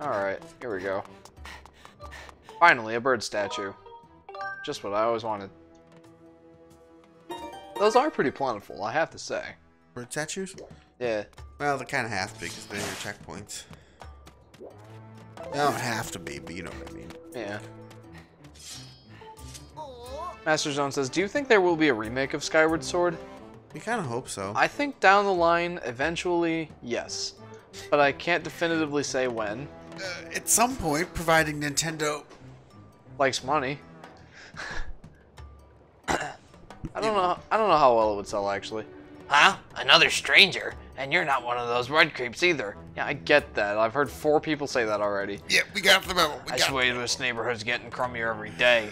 Alright, here we go. Finally, a bird statue. Just what I always wanted. Those are pretty plentiful, I have to say. Bird statues? Yeah. Well, they kind of have to be because they're your checkpoints. They don't have to be, but you know what I mean. Yeah. Master Zone says, do you think there will be a remake of Skyward Sword? We kind of hope so. I think down the line, eventually, yes. But I can't definitively say when. At some point, providing Nintendo Likes money. I don't know how well it would sell, actually. Huh? Another stranger? And you're not one of those red creeps either. Yeah, I get that. I've heard 4 people say that already. Yeah, we got the memo. I swear this neighborhood's getting crummier every day.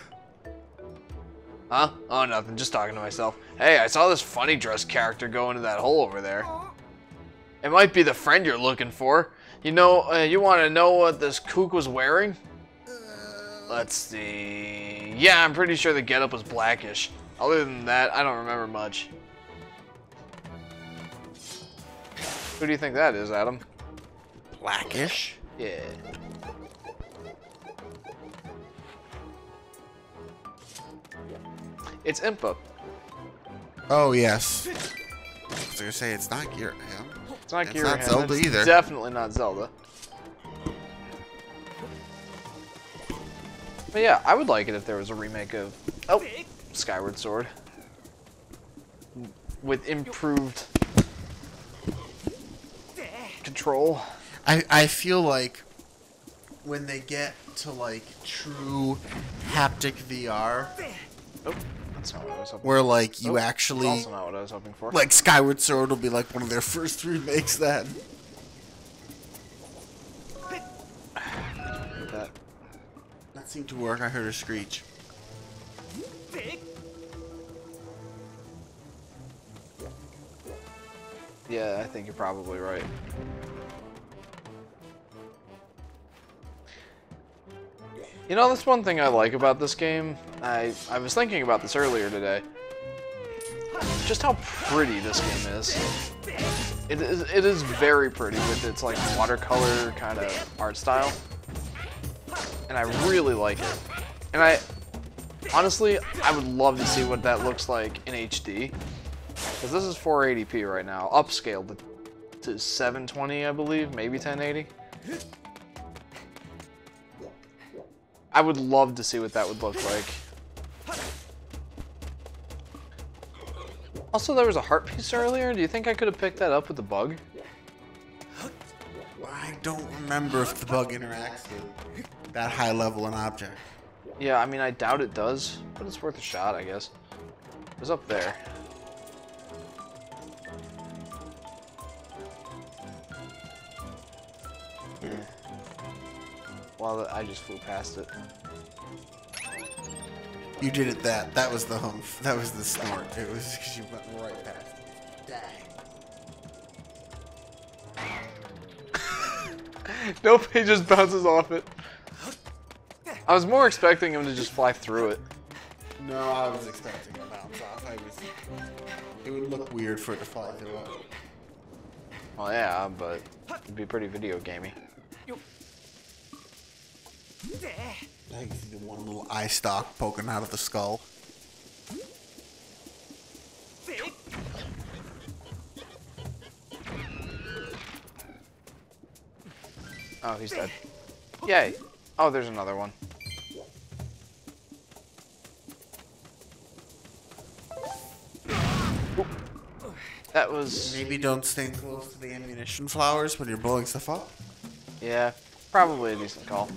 Huh? Oh, nothing. Just talking to myself. Hey, I saw this funny dressed character go into that hole over there. It might be the friend you're looking for. You know, you want to know what this kook was wearing? Let's see. Yeah, I'm pretty sure the getup was blackish. Other than that, I don't remember much. Who do you think that is, Adam? Blackish? Yeah. It's Impa. Oh, yes. I was going to say, it's not Gira. It's not It's Gira. not Zelda it's either. Definitely not Zelda. But yeah, I would like it if there was a remake of Skyward Sword with improved control. I feel like when they get to like true haptic VR, Oh, that's not what I was hoping where like you That's actually also not what I was hoping for. like Skyward Sword will be like one of their first remakes then. That seemed to work. I heard a screech. Yeah, I think you're probably right. You know, that's one thing I like about this game. I was thinking about this earlier today. Just how pretty this game is. It is very pretty with its like watercolor kind of art style. And I really like it. And honestly, I would love to see what that looks like in HD. Because this is 480p right now, upscaled to 720, I believe, maybe 1080. I would love to see what that would look like. Also, there was a heart piece earlier. Do you think I could have picked that up with the bug? I don't remember if the bug interacts with that high level an object. Yeah, I mean, I doubt it does, but it's worth a shot, I guess. It was up there. Well, I just flew past it. You did it that was the humph. That was the snort. It was because you went right past it. Dang. Nope, he just bounces off it. I was more expecting him to just fly through it. No, I was expecting a bounce off. It would look weird for it to fly through it. Well, yeah, but it'd be pretty video gamey. I can see the one little eye stalk poking out of the skull. Oh, he's dead. Yay. Oh, there's another one. Oop. That was... Maybe don't stand close to the ammunition flowers when you're blowing stuff up. Yeah, probably a decent call.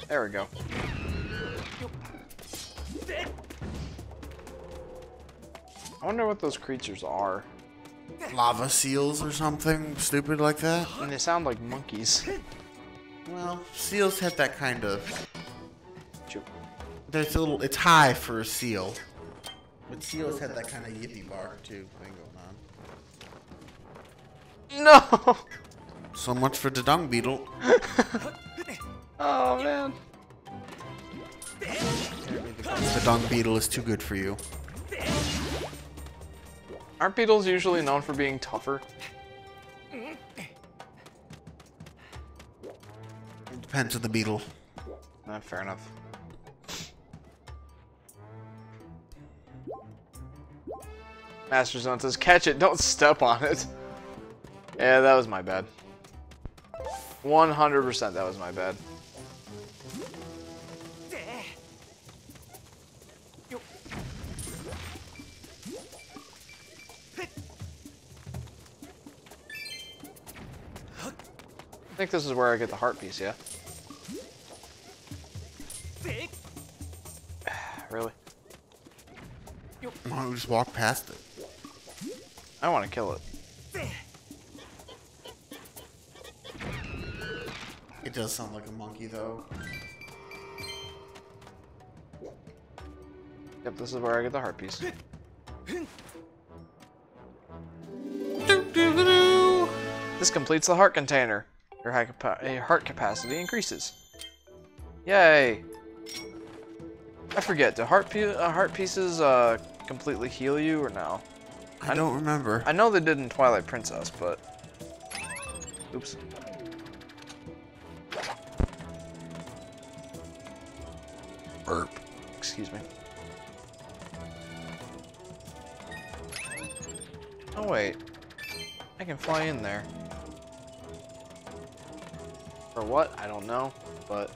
There we go. I wonder what those creatures are. Lava seals or something stupid like that. And they sound like monkeys. Well, seals have that kind of. Shoot. There's a little. It's high for a seal, but seals have that kind of yippy bark too thing going on. No! So much for the dung beetle. Oh man. The dung beetle is too good for you. Aren't beetles usually known for being tougher? It depends on the beetle. Fair enough. Master Zone says, catch it, don't step on it. Yeah, that was my bad. 100% that was my bad. I think this is where I get the heart piece, yeah? Really? Why don't we just walk past it? I want to kill it. It does sound like a monkey, though. Yep, this is where I get the heart piece. This completes the heart container. Your heart capacity increases. Yay! I forget, do heart pieces completely heal you or no? I don't remember. I know they did in Twilight Princess, but... Oops. Burp. Excuse me. Oh wait. I can fly in there. For what? I don't know, but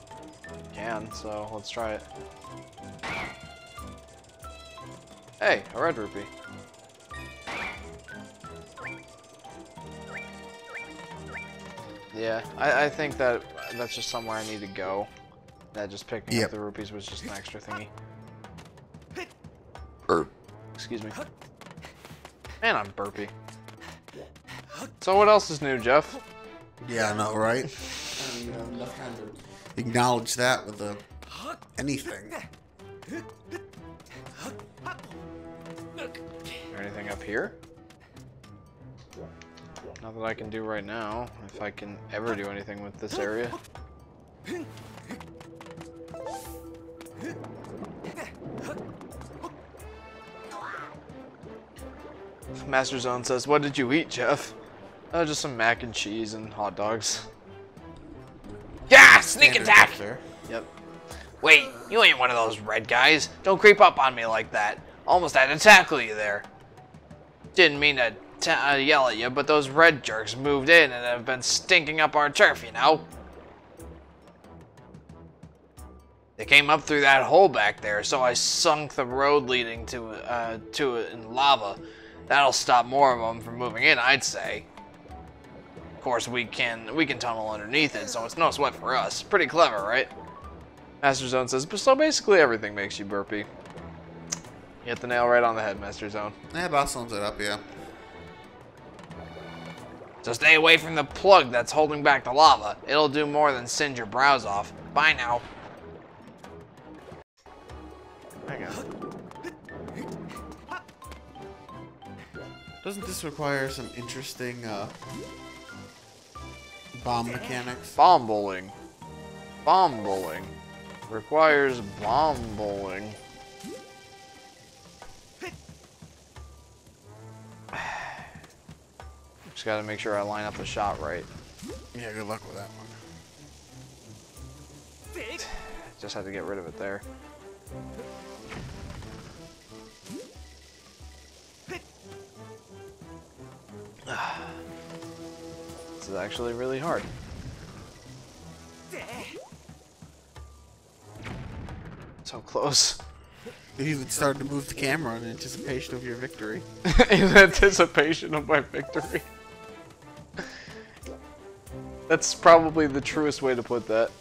I can, so let's try it. Hey, a red rupee. Yeah, I think that that's just somewhere I need to go. That just picking up the rupees was just an extra thingy. Burp. Excuse me. Man, I'm burpy. So what else is new, Jeff? Yeah, I know, right? You have enough time to acknowledge that with anything. Is there anything up here? Not that I can do right now, if I can ever do anything with this area. Master Zone says, what did you eat, Jeff? Just some mac and cheese and hot dogs. Yeah, sneak attack! Yep. Wait, you ain't one of those red guys. Don't creep up on me like that. Almost had to tackle you there. Didn't mean to yell at you, but those red jerks moved in and have been stinking up our turf, you know? They came up through that hole back there, so I sunk the road leading to it in lava. That'll stop more of them from moving in, I'd say. Of course, we can tunnel underneath it, so it's no sweat for us. Pretty clever, right? Master Zone says, so basically everything makes you burpy. You hit the nail right on the head, Master Zone. Yeah, boss sums it up, yeah. So stay away from the plug that's holding back the lava. It'll do more than singe your brows off. Bye now. Hang on. Doesn't this require some interesting bomb mechanics? Bomb bowling. Bomb bowling. Requires bomb bowling. Just gotta make sure I line up the shot right. Yeah, good luck with that one. Just had to get rid of it there. This is actually really hard. So close. You even started to move the camera in anticipation of your victory. In anticipation of my victory. That's probably the truest way to put that.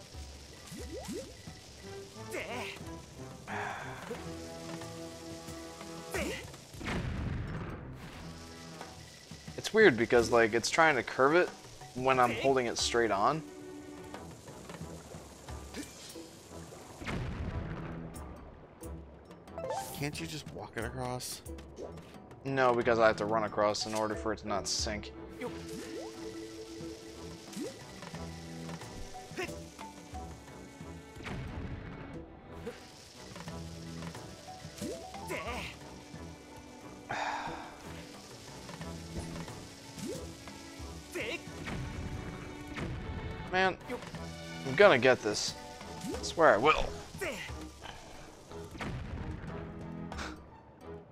It's weird because like it's trying to curve it when I'm holding it straight on. Can't you just walk it across? No, because I have to run across in order for it to not sink. Man, I'm gonna get this. I swear I will.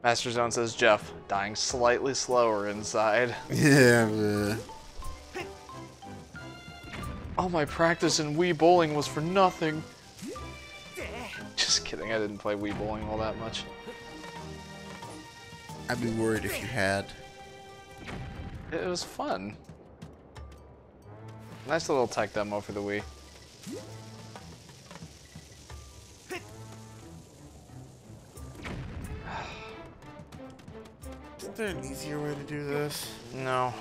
Master Zone says Jeff, dying slightly slower inside. Yeah. All my practice in Wii bowling was for nothing. Just kidding, I didn't play Wii bowling all that much. I'd be worried if you had. It was fun. Nice little tech demo for the Wii. Isn't there an easier way to do this? No.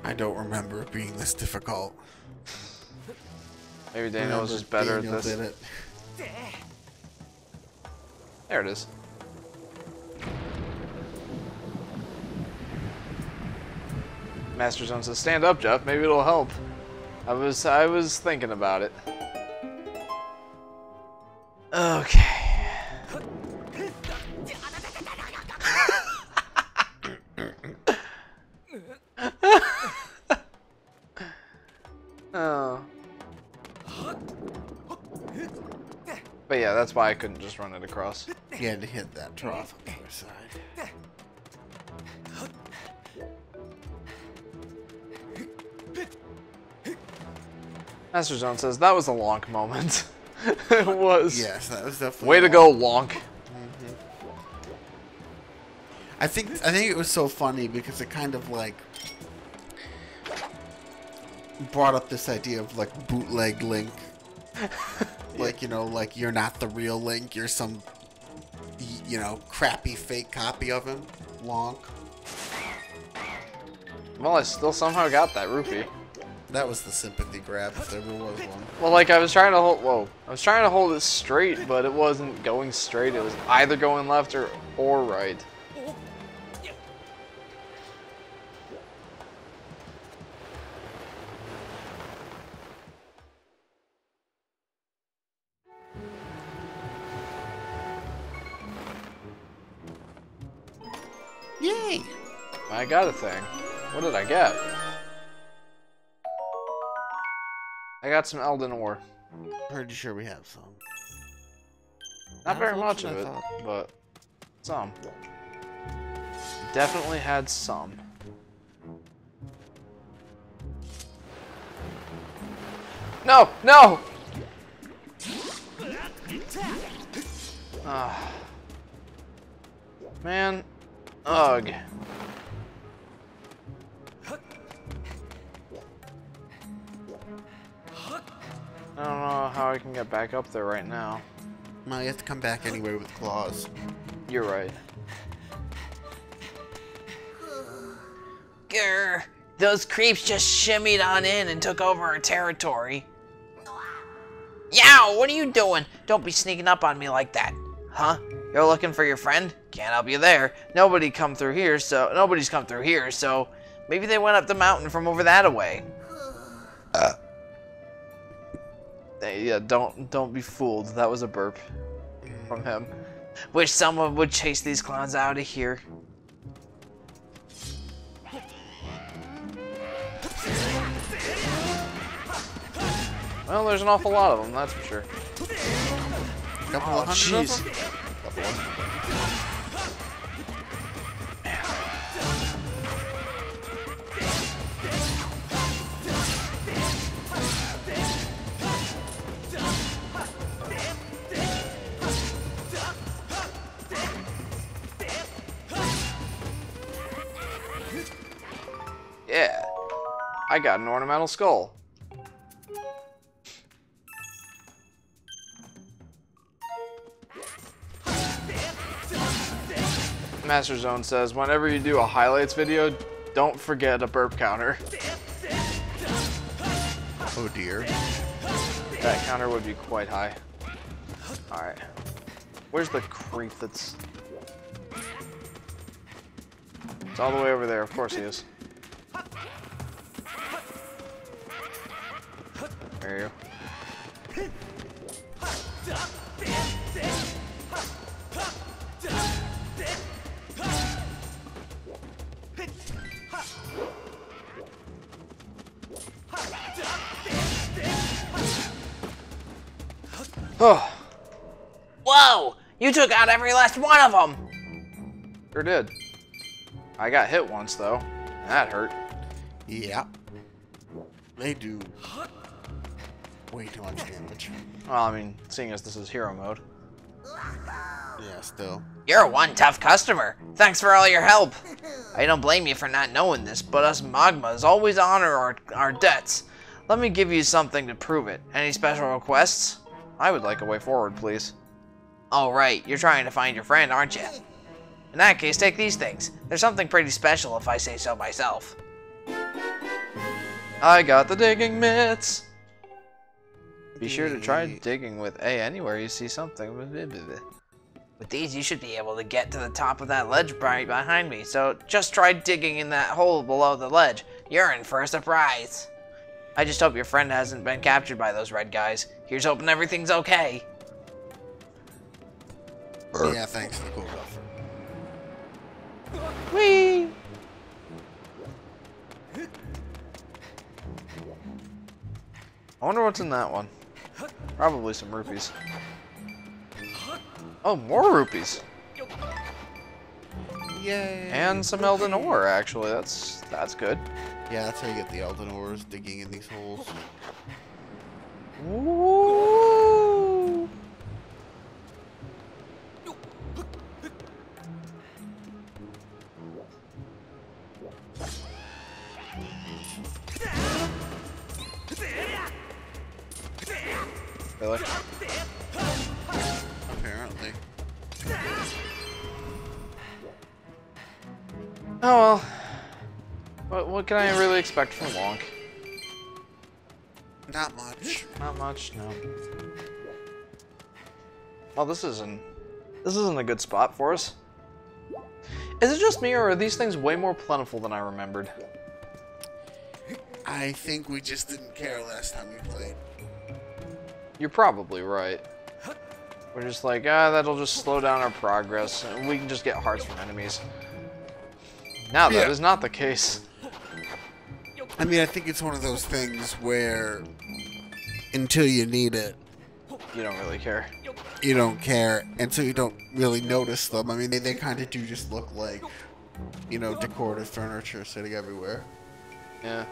I don't remember it being this difficult. Maybe Daniel was just better Daniel at this. did it. There it is. Master Zone says, stand up, Jeff. Maybe it'll help. I was thinking about it. Okay. Oh. But yeah, that's why I couldn't just run it across. You had to hit that trough on the other side. Master Zone says that was a Lonk moment. It was. Yes, that was definitely. Way to go, Lonk. I think it was so funny because it kind of like brought up this idea of like bootleg Link. Like, you know, like you're not the real Link, you're some, you know, crappy fake copy of him. Lonk. Well, I still somehow got that rupee. That was the sympathy grab if there ever was one. Well, like I was trying to hold. Whoa! I was trying to hold it straight, but it wasn't going straight. It was either going left or right. Yay! I got a thing. What did I get? I got some Elden ore. Pretty sure we have some. Not very as much as of I it, thought. but some. Definitely had some. No! No! Ah. Man. Ugh. I don't know how I can get back up there right now. Well, you have to come back anyway with claws. You're right. Grr. Those creeps just shimmied on in and took over our territory. Yow, what are you doing? Don't be sneaking up on me like that. Huh? You're looking for your friend? Can't help you there. Nobody's come through here, so maybe they went up the mountain from over that way. Yeah, don't be fooled. That was a burp from him. Wish someone would chase these clowns out of here. Well, there's an awful lot of them, that's for sure. Couple of hundred of Jeez. them? Couple of them. Yeah, I got an ornamental skull. Master Zone says, whenever you do a highlights video, don't forget a burp counter. Oh dear. That counter would be quite high. Alright. Where's the creep that's... It's all the way over there, of course he is. There you go. Oh, Whoa! You took out every last one of them! sure did. I got hit once though. That hurt. Yeah. They do way too much damage. Well, I mean, seeing as this is hero mode. Yeah, still. You're one tough customer. Thanks for all your help. I don't blame you for not knowing this, but us Magmas always honor our debts. Let me give you something to prove it. Any special requests? I would like a way forward, please. Oh, right. You're trying to find your friend, aren't you? In that case, take these things. There's something pretty special if I say so myself. I got the digging mitts. Be sure to try digging with A anywhere you see something. With these, you should be able to get to the top of that ledge right behind me, so just try digging in that hole below the ledge. You're in for a surprise. I just hope your friend hasn't been captured by those red guys. Here's hoping everything's okay. Yeah, thanks for the cool offer. Whee! I wonder what's in that one. Probably some rupees. Oh, more rupees. Yay! And some Elden ore, actually. That's good. Yeah, that's how you get the Elden ores, digging in these holes. Ooh. Really? Apparently. Oh well. What can I really expect from Wonk? Not much. Not much, no. Well, this isn't a good spot for us. Is it just me, or are these things way more plentiful than I remembered? I think we just didn't care last time we played. You're probably right. We're just like, that'll just slow down our progress, and we can just get hearts from enemies. Now that is not the case. I mean, I think it's one of those things where until you need it, You don't really care. you don't care, and so you don't really notice them. I mean, they kind of do just look like, you know, decorative furniture sitting everywhere. Yeah.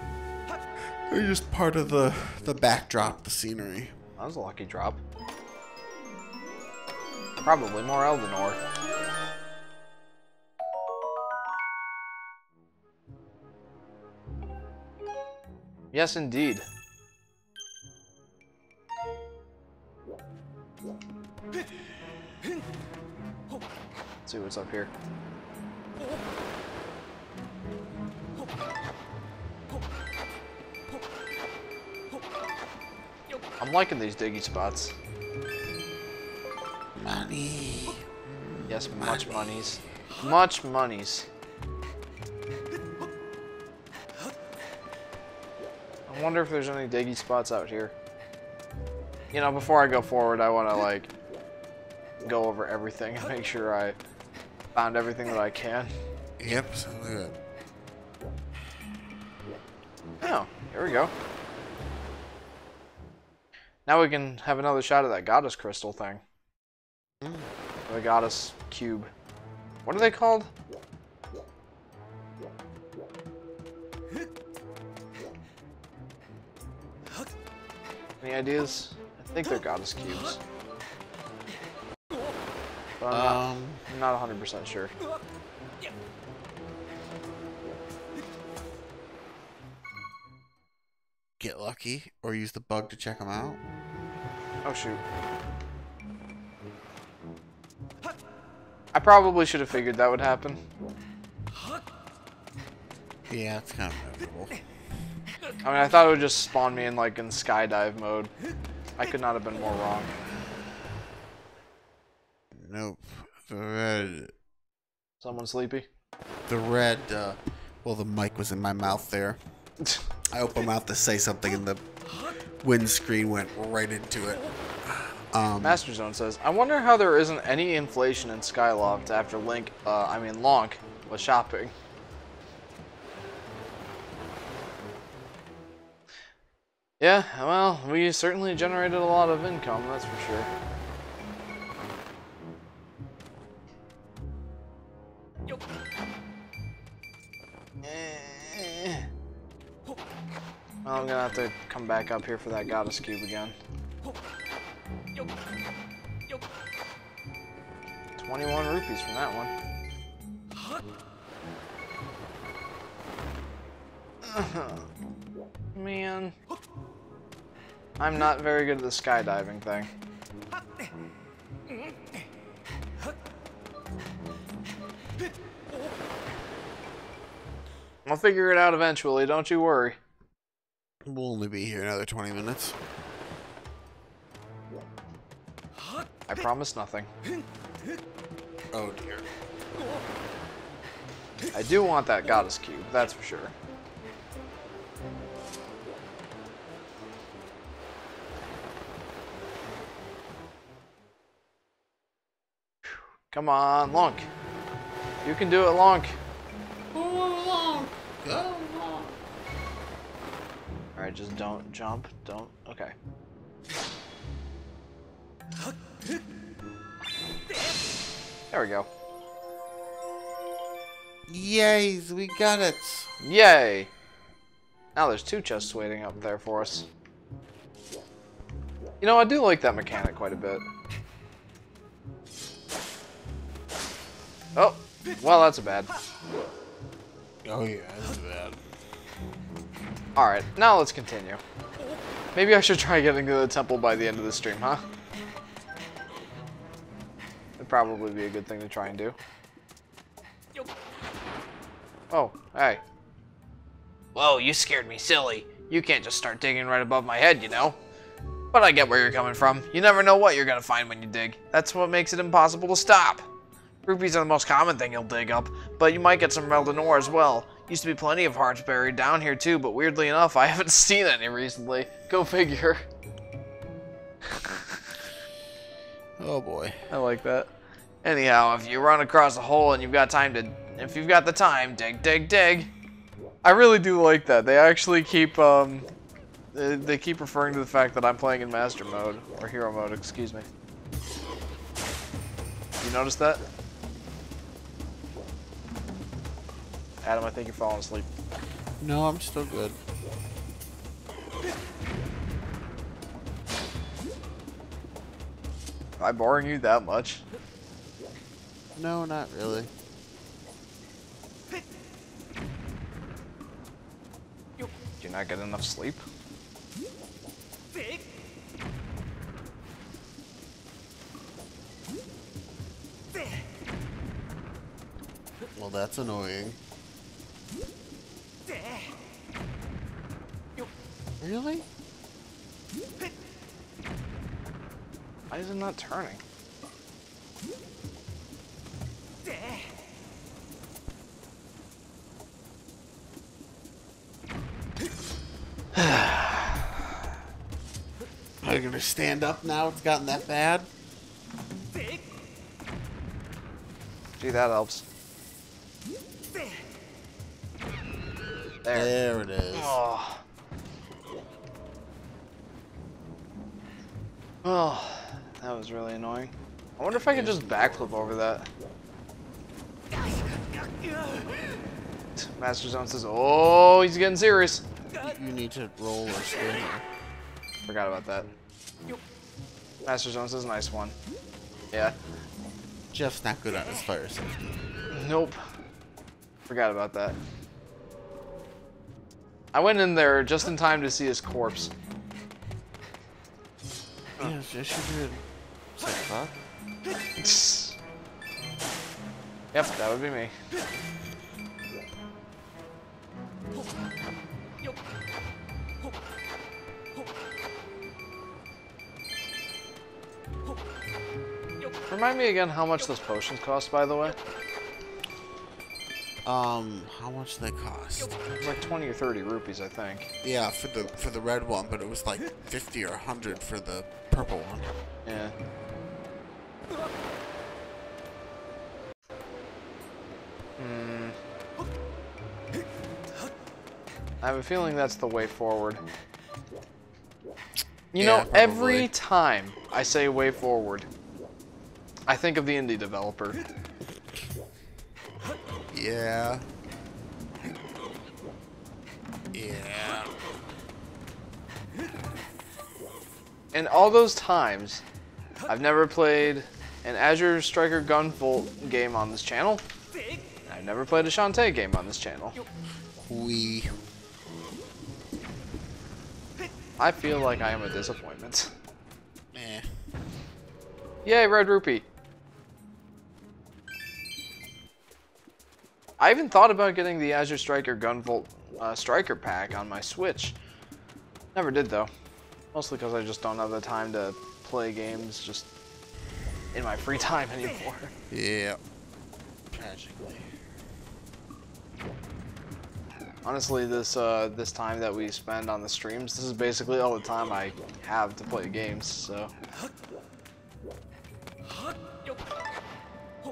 They're just part of the backdrop, the scenery. That was a lucky drop. Probably more Elden ore. Yes, indeed. Let's see what's up here. I'm liking these diggy spots. Money. Yes, much monies. Much monies. I wonder if there's any diggy spots out here. You know, before I go forward, I want to, like, go over everything and make sure I found everything that I can. Yep, sounds good. Oh, here we go. Now we can have another shot of that goddess crystal thing. The goddess cube. What are they called? Any ideas? I think they're goddess cubes. But I'm not 100% sure. Get lucky or use the bug to check them out. Oh shoot. I probably should have figured that would happen. Yeah, it's kind of inevitable. I mean, I thought it would just spawn me in, like, in skydive mode. I could not have been more wrong. Nope. The red. Someone sleepy? The red, well, the mic was in my mouth there. I opened my mouth to say something and the windscreen went right into it. Master Zone says, I wonder how there isn't any inflation in Skyloft after Lonk was shopping. Yeah, well, we certainly generated a lot of income, that's for sure. Well, I'm gonna have to come back up here for that goddess cube again. 21 rupees from that one. Man. I'm not very good at the skydiving thing. I'll figure it out eventually, don't you worry. We'll only be here another 20 minutes. I promise nothing. Oh dear. I do want that goddess cube, that's for sure. Come on, Lonk. You can do it, Lonk. Alright, just don't jump. Don't. Okay. There we go. Yay, we got it. Yay! Now there's 2 chests waiting up there for us. You know, I do like that mechanic quite a bit. Oh, well, that's bad. Oh yeah, that's bad. Alright, now let's continue. Maybe I should try getting to the temple by the end of the stream, huh? It'd probably be a good thing to try and do. Oh, hey. Whoa, you scared me silly. You can't just start digging right above my head, you know? But I get where you're coming from. You never know what you're gonna find when you dig. That's what makes it impossible to stop. Rupees are the most common thing you'll dig up, but you might get some Relden ore as well. Used to be plenty of hearts buried down here too, but weirdly enough, I haven't seen any recently. Go figure. Oh boy. I like that. Anyhow, if you run across a hole and you've got the time, dig, dig, dig. I really do like that. They actually keep, they keep referring to the fact that I'm playing in Master Mode, or Hero Mode, excuse me. You notice that? Adam, I think you're falling asleep. No, I'm still good. Am I boring you that much? No, not really. Do you not get enough sleep? Well, that's annoying. Really? Why is it not turning? Are you gonna stand up now? It's gotten that bad? Gee, that helps. There. There it is. Oh. Oh, that was really annoying. I wonder if I could just backflip over that. Master Zone says, oh, he's getting serious. You need to roll or spin. Forgot about that. Master Zone says, nice one. Yeah. Jeff's not good on his fire safety. Nope. Forgot about that. I went in there just in time to see his corpse. Yeah, yes, you did. 6 o'clock? Yep, that would be me. Remind me again how much those potions cost, by the way. How much they cost? It was like 20 or 30 rupees, I think. Yeah, for the red one, but it was like 50 or 100 for the purple one. Yeah. I have a feeling that's the way forward. You Yeah, know, probably. every time I say way forward, I think of the indie developer. Yeah. Yeah. And all those times, I've never played an Azure Striker Gunvolt game on this channel. And I've never played a Shantae game on this channel. I feel like I am a disappointment. Eh. Yay, Red Rupee. I even thought about getting the Azure Striker Gunvolt Striker pack on my Switch. Never did though. Mostly because I just don't have the time to play games just in my free time anymore. Yeah. Tragically. Honestly, this time that we spend on the streams, this is basically all the time I have to play games, so.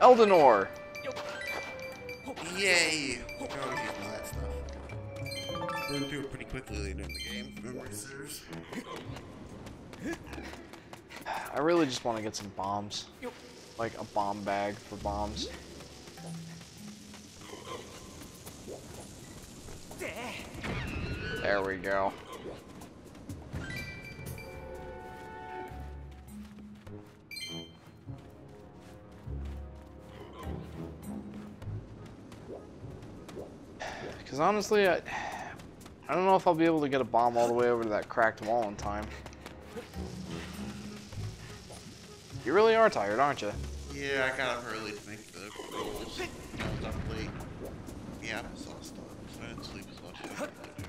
Eldenor! Yay! Oh, using that stuff. Burned through it pretty quickly later in the game. Memory serves. I really just want to get some bombs. Like a bomb bag for bombs. There we go. Because honestly, I don't know if I'll be able to get a bomb all the way over to that cracked wall in time. You really are tired, aren't you? Yeah, I got up early to make the rolls. I was up late. Yeah, I saw stuff, so I didn't sleep as much as I usually do.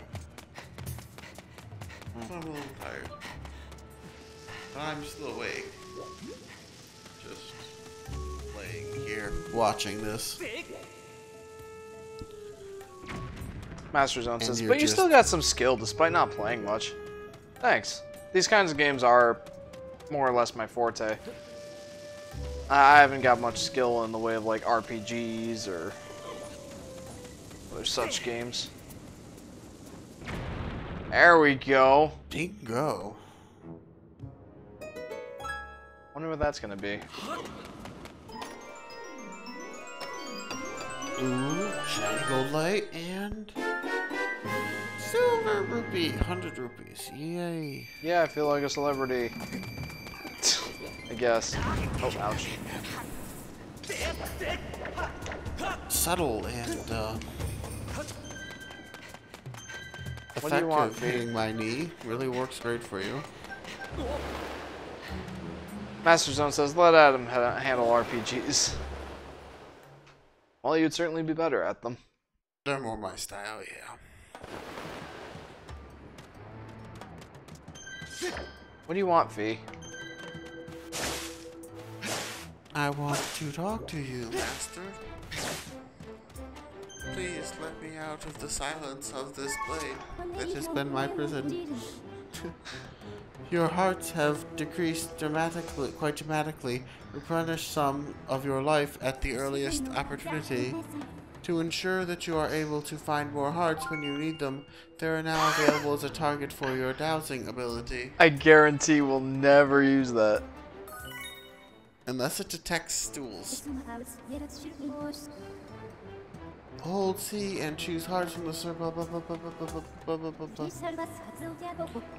So I'm a little tired. But I'm still awake. Just laying here, watching this. Master Zone And says, you're but you just- still got some skill despite not playing much. Thanks. These kinds of games are more or less my forte. I haven't got much skill in the way of like RPGs or other such games. There we go. Dingo. Wonder what that's gonna be. Ooh, shiny gold light and silver rupee, 100 rupees. Yay. Yeah, I feel like a celebrity. I guess. Oh, ouch. Subtle and What do you want, effective hitting my knee. Really works great for you. Master Zone says, let Adam handle RPGs. Well, you'd certainly be better at them. They're more my style, yeah. What do you want, Fee? I want to talk to you, Master. Please let me out of the silence of this blade that has been my prison. Your hearts have decreased dramatically, quite dramatically. Replenish some of your life at the earliest opportunity. To ensure that you are able to find more hearts when you need them, they are now available as a target for your dowsing ability. I guarantee we'll never use that. Unless it detects stools. Hold C and choose hearts from the circle.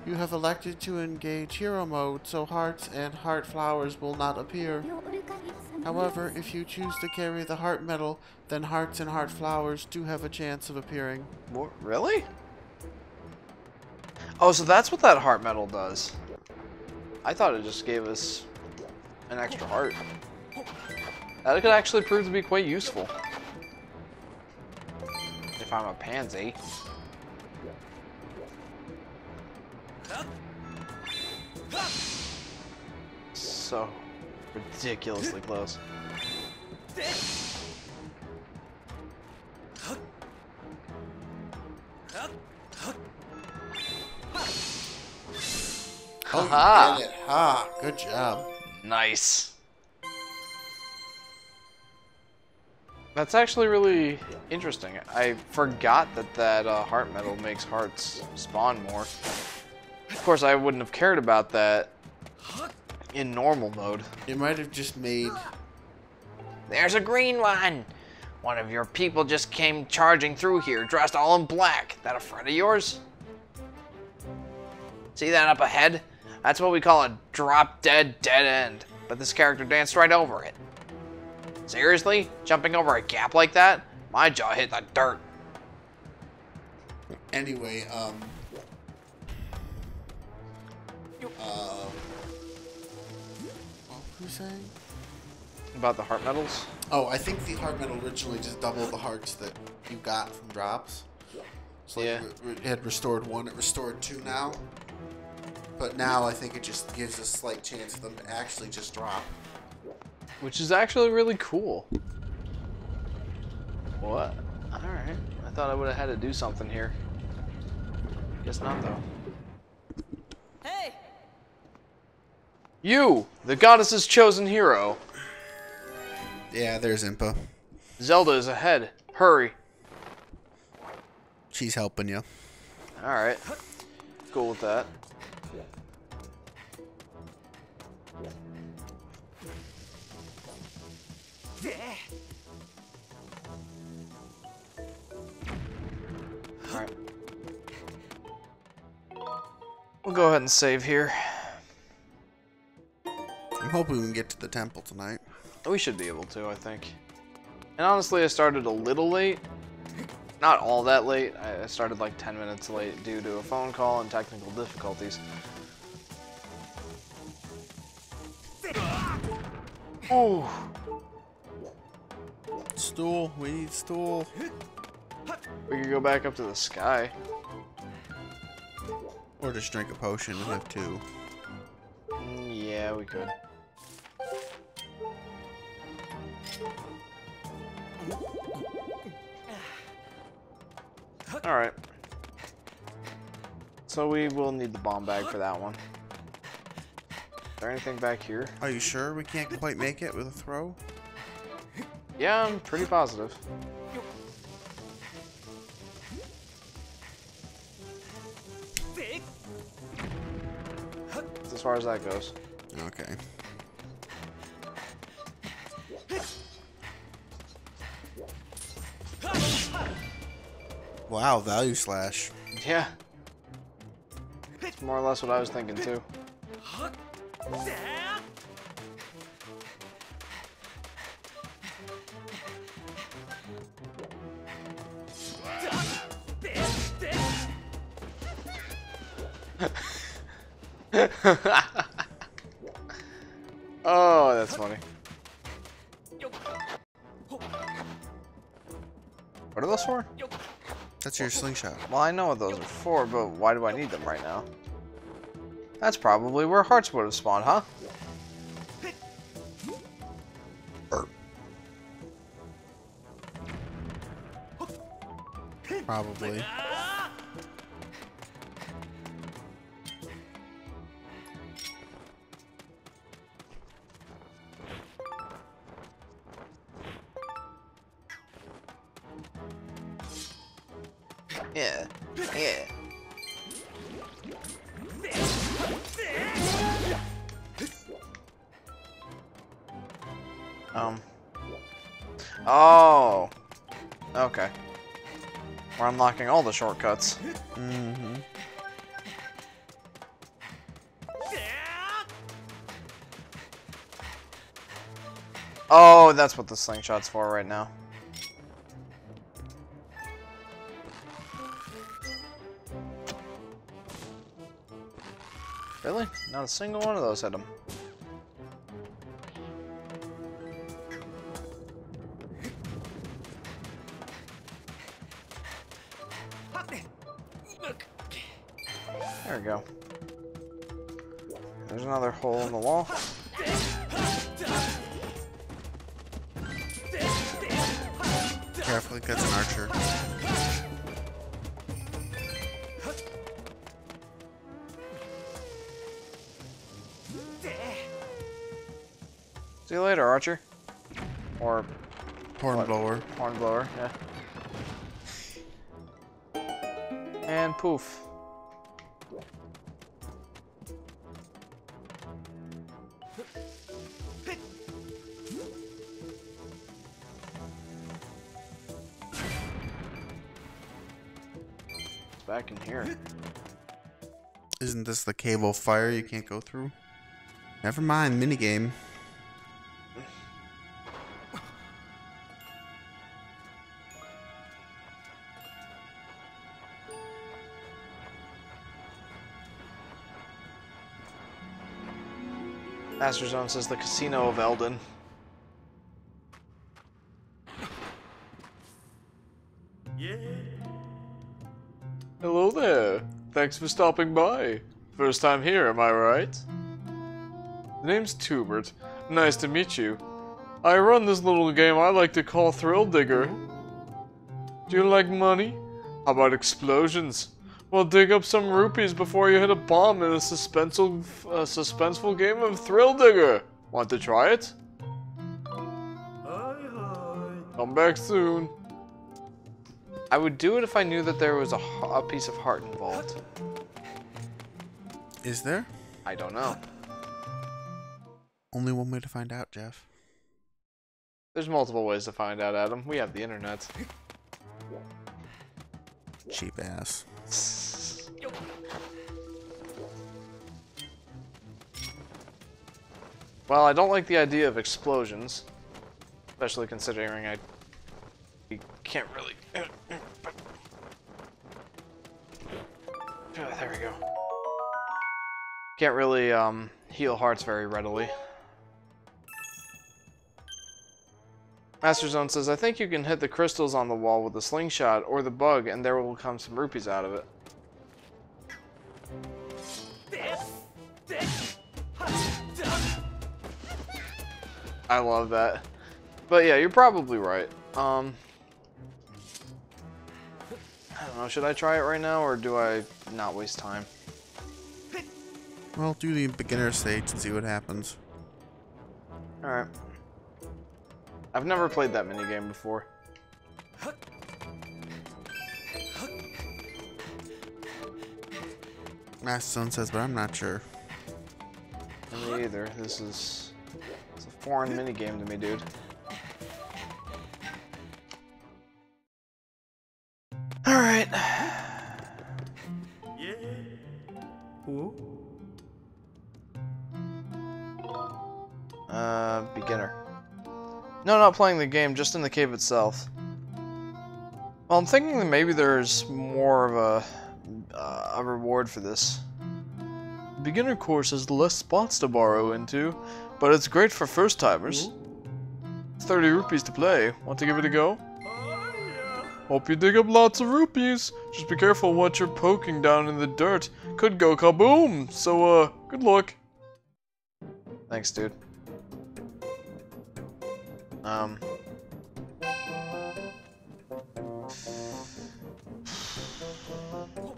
You have elected to engage hero mode, so hearts and heart flowers will not appear. However, if you choose to carry the heart medal, then hearts and heart flowers do have a chance of appearing. What, really? Oh, so that's what that heart medal does. I thought it just gave us an extra heart. That could actually prove to be quite useful. If I'm a pansy. So ridiculously close. Oh, Haha. you did it. Ha, good job. Nice. That's actually really interesting. I forgot that heart medal makes hearts spawn more. Of course, I wouldn't have cared about that in normal mode. It might have just made... There's a green one. One of your people just came charging through here, dressed all in black. That a friend of yours? See that up ahead? That's what we call a drop-dead end. But this character danced right over it. Seriously? Jumping over a gap like that? My jaw hit the dirt. Anyway, what were you saying? About the heart medals? Oh, I think the heart medal originally just doubled the hearts that you got from drops. So like, Yeah. it had restored 1, it restored 2 now. But now I think it just gives a slight chance of them to actually just drop. Which is actually really cool. What? Alright. I thought I would have had to do something here. Guess not, though. Hey! You! The goddess's chosen hero! Yeah, there's Impa. Zelda is ahead. Hurry. She's helping you. Alright. Cool with that. Alright. We'll go ahead and save here. I'm hoping we can get to the temple tonight. We should be able to, I think. And honestly, I started a little late. Not all that late. I started like 10 minutes late due to a phone call and technical difficulties. Oh! Stool. We need stool. We could go back up to the sky. Or just drink a potion and have 2. Yeah, we could. Alright. So we will need the bomb bag for that one. Is there anything back here? Are you sure we can't quite make it with a throw? Yeah, I'm pretty positive. That's as far as that goes. Okay. Wow, value slash. Yeah. That's more or less what I was thinking too. Oh, that's funny. What are those for? That's your slingshot. Well, I know what those are for, but why do I need them right now? That's probably where hearts would have spawned, huh? Probably. Yeah. Yeah. Oh. Okay. We're unlocking all the shortcuts. Mm-hmm. Oh, that's what the slingshot's for right now. Really? Not a single one of those hit him. There we go. There's another hole in the wall. Carefully, that's an archer. See you later, Archer. Or Hornblower. Hornblower, yeah. And poof. It's back in here. Isn't this the cable fire you can't go through? Never mind, minigame. Master Zone says the Casino of Eldon. Yeah. Hello there. Thanks for stopping by. First time here, am I right? The name's Tubert. Nice to meet you. I run this little game I like to call Thrill Digger. Do you like money? How about explosions? Well, dig up some rupees before you hit a bomb in a suspenseful game of Thrill Digger. Want to try it? Come back soon. I would do it if I knew that there was a piece of heart involved. Is there? I don't know. Only one way to find out, Jeff. There's multiple ways to find out, Adam. We have the internet. Cheap ass. Well, I don't like the idea of explosions, especially considering we can't really. There we go. Can't really heal hearts very readily. Master Zone says, I think you can hit the crystals on the wall with a slingshot or the bug, and there will come some rupees out of it. I love that. But yeah, you're probably right. I don't know, should I try it right now, or do I not waste time? Well, do the beginner stage and see what happens. Alright. I've never played that minigame before. Master Zone says, but I'm not sure. Me either. It's a foreign minigame to me, dude. Alright. Yeah. Beginner. No, not playing the game, just in the cave itself. Well, I'm thinking that maybe there's more of a reward for this. Beginner course has less spots to borrow into, but it's great for first-timers. 30 rupees to play. Want to give it a go? Hope you dig up lots of rupees. Just be careful what you're poking down in the dirt. Could go kaboom. So, good luck. Thanks, dude.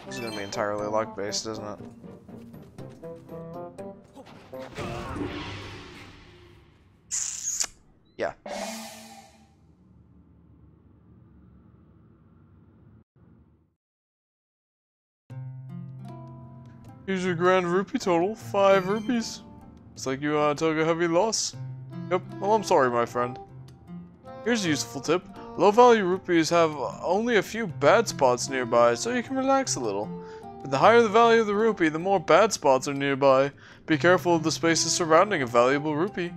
This is gonna be entirely luck-based, isn't it? Yeah. Here's your grand rupee total, 5 rupees. Looks like you took a heavy loss. Yep, well I'm sorry my friend. Here's a useful tip. Low value rupees have only a few bad spots nearby, so you can relax a little. But the higher the value of the rupee, the more bad spots are nearby. Be careful of the spaces surrounding a valuable rupee.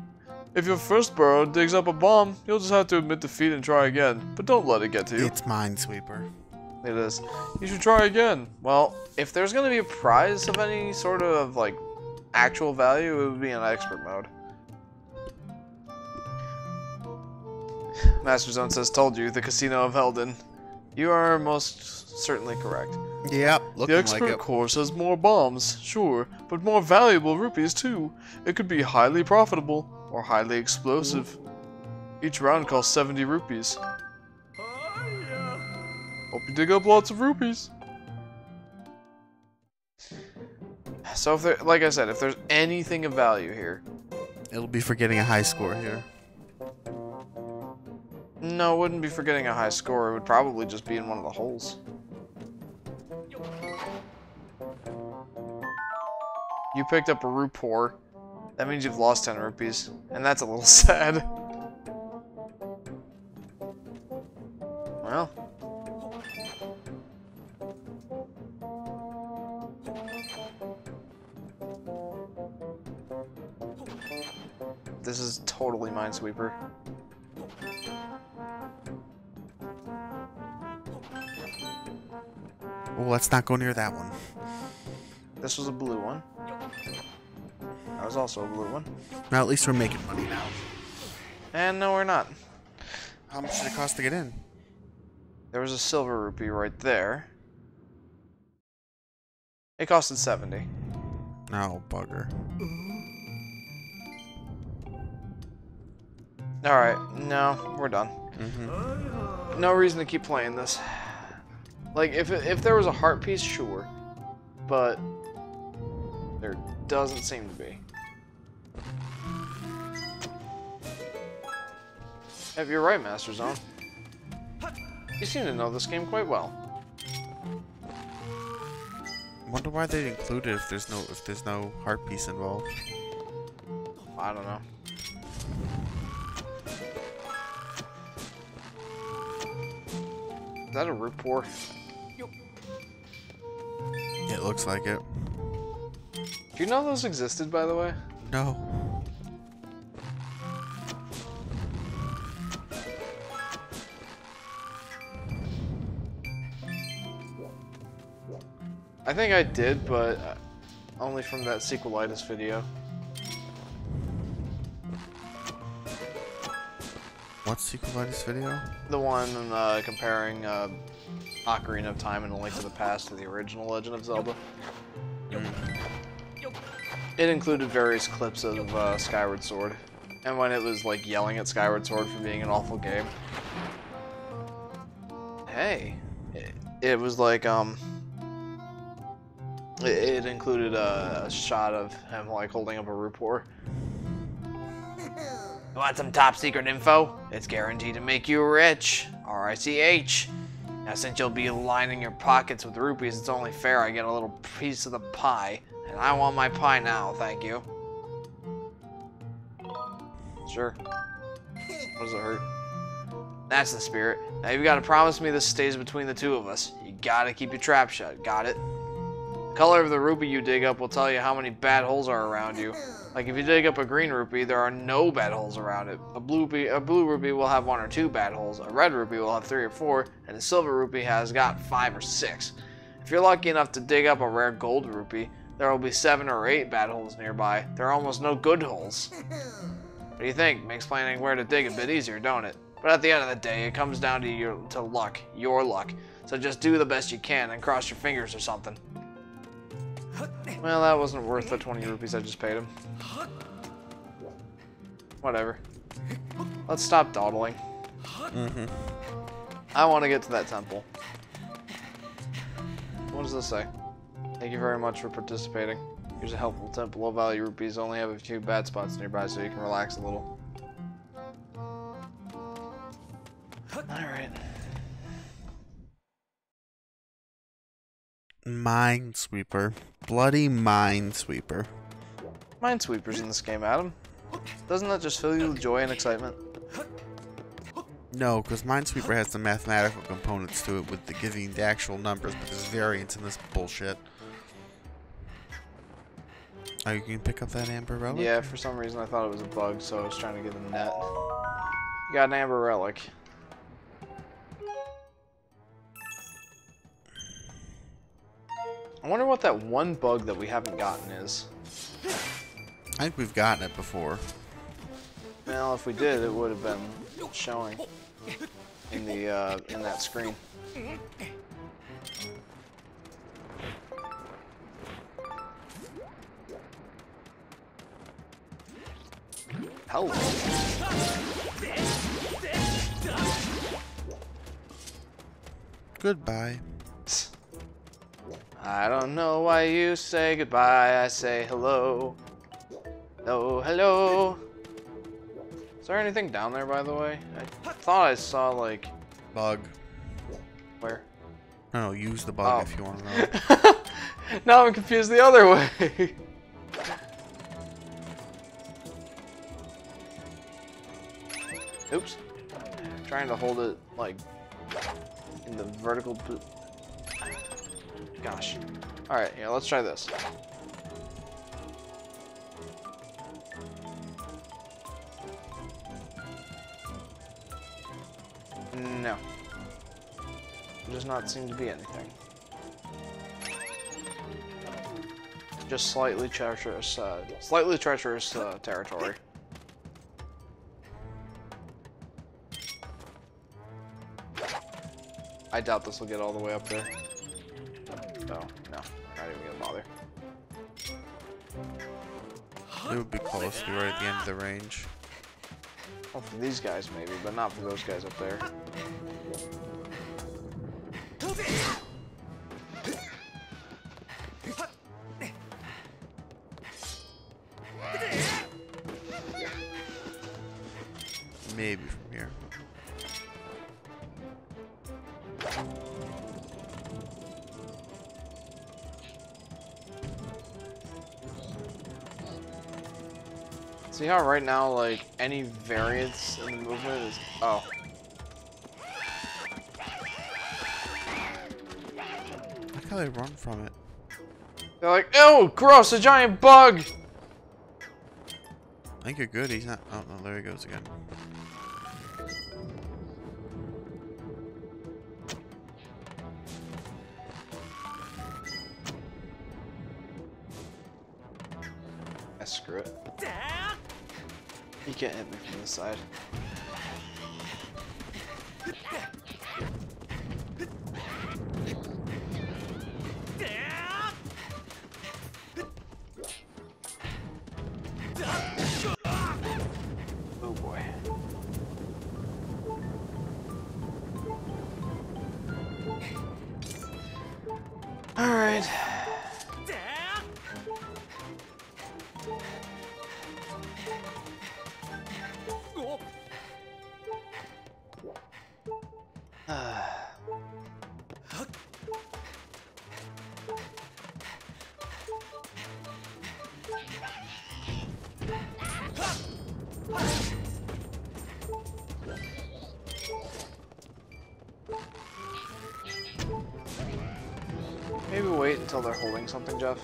If your first burrow digs up a bomb, you'll just have to admit defeat and try again. But don't let it get to you. It's Minesweeper. It is. You should try again. Well, if there's gonna be a prize of any sort of, like, actual value, it would be in expert mode. Master Zone says, told you, the Casino of Helden. You are most certainly correct. Yep, looking The expert like it. course has more bombs, sure, but more valuable rupees too. It could be highly profitable, or highly explosive. Each round costs 70 rupees. Hope you dig up lots of rupees. So if there, like I said, if there's anything of value here. It'll be for getting a high score here. No, it wouldn't be for getting a high score. It would probably just be in one of the holes. You picked up a rupee. That means you've lost 10 rupees. And that's a little sad. Well. This is totally Minesweeper. Well, let's not go near that one. This was a blue one. That was also a blue one. Now at least we're making money now. And no, we're not. How much did it cost to get in? There was a silver rupee right there. It costed 70. Oh, bugger. Alright, no, we're done. No reason to keep playing this. Like, if there was a heart piece, sure. But there doesn't seem to be. If you're right, Master Zone. You seem to know this game quite well. Wonder why they include it if there's no heart piece involved. I don't know. Is that a rupee? It looks like it. Do you know those existed, by the way? No. I think I did, but only from that sequelitis video. What's sequelitis video? The one comparing Ocarina of Time and A Link to the Past to the original Legend of Zelda. It included various clips of Skyward Sword, and when it was like yelling at Skyward Sword for being an awful game. Hey, it was like it included a shot of him like holding up a rupee. You want some top secret info? It's guaranteed to make you rich. R-I-C-H. Now, since you'll be lining your pockets with rupees, it's only fair I get a little piece of the pie. And I want my pie now, thank you. Sure. What does it hurt? That's the spirit. Now, you've got to promise me this stays between the two of us. You gotta keep your trap shut, got it? The color of the rupee you dig up will tell you how many bad holes are around you. Like, if you dig up a green rupee, there are no bad holes around it. A blue rupee will have 1 or 2 bad holes. A red rupee will have 3 or 4, and a silver rupee has got 5 or 6. If you're lucky enough to dig up a rare gold rupee, there will be 7 or 8 bad holes nearby. There are almost no good holes. What do you think? Makes planning where to dig a bit easier, don't it? But at the end of the day, it comes down to luck, your luck. So just do the best you can and cross your fingers or something. Well, that wasn't worth the 20 rupees I just paid him. Whatever. Let's stop dawdling. I want to get to that temple. What does this say? Thank you very much for participating. Here's a helpful tip. Low value rupees only have a few bad spots nearby, so you can relax a little. Alright. Minesweeper. Bloody Minesweeper. Minesweepers in this game, Adam. Doesn't that just fill you with joy and excitement? No, because Minesweeper has the mathematical components to it with the giving the actual numbers, but there's variance in this bullshit. Oh, you can pick up that amber relic? Yeah, for some reason I thought it was a bug, so I was trying to get a net. You got an amber relic. I wonder what that one bug that we haven't gotten is. I think we've gotten it before. Well, if we did, it would have been showing in the in that screen. Hello. Goodbye. I don't know why you say goodbye. I say hello. Hello, hello. Is there anything down there, by the way? I thought I saw, like... Bug. Where? No, use the bug if you want to know. Now I'm confused the other way. Oops. Trying to hold it, like, in the vertical... Gosh. Alright, yeah, let's try this. No. Does not seem to be anything. Just slightly treacherous territory. I doubt this will get all the way up there. So, no, not even gonna bother. It would be close to be right at the end of the range. Well, for these guys maybe, but not for those guys up there. Maybe from here. See how right now, like, any variance in the movement is... Oh. Look how they run from it. They're like, ew, gross, a giant bug! I think you're good, he's not... Oh, no, there he goes again. Screw it. You can't hit me from this side. Oh boy. All right. Maybe wait until they're holding something, Jeff.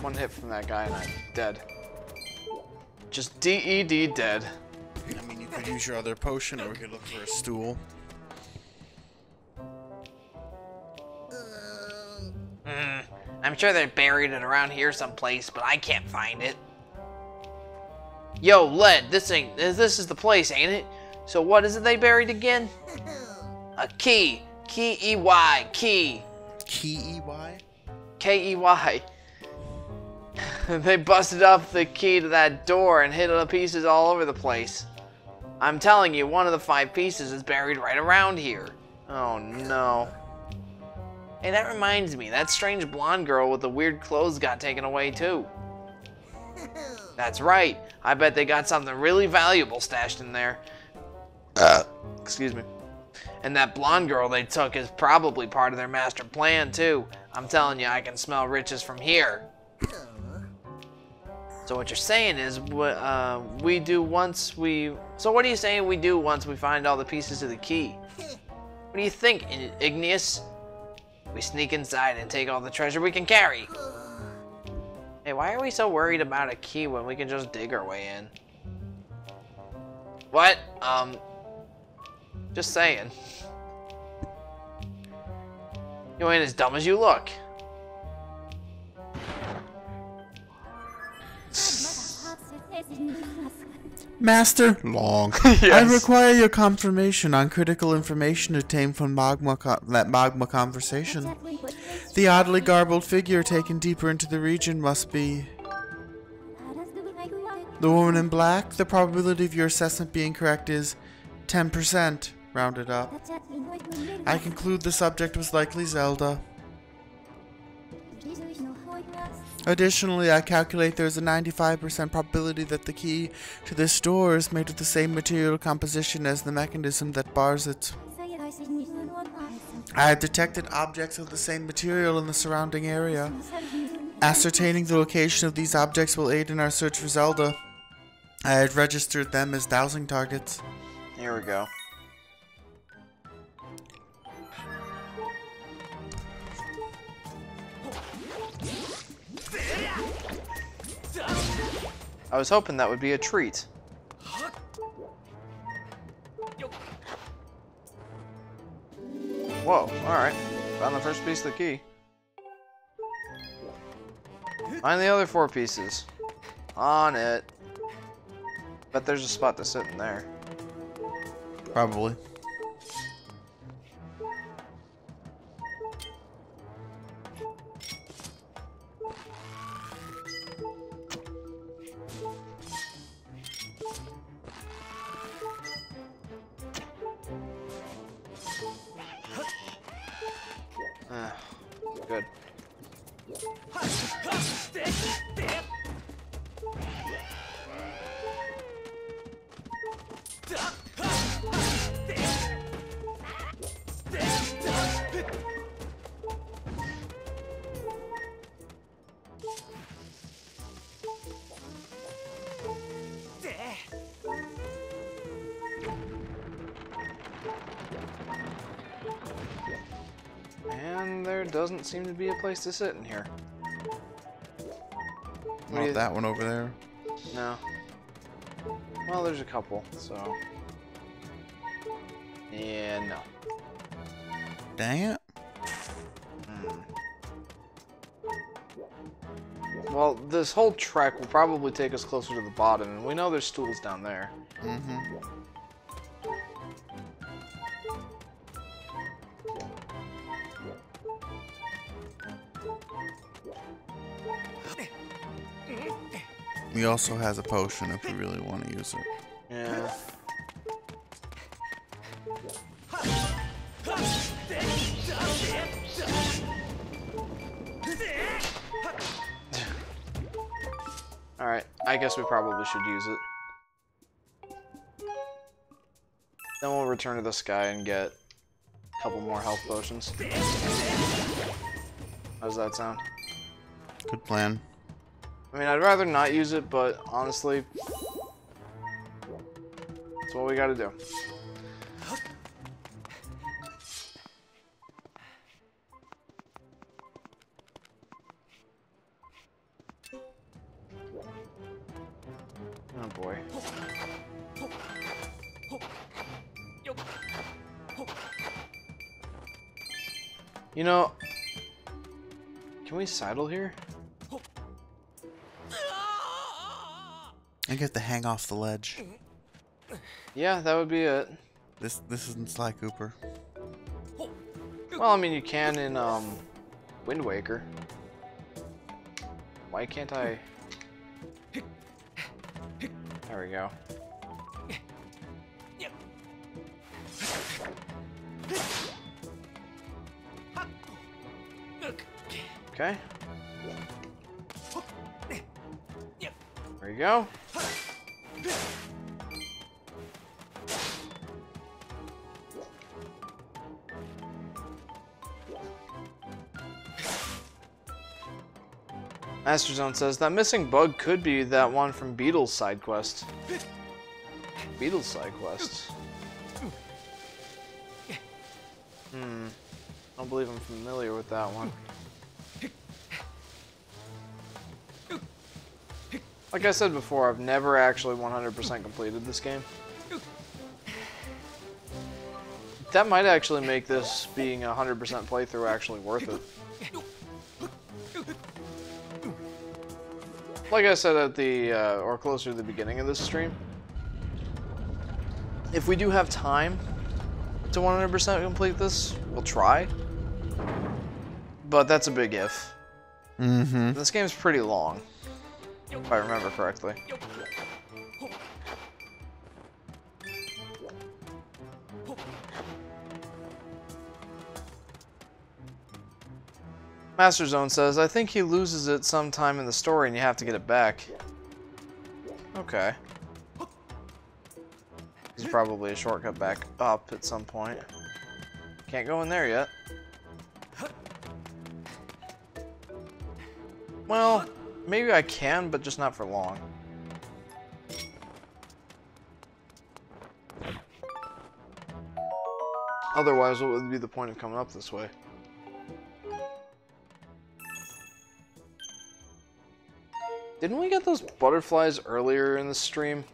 One hit from that guy and I'm dead. Just DED dead. I mean, you could use your other potion, or we could look for a stool. I'm sure they buried it around here someplace, but I can't find it. Yo, Led, this is the place, ain't it? So what is it they buried again? A key. Key-E-Y. Key. Key-E-Y? K-E-Y. They busted up the key to that door and hid the pieces all over the place. I'm telling you, one of the 5 pieces is buried right around here. Oh no. Hey, that reminds me, that strange blonde girl with the weird clothes got taken away too. That's right. I bet they got something really valuable stashed in there. Excuse me. And that blonde girl they took is probably part of their master plan too. I'm telling you, I can smell riches from here. So what you're saying is, what are you saying we do once we find all the pieces of the key? What do you think, Igneous? We sneak inside and take all the treasure we can carry. Hey, why are we so worried about a key when we can just dig our way in? What? Just saying. You ain't as dumb as you look. Master, long. Yes. I require your confirmation on critical information obtained from that magma conversation. The oddly garbled figure taken deeper into the region must be the woman in black. The probability of your assessment being correct is 10%, rounded up. I conclude the subject was likely Zelda. Additionally, I calculate there is a 95% probability that the key to this door is made of the same material composition as the mechanism that bars it. I have detected objects of the same material in the surrounding area. Ascertaining the location of these objects will aid in our search for Zelda. I had registered them as dowsing targets. Here we go. I was hoping that would be a treat. Whoa, alright. Found the first piece of the key. Find the other 4 pieces. On it. Bet there's a spot to sit in there. Probably. Good. And there doesn't seem to be a place to sit in here. Not that one over there. No. Well, there's a couple, so... Yeah, no. Dang it. Well, this whole trek will probably take us closer to the bottom, and we know there's stools down there. Mm-hmm. He also has a potion if we really want to use it. Yeah. Alright, I guess we probably should use it. Then we'll return to the sky and get a couple more health potions. How does that sound? Good plan. I mean, I'd rather not use it, but honestly, that's what we gotta do. Oh boy. You know, can we sidle here? I get to hang off the ledge. Yeah, that would be it. This isn't Sly Cooper. Well, I mean, you can in Wind Waker. Why can't I? There we go. Okay. There you go. Master Zone says that missing bug could be that one from Beetle's side quest. Beetle's side quest. I don't believe I'm familiar with that one. Like I said before, I've never actually 100% completed this game. That might actually make this being a 100% playthrough actually worth it. Like I said at the, or closer to the beginning of this stream, if we do have time to 100% complete this, we'll try. But that's a big if. Mm-hmm. This game's pretty long, if I remember correctly. Master Zone says, I think he loses it sometime in the story and you have to get it back. Okay. There's probably a shortcut back up at some point. Can't go in there yet. Well, maybe I can, but just not for long. Otherwise, what would be the point of coming up this way? Didn't we get those butterflies earlier in the stream?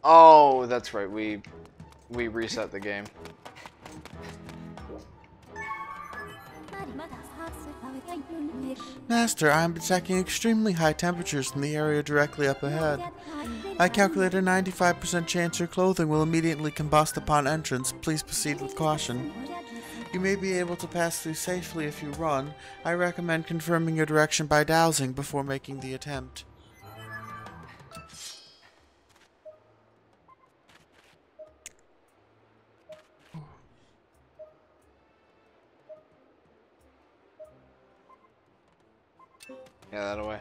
Oh, that's right. We reset the game. Master, I am detecting extremely high temperatures in the area directly up ahead. I calculate a 95% chance your clothing will immediately combust upon entrance. Please proceed with caution. You may be able to pass through safely if you run. I recommend confirming your direction by dowsing before making the attempt. Yeah, that away.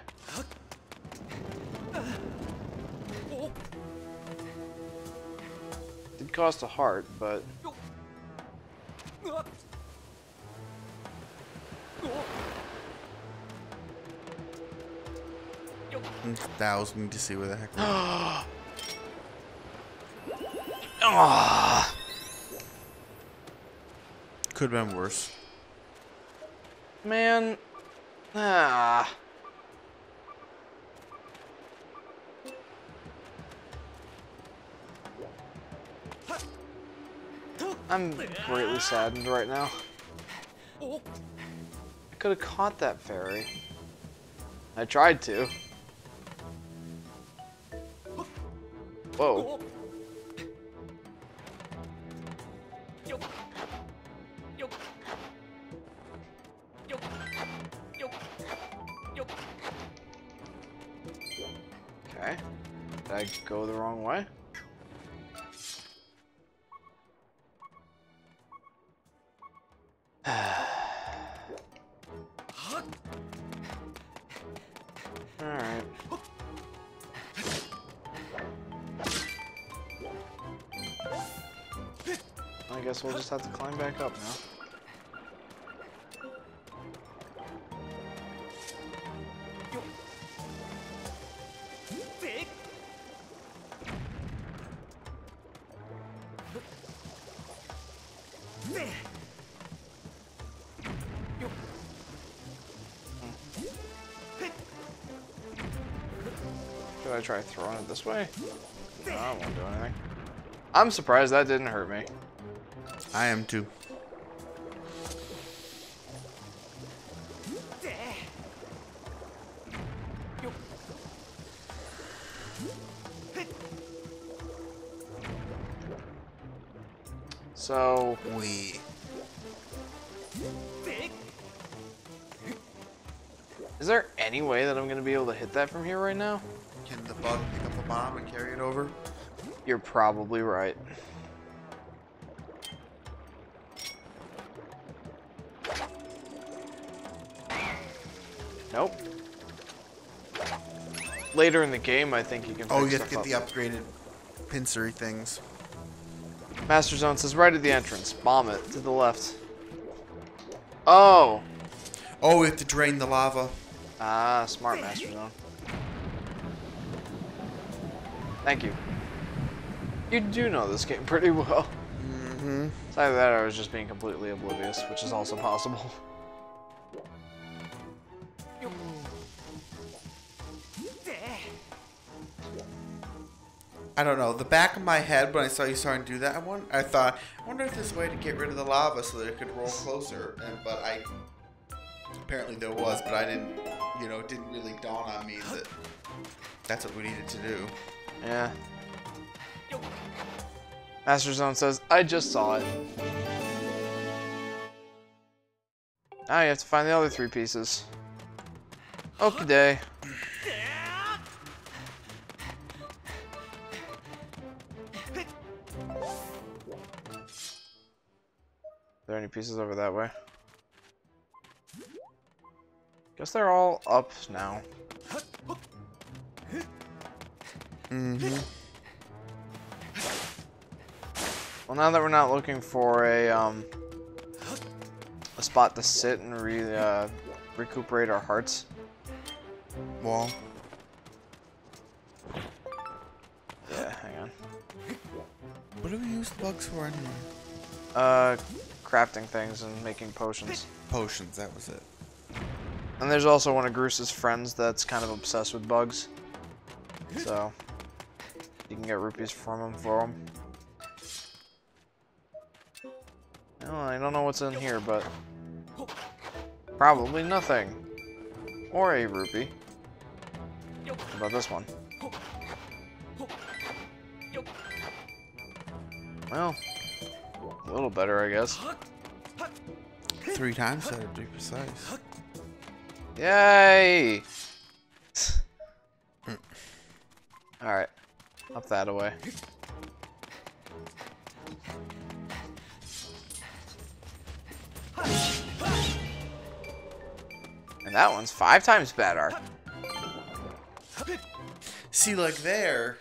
Did cost a heart, but... I'm dowsing to see where the heck we're Ah! Could have been worse. Man. Ah. I'm greatly saddened right now. I could have caught that fairy. I tried to. Whoa. Okay. Did I go the wrong way? Alright. I guess we'll just have to climb back up now. Should I try throwing it this way? No, I won't do anything. I'm surprised that didn't hurt me. I am too. So, is there any way that I'm going to be able to hit that from here right now? Can the bug pick up a bomb and carry it over? You're probably right. Nope. Later in the game, I think you can. Oh, pick you have to stuff get up. the upgraded pincery things. Master Zone says right at the entrance. Bomb it to the left. Oh. Oh, we have to drain the lava. Ah, smart Master Zone. Thank you. You do know this game pretty well. Mm-hmm. It's either that or I was just being completely oblivious, which is also possible. I don't know. The back of my head, when I saw you starting to do that, I thought, I wonder if there's a way to get rid of the lava so that it could roll closer. But apparently there was, but I didn't, it didn't really dawn on me that that's what we needed to do. Yeah. Master Zone says, I just saw it. Now you have to find the other 3 pieces. Okie day. Are there any pieces over that way? Guess they're all up now. Mm-hmm. Well, now that we're not looking for a spot to sit and recuperate our hearts. Wall. Yeah, hang on. What do we use the bugs for anyway? Crafting things and making potions. Potions, that was it. And there's also one of Groos's friends that's kind of obsessed with bugs. So, you can get rupees from him for them. Well, I don't know what's in here, but probably nothing. Or a rupee. How about this one? Well, a little better, I guess. 3 times better, to be precise. Yay! Alright. Up that away. And that one's 5 times better. See, like there.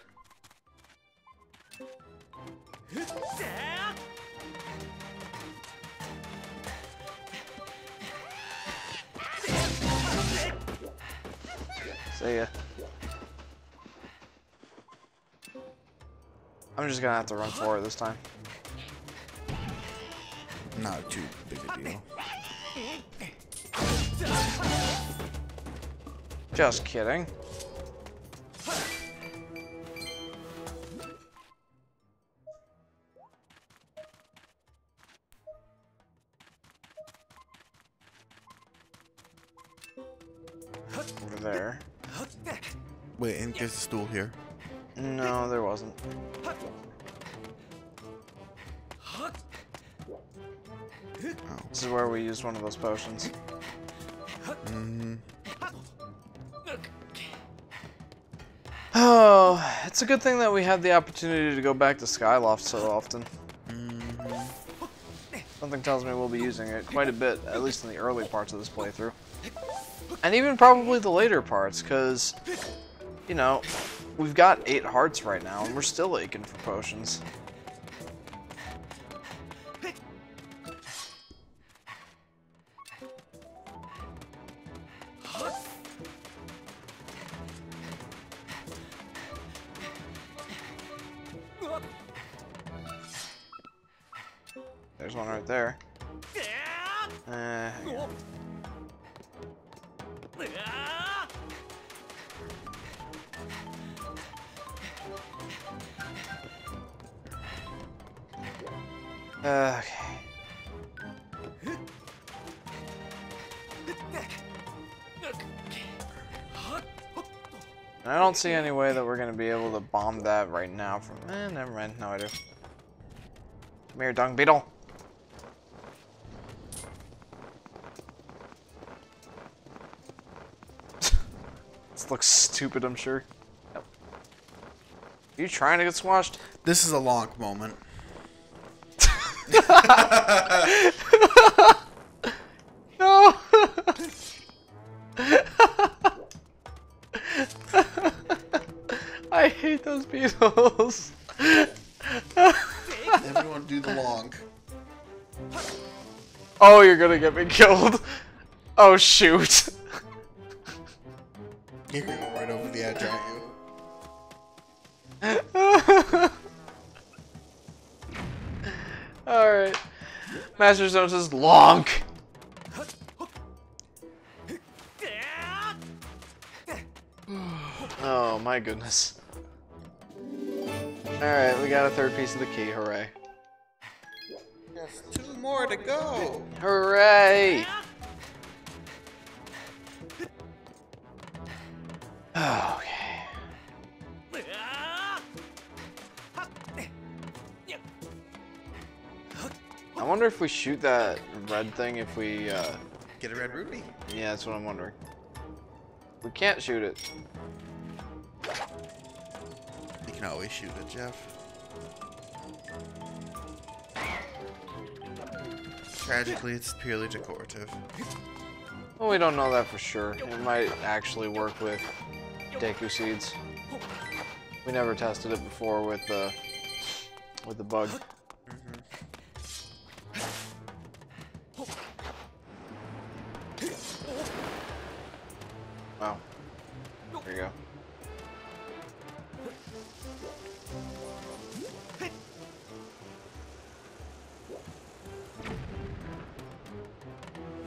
See ya. I'm just gonna have to run for it this time. Not too big a deal. Just kidding. Over there. Wait, and there's a stool here. No, there wasn't. This is where we used one of those potions. Mm-hmm. Oh, it's a good thing that we have the opportunity to go back to Skyloft so often. Something tells me we'll be using it quite a bit, at least in the early parts of this playthrough. And even probably the later parts, because, you know, we've got 8 hearts right now, and we're still aching for potions. There's one right there. Hang on. Okay. I don't see any way that we're gonna be able to bomb that right now from never mind, no I do. Come here, dung beetle. This looks stupid, I'm sure. Yep. Are you trying to get squashed? This is a long moment. No! I hate those beetles. Everyone do the long. Oh, you're gonna get me killed. Oh, shoot. You're gonna go right over the edge, aren't you? Alright. Master Zone says long. Oh my goodness. Alright, we got a third piece of the key, hooray. Just 2 more to go. Hooray! Okay. I wonder if we shoot that red thing if we, Get a red ruby. yeah, that's what I'm wondering. We can't shoot it. You can always shoot it, Jeff. Tragically, it's purely decorative. Well, we don't know that for sure. It might actually work with Deku seeds. We never tested it before with the bug. Wow. There you go.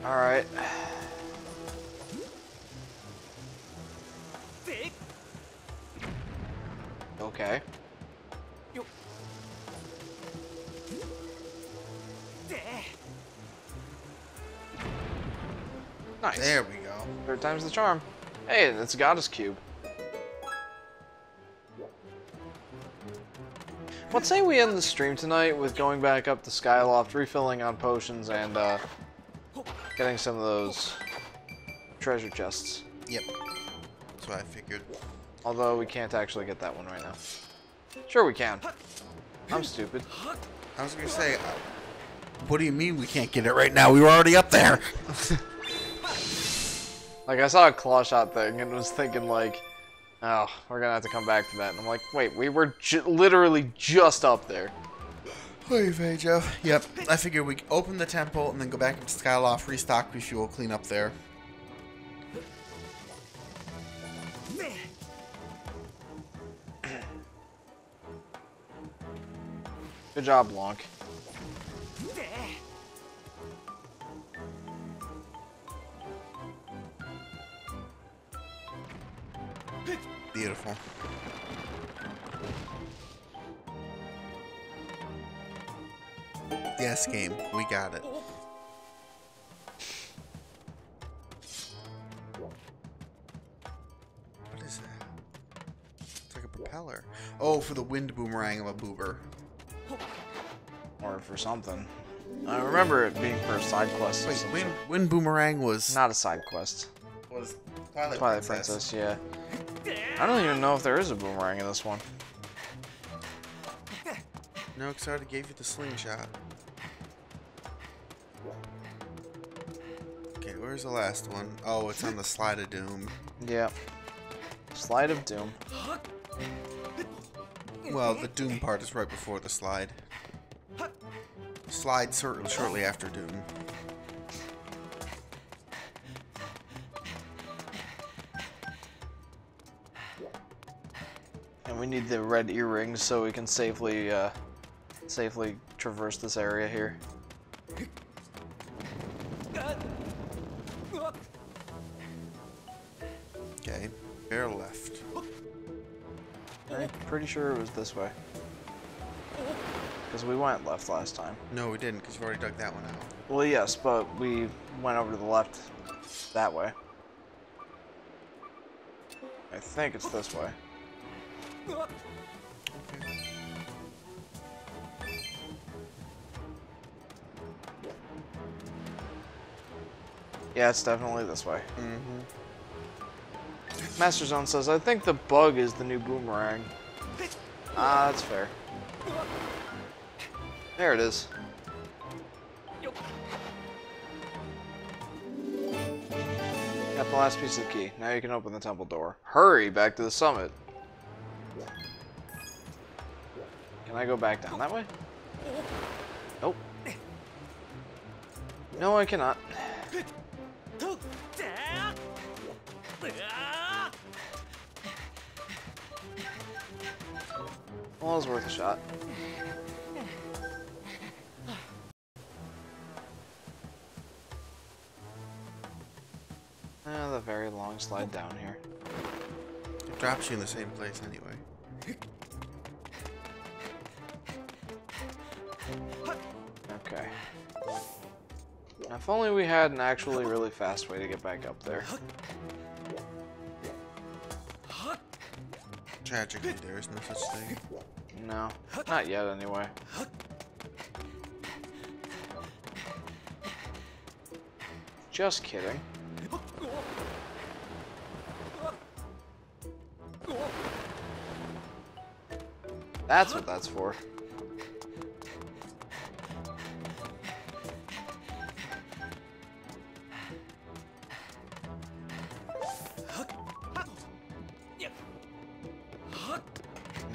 All right. Okay. Nice. There we go. Third time's the charm. Hey, it's a goddess cube. Let's say we end the stream tonight with going back up to Skyloft, refilling on potions, and getting some of those treasure chests. Yep. That's what I figured. Although we can't actually get that one right now. Sure we can. I'm stupid. I was gonna say, what do you mean we can't get it right now? We were already up there. Like, I saw a claw shot thing and was thinking, like, oh, we're gonna have to come back to that. And I'm like, wait, we were literally just up there. What do you think, Jeff? Yep. I figured we open the temple and then go back into Skyloft, restock, refuel, clean up there. Good job, Lonk. Beautiful. Yes, game. We got it. What is that? It's like a propeller. Oh, for the wind boomerang of a boober. Or for something. I remember it being for a side quest. Wait, wind boomerang was Not a side quest. was Twilight, Twilight Princess, yeah. I don't even know if there is a boomerang in this one. No, because I already gave you the slingshot. Okay, where's the last one? Oh, it's on the Slide of Doom. Yeah. Slide of Doom. Well, the Doom part is right before the slide. Slide shortly after Doom. And we need the red earrings so we can safely traverse this area here. Okay, bear left. I'm pretty sure it was this way. Because we went left last time. No, we didn't, because you've already dug that one out. Well, yes, but we went over to the left that way. I think it's this way. Yeah, it's definitely this way. Master Zone says, I think the bug is the new boomerang. Ah, that's fair. There it is. Got the last piece of the key. Now you can open the temple door. Hurry back to the summit. Can I go back down that way? Nope. No, I cannot. Well, it was worth a shot. The very long slide down here. It drops you in the same place anyway. Okay. Now, if only we had an actually really fast way to get back up there. Tragically, there is no such thing. No, not yet anyway. Just kidding. That's what that's for.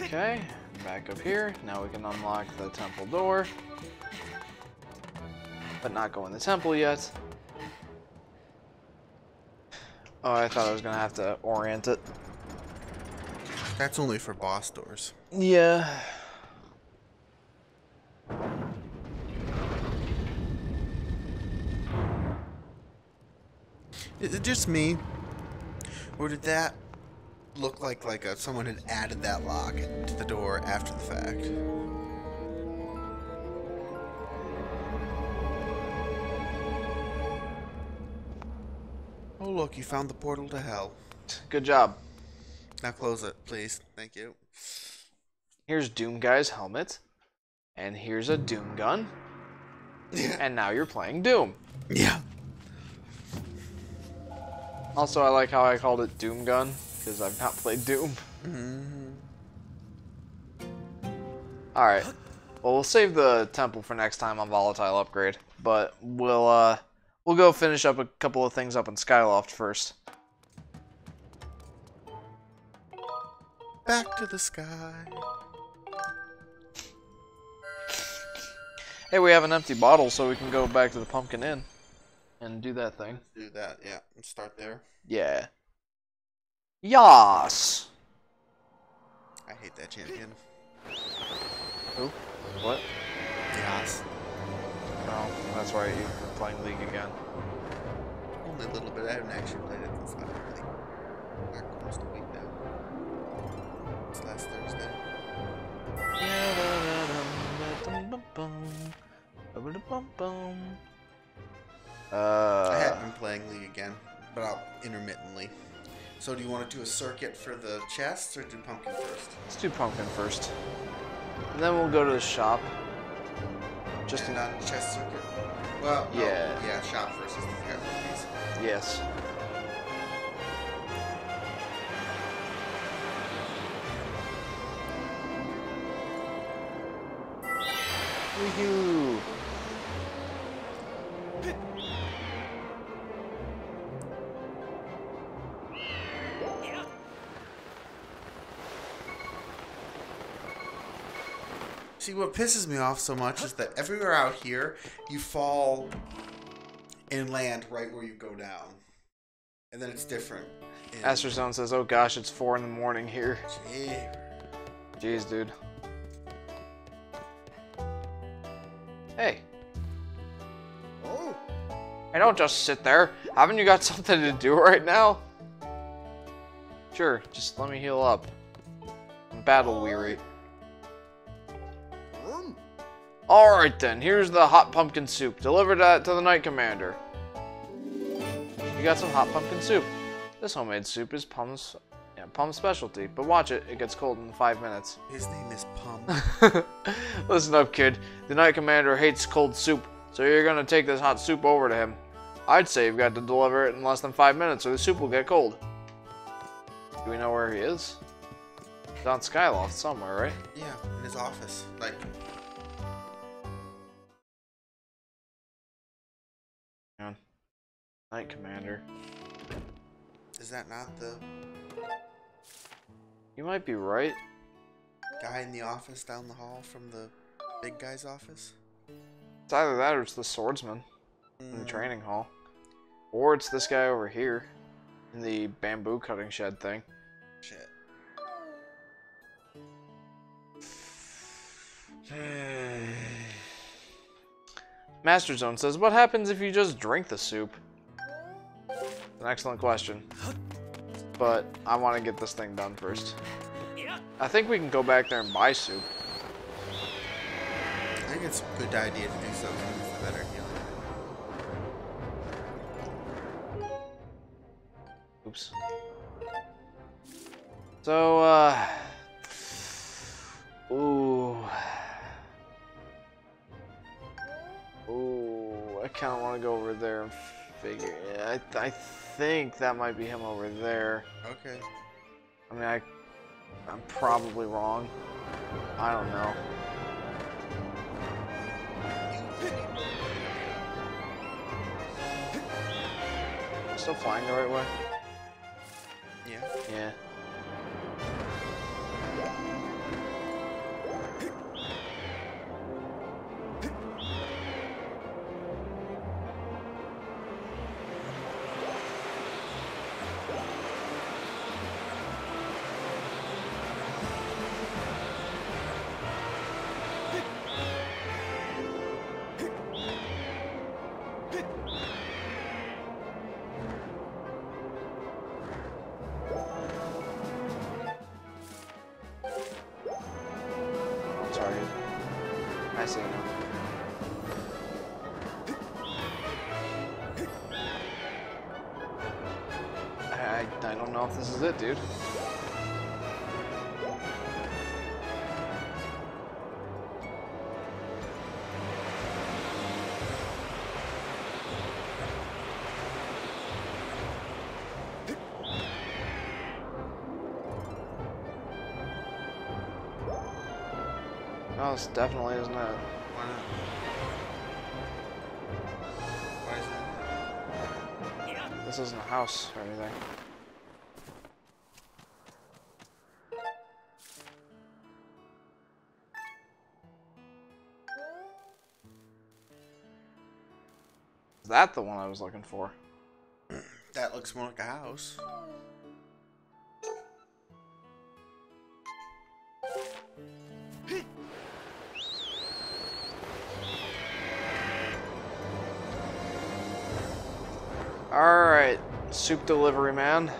Okay, back up here. Now we can unlock the temple door. But not go in the temple yet. Oh, I thought I was gonna have to orient it. That's only for boss doors. Yeah. Is it just me? Or did that look like someone had added that lock to the door after the fact? Oh look, you found the portal to hell. Good job. Now close it, please. Thank you. Here's Doom Guy's helmet. And here's a Doom gun. Yeah. And now you're playing Doom. Yeah. Also, I like how I called it Doom Gun, because I've not played Doom. Alright. Well, we'll save the temple for next time on Volatile Upgrade. But we'll go finish up a couple of things up in Skyloft first. Back to the sky. Hey, we have an empty bottle, so we can go back to the Pumpkin Inn and do that thing. Do that, yeah. Start there. Yeah. Yas! I hate that champion. Who? What? Yas. Oh, that's right, you're playing League again. Only a little bit. I haven't actually played it since like almost a week now. It's last Thursday. I have been playing League again, but I'll intermittently. So do you want to do a circuit for the chests or do pumpkin first? Let's do Pumpkin first. And then we'll go to the shop. Just not chest circuit? Well, yeah. Oh, yeah, shop first is the piece. Yes. Woohoo! See, what pisses me off so much is that everywhere out here, you fall and land right where you go down. And then it's different. Master Zone says, oh gosh, it's 4 in the morning here. Gee. Jeez, dude. Hey. Oh. Hey, don't just sit there. Haven't you got something to do right now? Sure, just let me heal up. I'm battle weary. Alright then, here's the hot pumpkin soup. Deliver that to the Knight Commander. You got some hot pumpkin soup. This homemade soup is Pum's specialty, but watch it, it gets cold in 5 minutes. His name is Pum. Listen up, kid. The Knight Commander hates cold soup, so you're gonna take this hot soup over to him. I'd say you've got to deliver it in less than 5 minutes or the soup will get cold. Do we know where he is? He's on Skyloft somewhere, right? Yeah, in his office. Like, Knight Commander. is that not the You might be right. guy in the office down the hall from the big guy's office? It's either that or it's the swordsman in the training hall. Or it's this guy over here in the bamboo cutting shed thing. Shit. Master Zone says, what happens if you just drink the soup? An excellent question. But I want to get this thing done first. I think we can go back there and buy soup. I think it's a good idea to do so for better healing. Oops. So, ooh. Ooh, I kind of want to go over there and figure. I think that might be him over there. Okay. I mean, I'm probably wrong. I don't know. Still flying the right way? Yeah. Yeah. Sorry. I see now. I don't know if this is it, dude. No, this definitely isn't it. Why not? Why is that? This isn't a house or anything. Is that the one I was looking for? That looks more like a house. Alright, soup delivery man.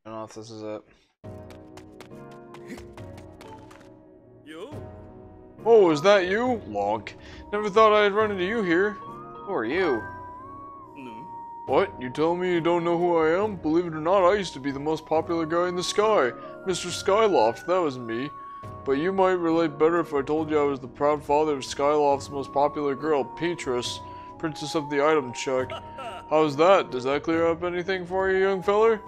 I don't know if this is it. Oh, is that you? Lonk. Never thought I'd run into you here. Who are you? What? You tell me you don't know who I am? Believe it or not, I used to be the most popular guy in the sky. Mr. Skyloft, that was me. But you might relate better if I told you I was the proud father of Skyloft's most popular girl, Petrus, Princess of the Item Check. How's that? Does that clear up anything for you, young feller?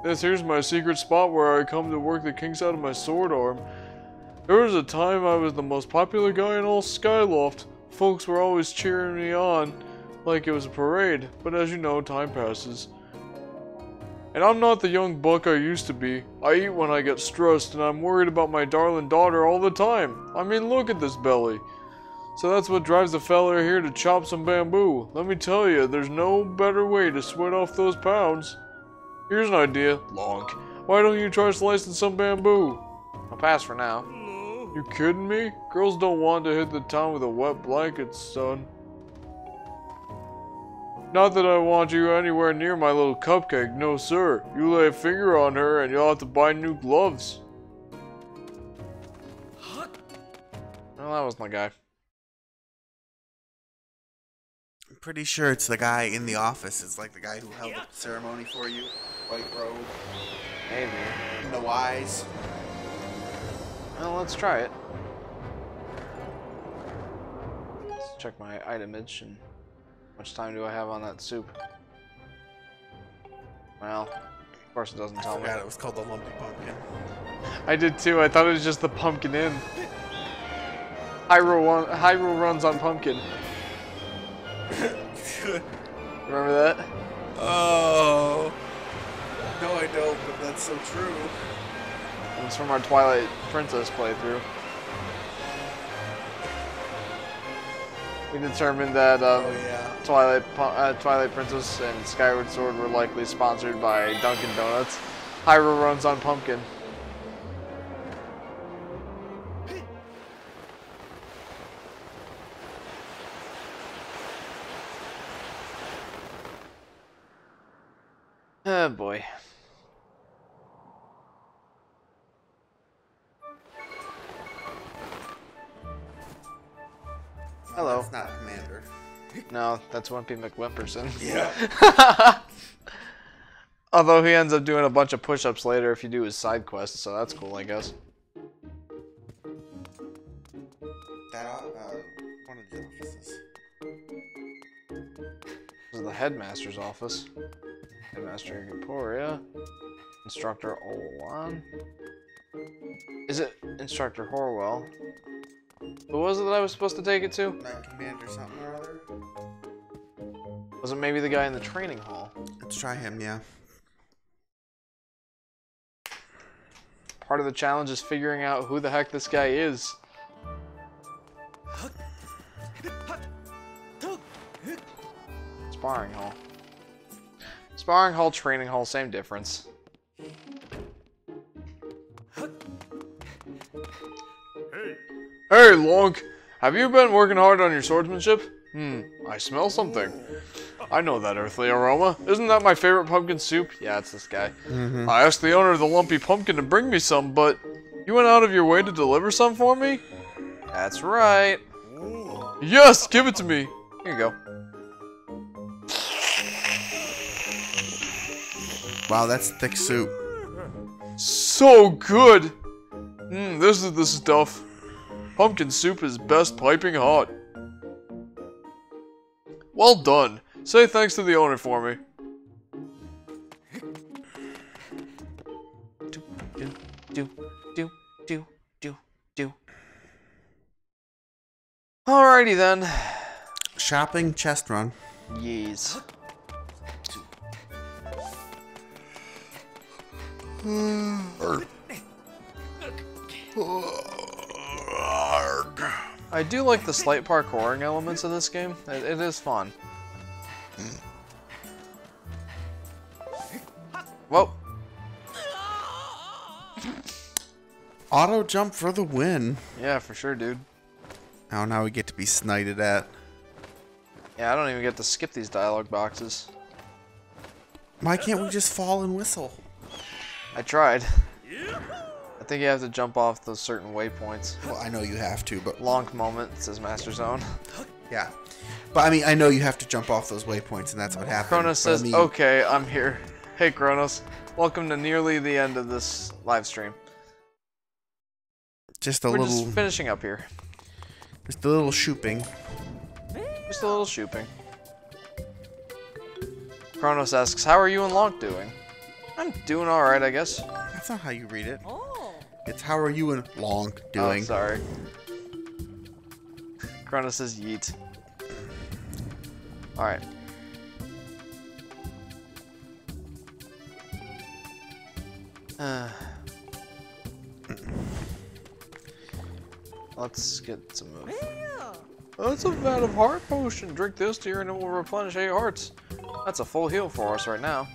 Yes, here's my secret spot where I come to work the kinks out of my sword arm. There was a time I was the most popular guy in all Skyloft. Folks were always cheering me on. like it was a parade, but as you know, time passes. And I'm not the young buck I used to be. I eat when I get stressed, and I'm worried about my darling daughter all the time. I mean, look at this belly. So that's what drives the fella here to chop some bamboo. Let me tell you, there's no better way to sweat off those pounds. Here's an idea, Lonk. Why don't you try slicing some bamboo? I'll pass for now. You kidding me? Girls don't want to hit the town with a wet blanket, son. Not that I want you anywhere near my little cupcake, no sir. You lay a finger on her and you'll have to buy new gloves. Well, that was my guy. I'm pretty sure it's the guy in the office. It's like the guy who held the ceremony for you. White robe. Maybe. And the wise. Well, let's try it. Let's check my itemage and how much time do I have on that soup? Well, of course it doesn't tell me. I forgot it was called the Lumpy Pumpkin. I did too. I thought it was just the Pumpkin Inn. Hyrule runs on pumpkin. Remember that? Oh. No, I don't, but that's so true. It was from our Twilight Princess playthrough. We determined that Twilight Princess and Skyward Sword were likely sponsored by Dunkin' Donuts. Hyrule runs on pumpkin. Oh boy. Hello. That's not Commander. No, that's Wimpy McWhimperson. Yeah. Although he ends up doing a bunch of push-ups later if you do his side quests, so that's cool, I guess. That one of the offices. This is the headmaster's office. Headmaster Emporia. Instructor Olan. Is it Instructor Horwell? Who was it that I was supposed to take it to? Knight Commander something or other. Was it maybe the guy in the training hall? Let's try him, yeah. Part of the challenge is figuring out who the heck this guy is. Sparring hall. Sparring hall, training hall, same difference. Hey, Lonk! Have you been working hard on your swordsmanship? I smell something. I know that earthly aroma. Isn't that my favorite pumpkin soup? Yeah, it's this guy. I asked the owner of the Lumpy Pumpkin to bring me some, but you went out of your way to deliver some for me? That's right. Yes, give it to me. Here you go. Wow, that's thick soup. So good! This is the stuff. Pumpkin soup is best piping hot. Well done. Say thanks to the owner for me. Do. Alrighty then. Shopping chest run. Yes. I do like the slight parkouring elements of this game. It is fun. Whoa. Auto jump for the win. Yeah, for sure, dude. Oh, now we get to be snited at. Yeah, I don't even get to skip these dialogue boxes. Why can't we just fall and whistle? I tried. I think you have to jump off those certain waypoints. Well, I know you have to, but... Lonk moment, says Master Zone. Yeah. But, I mean, I know you have to jump off those waypoints, and that's what happens. Kronos says, I mean, okay, I'm here. Hey, Kronos. Welcome to nearly the end of this live stream. Just a We're little... just finishing up here. Just a little shooping. Just a little shooping. Kronos asks, how are you and Lonk doing? I'm doing alright, I guess. That's not how you read it. Oh. It's how are you and Long doing. Oh, sorry. Kronos says yeet. Alright. Let's get some move. That's a vat of heart potion. Drink this, dear, and it will replenish 8 hearts. That's a full heal for us right now.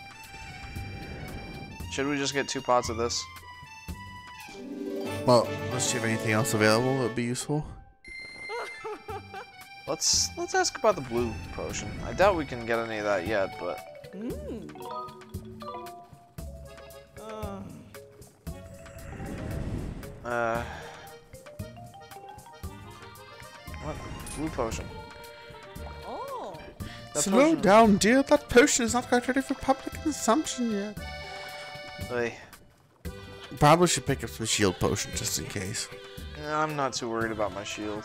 Should we just get 2 pots of this? Well, let's see if anything else available that would be useful. Let's ask about the blue potion. I doubt we can get any of that yet, but what? Blue potion. Oh. That Slow potion- down, dear. That potion is not quite ready for public consumption yet. Hey, Probably should pick up some shield potion just in case. I'm not too worried about my shield.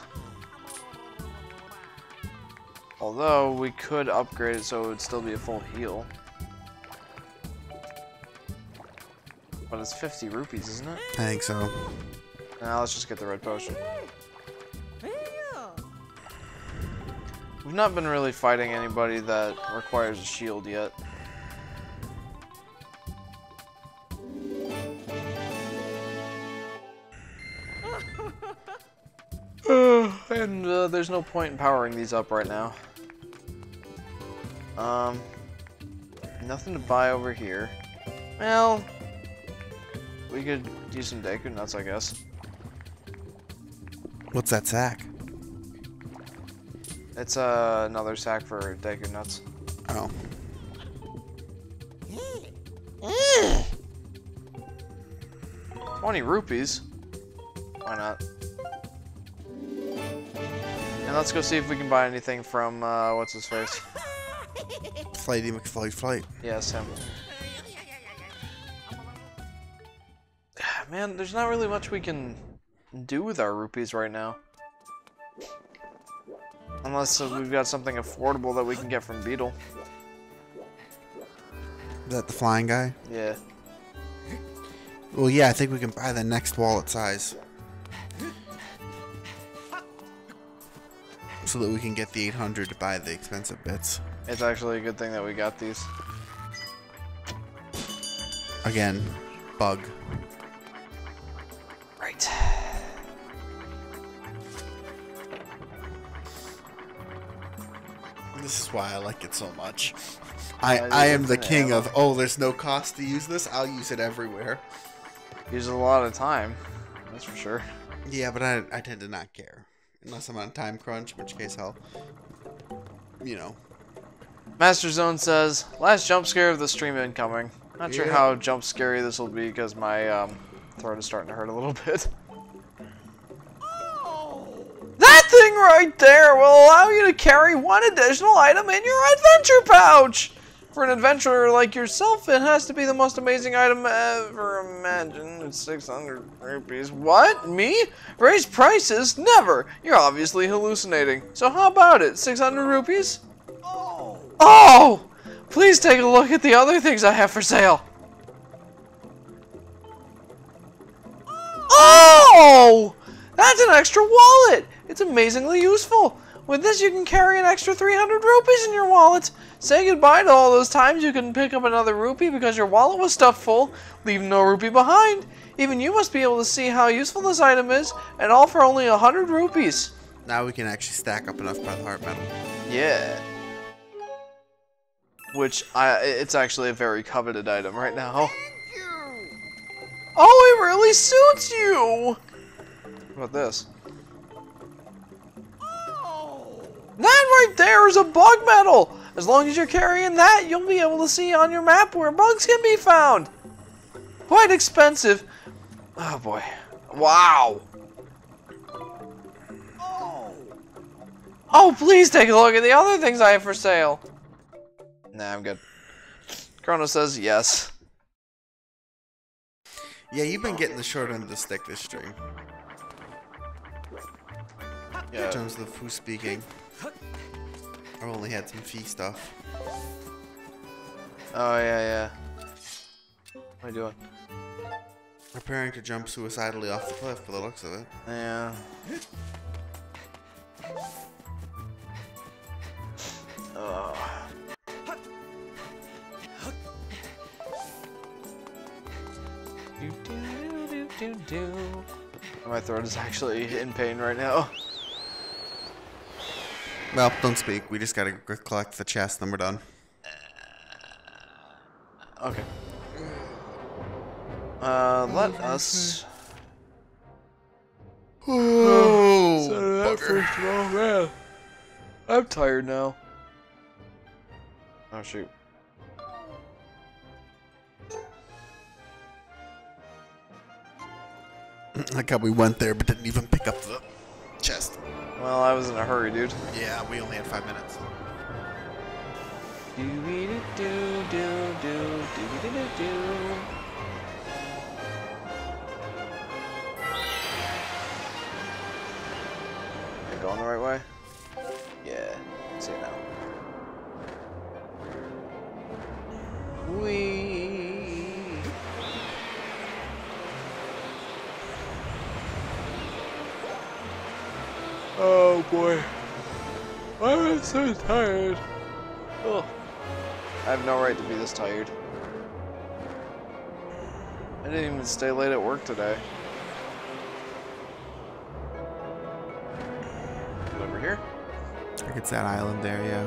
Although, we could upgrade it so it would still be a full heal. But it's 50 rupees, isn't it? I think so. Now let's just get the red potion. We've not been really fighting anybody that requires a shield yet. And there's no point in powering these up right now. Nothing to buy over here. Well, we could do some Deku nuts, I guess. What's that sack? It's another sack for Deku nuts. Oh. 20 rupees? Why not? And let's go see if we can buy anything from, what's his face? Flighty McFlight. Yes, him. Man, there's not really much we can do with our rupees right now. Unless we've got something affordable that we can get from Beetle. Is that the flying guy? Yeah. Well, yeah, I think we can buy the next wallet size. So that we can get the 800 to buy the expensive bits. It's actually a good thing that we got these. Again, bug. Right. This is why I like it so much. Yeah, I am the infinite king ammo. of, oh, there's no cost to use this, I'll use it everywhere. Uses a lot of time. That's for sure. Yeah, but I tend to not care. Unless I'm on a time crunch, in which case I'll, you know. Master Zone says, last jump scare of the stream incoming. Not sure Yeah. how jump scary this will be because my throat is starting to hurt a little bit. That thing right there will allow you to carry one additional item in your adventure pouch! For an adventurer like yourself, it has to be the most amazing item ever imagined. It's 600 rupees. What? Me? Raise prices? Never! You're obviously hallucinating. So how about it? 600 rupees? Oh! Please take a look at the other things I have for sale. Oh! That's an extra wallet! It's amazingly useful. With this, you can carry an extra 300 rupees in your wallet. Say goodbye to all those times you couldn't pick up another rupee because your wallet was stuffed full, leaving no rupee behind. Even you must be able to see how useful this item is, and all for only 100 rupees. Now we can actually stack up enough by the heart metal. Yeah. Which, it's actually a very coveted item right now. Oh, it really suits you! What about this? That right there is a bug medal! As long as you're carrying that, you'll be able to see on your map where bugs can be found. Quite expensive. Oh boy. Wow. Oh, please take a look at the other things I have for sale. Nah, I'm good. Chrono says yes. Yeah, you've been getting the short end of the stick this stream. In Yeah. terms of who's speaking. I've only had some fee stuff. Oh, yeah. What am I doing? Preparing to jump suicidally off the cliff by the looks of it. Yeah. Oh. My throat is actually in pain right now. Well, don't speak. We just gotta collect the chest, then we're done. Okay. Let us. Oh, That first of all, man. I'm tired now. Oh shoot. Like how we went there but didn't even pick up the chest. Well, I was in a hurry, dude. Yeah, we only had 5 minutes. Am I going the right way? Yeah. See it now. Whee! Oh boy. Why am I so tired? Oh. I have no right to be this tired. I didn't even stay late at work today. Get over here. I think it's that island there, yeah.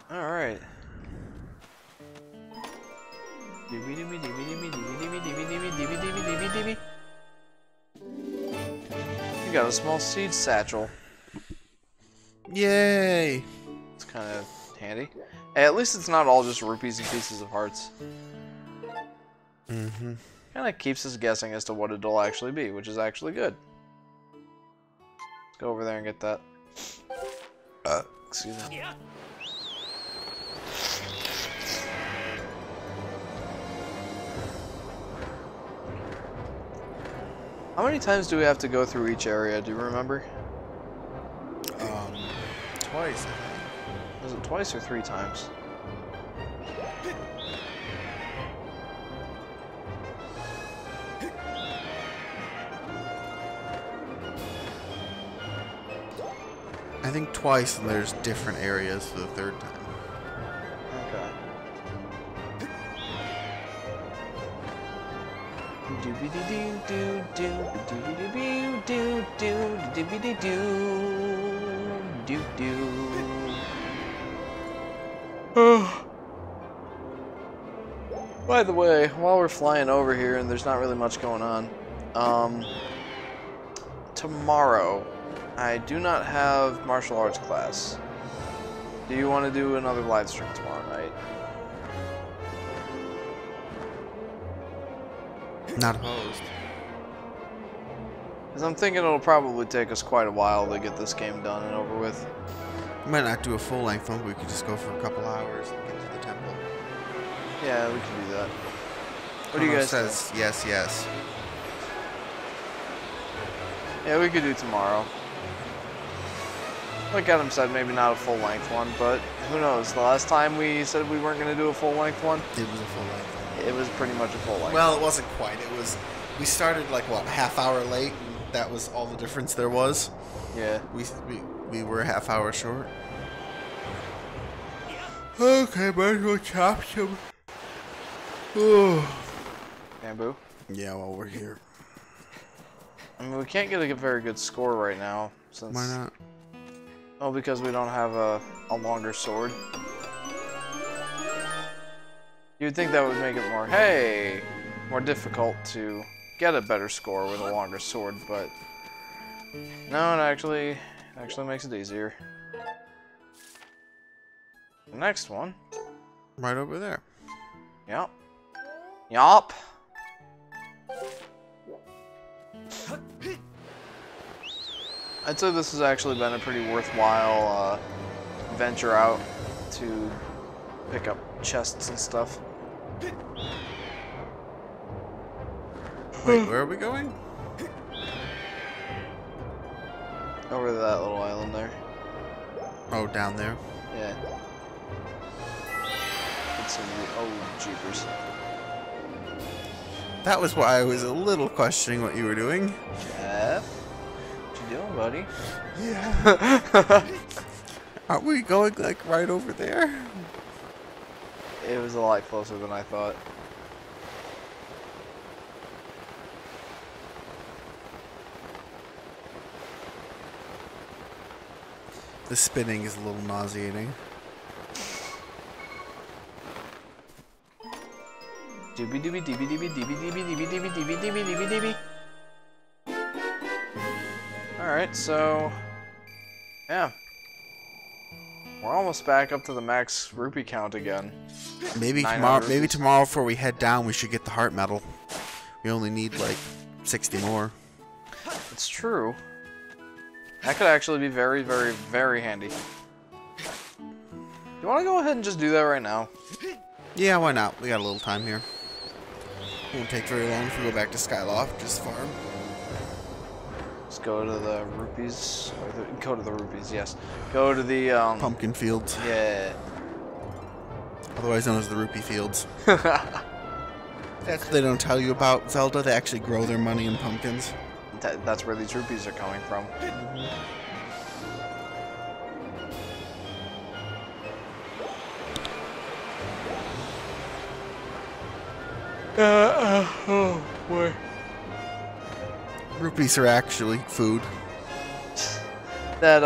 Alright. You got a small seed satchel. Yay! It's kind of handy. Hey, at least it's not all just rupees and pieces of hearts. Mm-hmm. Kind of keeps us guessing as to what it'll actually be, which is actually good. Let's go over there and get that. Excuse me. How many times do we have to go through each area? Do you remember? Twice, I think. Was it twice or 3 times? I think twice, and there's different areas for the 3rd time. Okay. By the way, while we're flying over here and there's not really much going on, tomorrow I do not have martial arts class. Do you want to do another live stream tomorrow night? Not opposed. Because I'm thinking it'll probably take us quite a while to get this game done and over with. We might not do a full length one, but we could just go for a couple hours and get to the temple. Yeah, we can do that. What do you guys think? says yes, yes. Yeah, we could do tomorrow. Like Adam said, maybe not a full-length one, but who knows? The last time we said we weren't going to do a full-length one, It was a full length one. it was pretty much a full-length. Well, it wasn't quite. It was. We started like what, a half hour late. And that was all the difference there was. Yeah. We were a half hour short. Okay, might as well chop some. Oh. Bamboo. Yeah, while we're here. I mean, we can't get a very good score right now. Since, Why not? Oh, because we don't have a longer sword. You'd think that would make it more difficult to get a better score with a longer sword, but no, it actually makes it easier. The next one. Right over there. Yup. Yup. I'd say this has actually been a pretty worthwhile venture out to pick up chests and stuff. Wait, where are we going? Over to that little island there. Oh, down there. Yeah. Get some. Oh, jeepers. That was why I was a little questioning what you were doing. Jeff? you doing, buddy? Yeah. Aren't we going like right over there? It was a lot closer than I thought. The spinning is a little nauseating. Doobie doobie doobie doobie doobie doobie doobie doobie doobie doobie doobie doobie. Alright, so yeah. We're almost back up to the max rupee count again. Maybe 900 tomorrow rupees. before we head down we should get the heart medal. We only need like 60 more. It's true. That could actually be very, very, very handy. You want to go ahead and just do that right now? Yeah, why not? We got a little time here. Won't take very long if we go back to Skyloft, just farm. Just go to the rupees. Or go to the rupees, yes. Go to the, Pumpkin fields, yeah. otherwise known as the rupee fields. That's what they don't tell you about Zelda. They actually grow their money in pumpkins. That's where these rupees are coming from. Oh boy. Rupees are actually food. That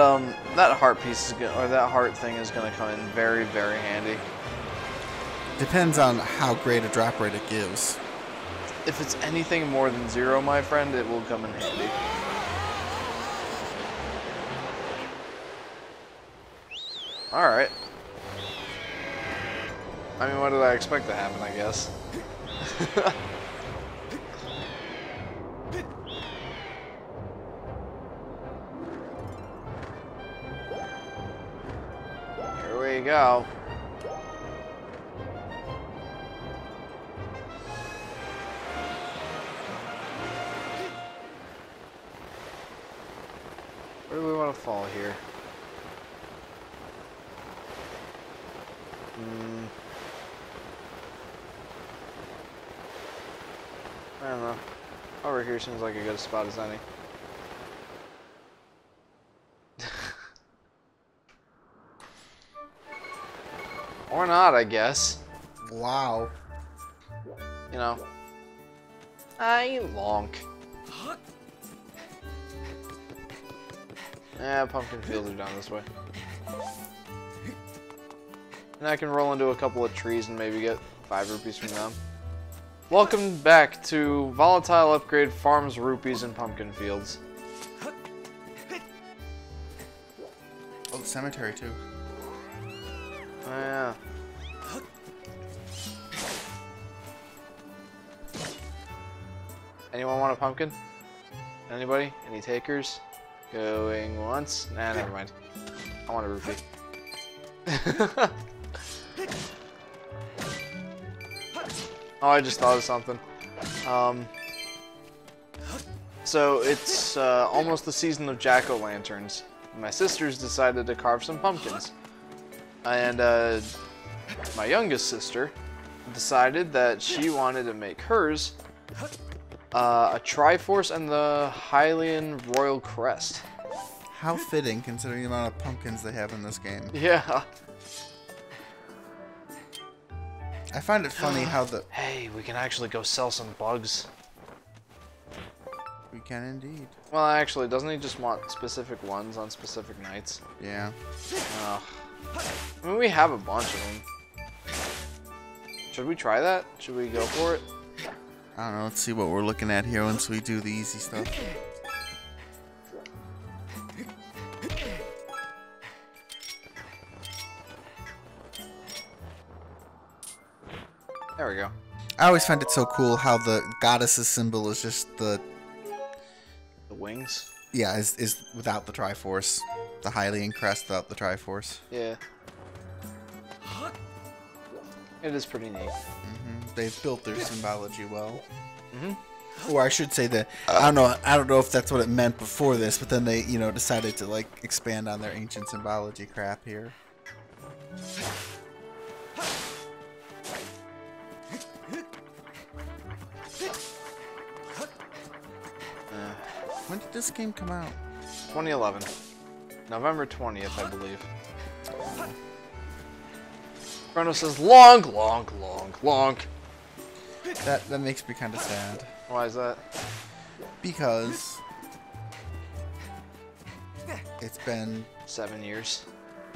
that heart piece is gonna, or that heart thing is gonna come in very, very handy. Depends on how great a drop rate it gives. If it's anything more than 0, my friend, it will come in handy. Alright. I mean, what did I expect to happen, I guess? Here we go. Where do we want to fall here? I don't know. Over here seems like a good spot as any. Or not, I guess. Wow. You know. You lonk. Yeah, pumpkin fields are down this way. And I can roll into a couple of trees and maybe get 5 rupees from them. Welcome back to Volatile Upgrade Farms Rupees and Pumpkin Fields. Oh, the cemetery too. Oh, yeah. Anyone want a pumpkin? Anybody? Any takers? Going once? Nah, never mind. I want a rupee. Oh, I just thought of something. So it's almost the season of jack-o'-lanterns. My sisters decided to carve some pumpkins. And my youngest sister decided that she wanted to make hers a Triforce and the Hylian Royal Crest. How fitting, considering the amount of pumpkins they have in this game. Yeah. I find it funny how the... Hey, we can actually go sell some bugs. We can indeed. Well, actually, doesn't he just want specific ones on specific nights? Yeah. Ugh. I mean, we have a bunch of them. Should we try that? Should we go for it? I don't know, let's see what we're looking at here once we do the easy stuff. There we go. I always find it so cool how the goddess's symbol is just the... The wings? Yeah, is without the Triforce. The Hylian crest without the Triforce. Yeah. It is pretty neat. They've built their symbology well. Mm-hmm. Or I should say that I don't know if that's what it meant before this, but then they, decided to like expand on their ancient symbology crap here. When did this game come out? 2011. November 20th, I believe. Chrono says, long. That makes me kind of sad. Why is that? Because it's been 7 years.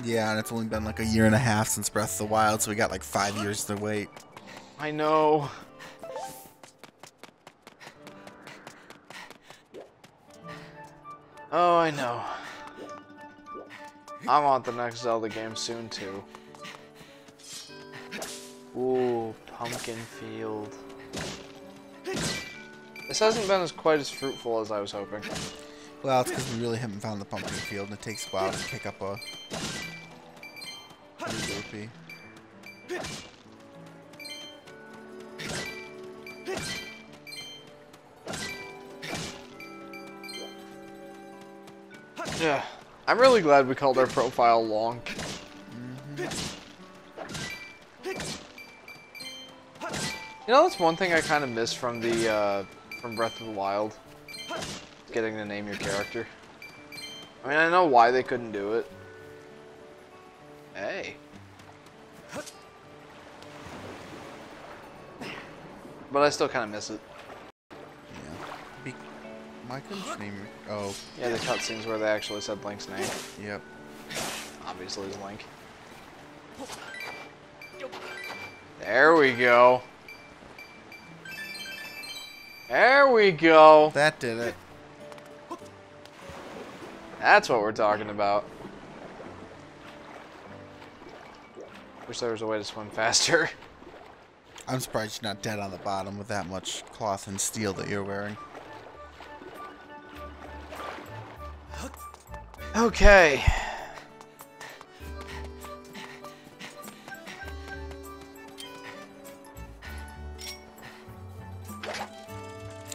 yeah, and it's only been like a year and a half since Breath of the Wild, so we got like 5 years to wait. I know. Oh, I know. I want the next Zelda game soon, too. Ooh, Pumpkin Field. This hasn't been quite as fruitful as I was hoping. Well, it's because we really haven't found the pumpkin field, and it takes a while to pick up a new rupee. Yeah, I'm really glad we called our profile long. You know, that's one thing I kind of miss from the from Breath of the Wild. Getting to name your character. I mean, I know why they couldn't do it. Hey. But I still kind of miss it. Yeah. Why couldn't you name your... Oh. Yeah, the cutscenes where they actually said Link's name. Yep. Obviously, it's Link. There we go. There we go. That did it. That's what we're talking about. Wish there was a way to swim faster. I'm surprised you're not dead on the bottom with that much cloth and steel that you're wearing. Okay.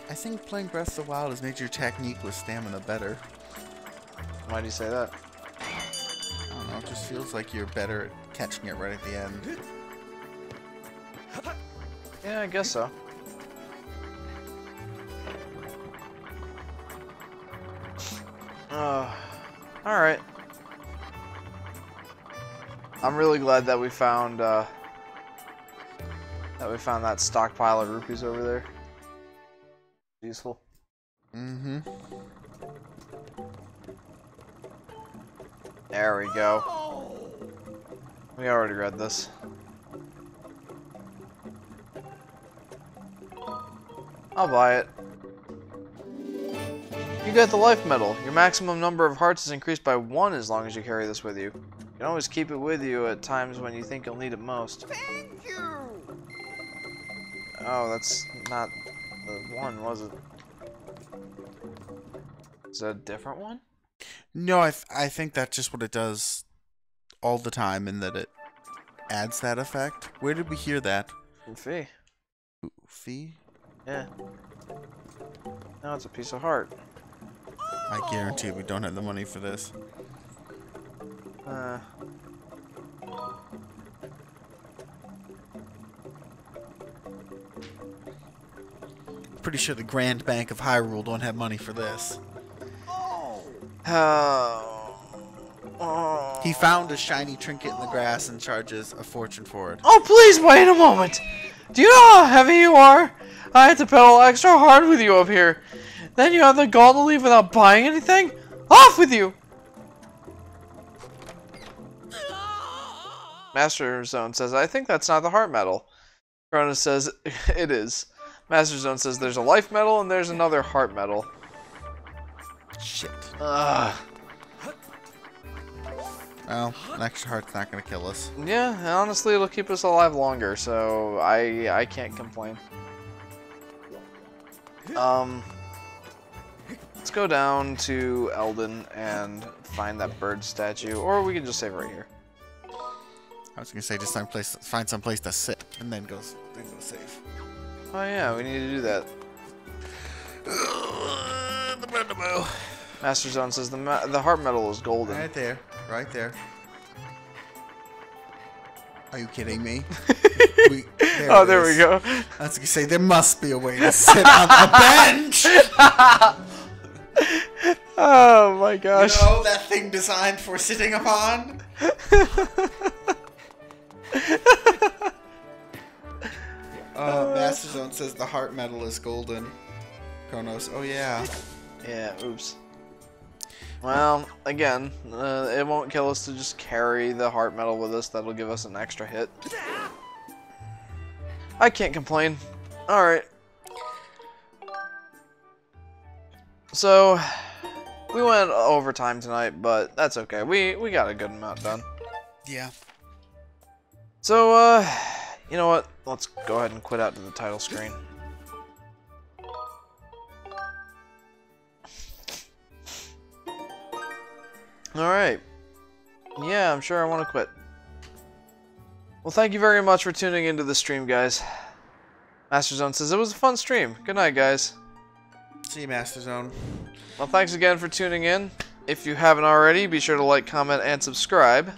I think playing Breath of the Wild has made your technique with stamina better. Why do you say that? I don't know, it just feels like you're better at catching it right at the end. Yeah, I guess so. Alright. I'm really glad that we found that stockpile of rupees over there. Useful. Mm-hmm. There we go. We already read this. I'll buy it. You get the life medal. Your maximum number of hearts is increased by 1 as long as you carry this with you. You can always keep it with you at times when you think you'll need it most. Thank you. Oh, that's not the one, was it? Is that a different one? No, I think that's just what it does all the time, in that it adds that effect. Where did we hear that? From Fee. Fee? Yeah. No, it's a piece of heart. I guarantee we don't have the money for this. Pretty sure the Grand Bank of Hyrule don't have money for this. He found a shiny trinket in the grass and charges a fortune for it. Oh, please wait a moment. Do you know how heavy you are? I had to pedal extra hard with you up here. Then you have the gall to leave without buying anything? Off with you! Master Zone says, I think that's not the heart medal. Corona says, it is. Master Zone says, there's a life medal and there's another heart medal. Shit. Ugh. Well, an extra heart's not gonna kill us. Yeah, and honestly, it'll keep us alive longer, so I can't complain. Let's go down to Eldon and find that bird statue, or we can just save right here. I was gonna say just find some place to sit and then go save. Oh yeah, we need to do that. Master Zone says the heart medal is golden. Right there, right there. Are you kidding me? There we go. I was gonna say there must be a way to sit on a bench. Oh my gosh. You know, that thing designed for sitting upon? Master Zone says the heart metal is golden. Kronos, oh yeah. Yeah, oops. Well, again, it won't kill us to just carry the heart metal with us. That'll give us an extra hit. I can't complain. Alright. So, we went overtime tonight, but that's okay. We got a good amount done. Yeah. So, you know what? Let's go ahead and quit out to the title screen. Alright. Yeah, I'm sure I want to quit. Well, thank you very much for tuning into the stream, guys. Master Zone says it was a fun stream. Good night, guys. See you, Master Zone. Well, thanks again for tuning in. If you haven't already, be sure to like, comment, and subscribe.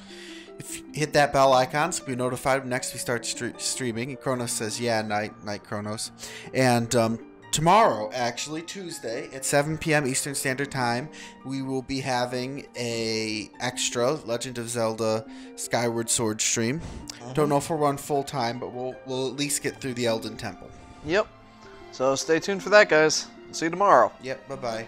If you hit that bell icon, so be notified next we start streaming. And Kronos says, yeah, night Kronos. And tomorrow, actually, Tuesday, at 7 p.m. Eastern Standard Time, we will be having a extra Legend of Zelda Skyward Sword stream. Don't know if we'll run full time, but we'll at least get through the Elden Temple. Yep. So stay tuned for that, guys. See you tomorrow. Yep, bye-bye.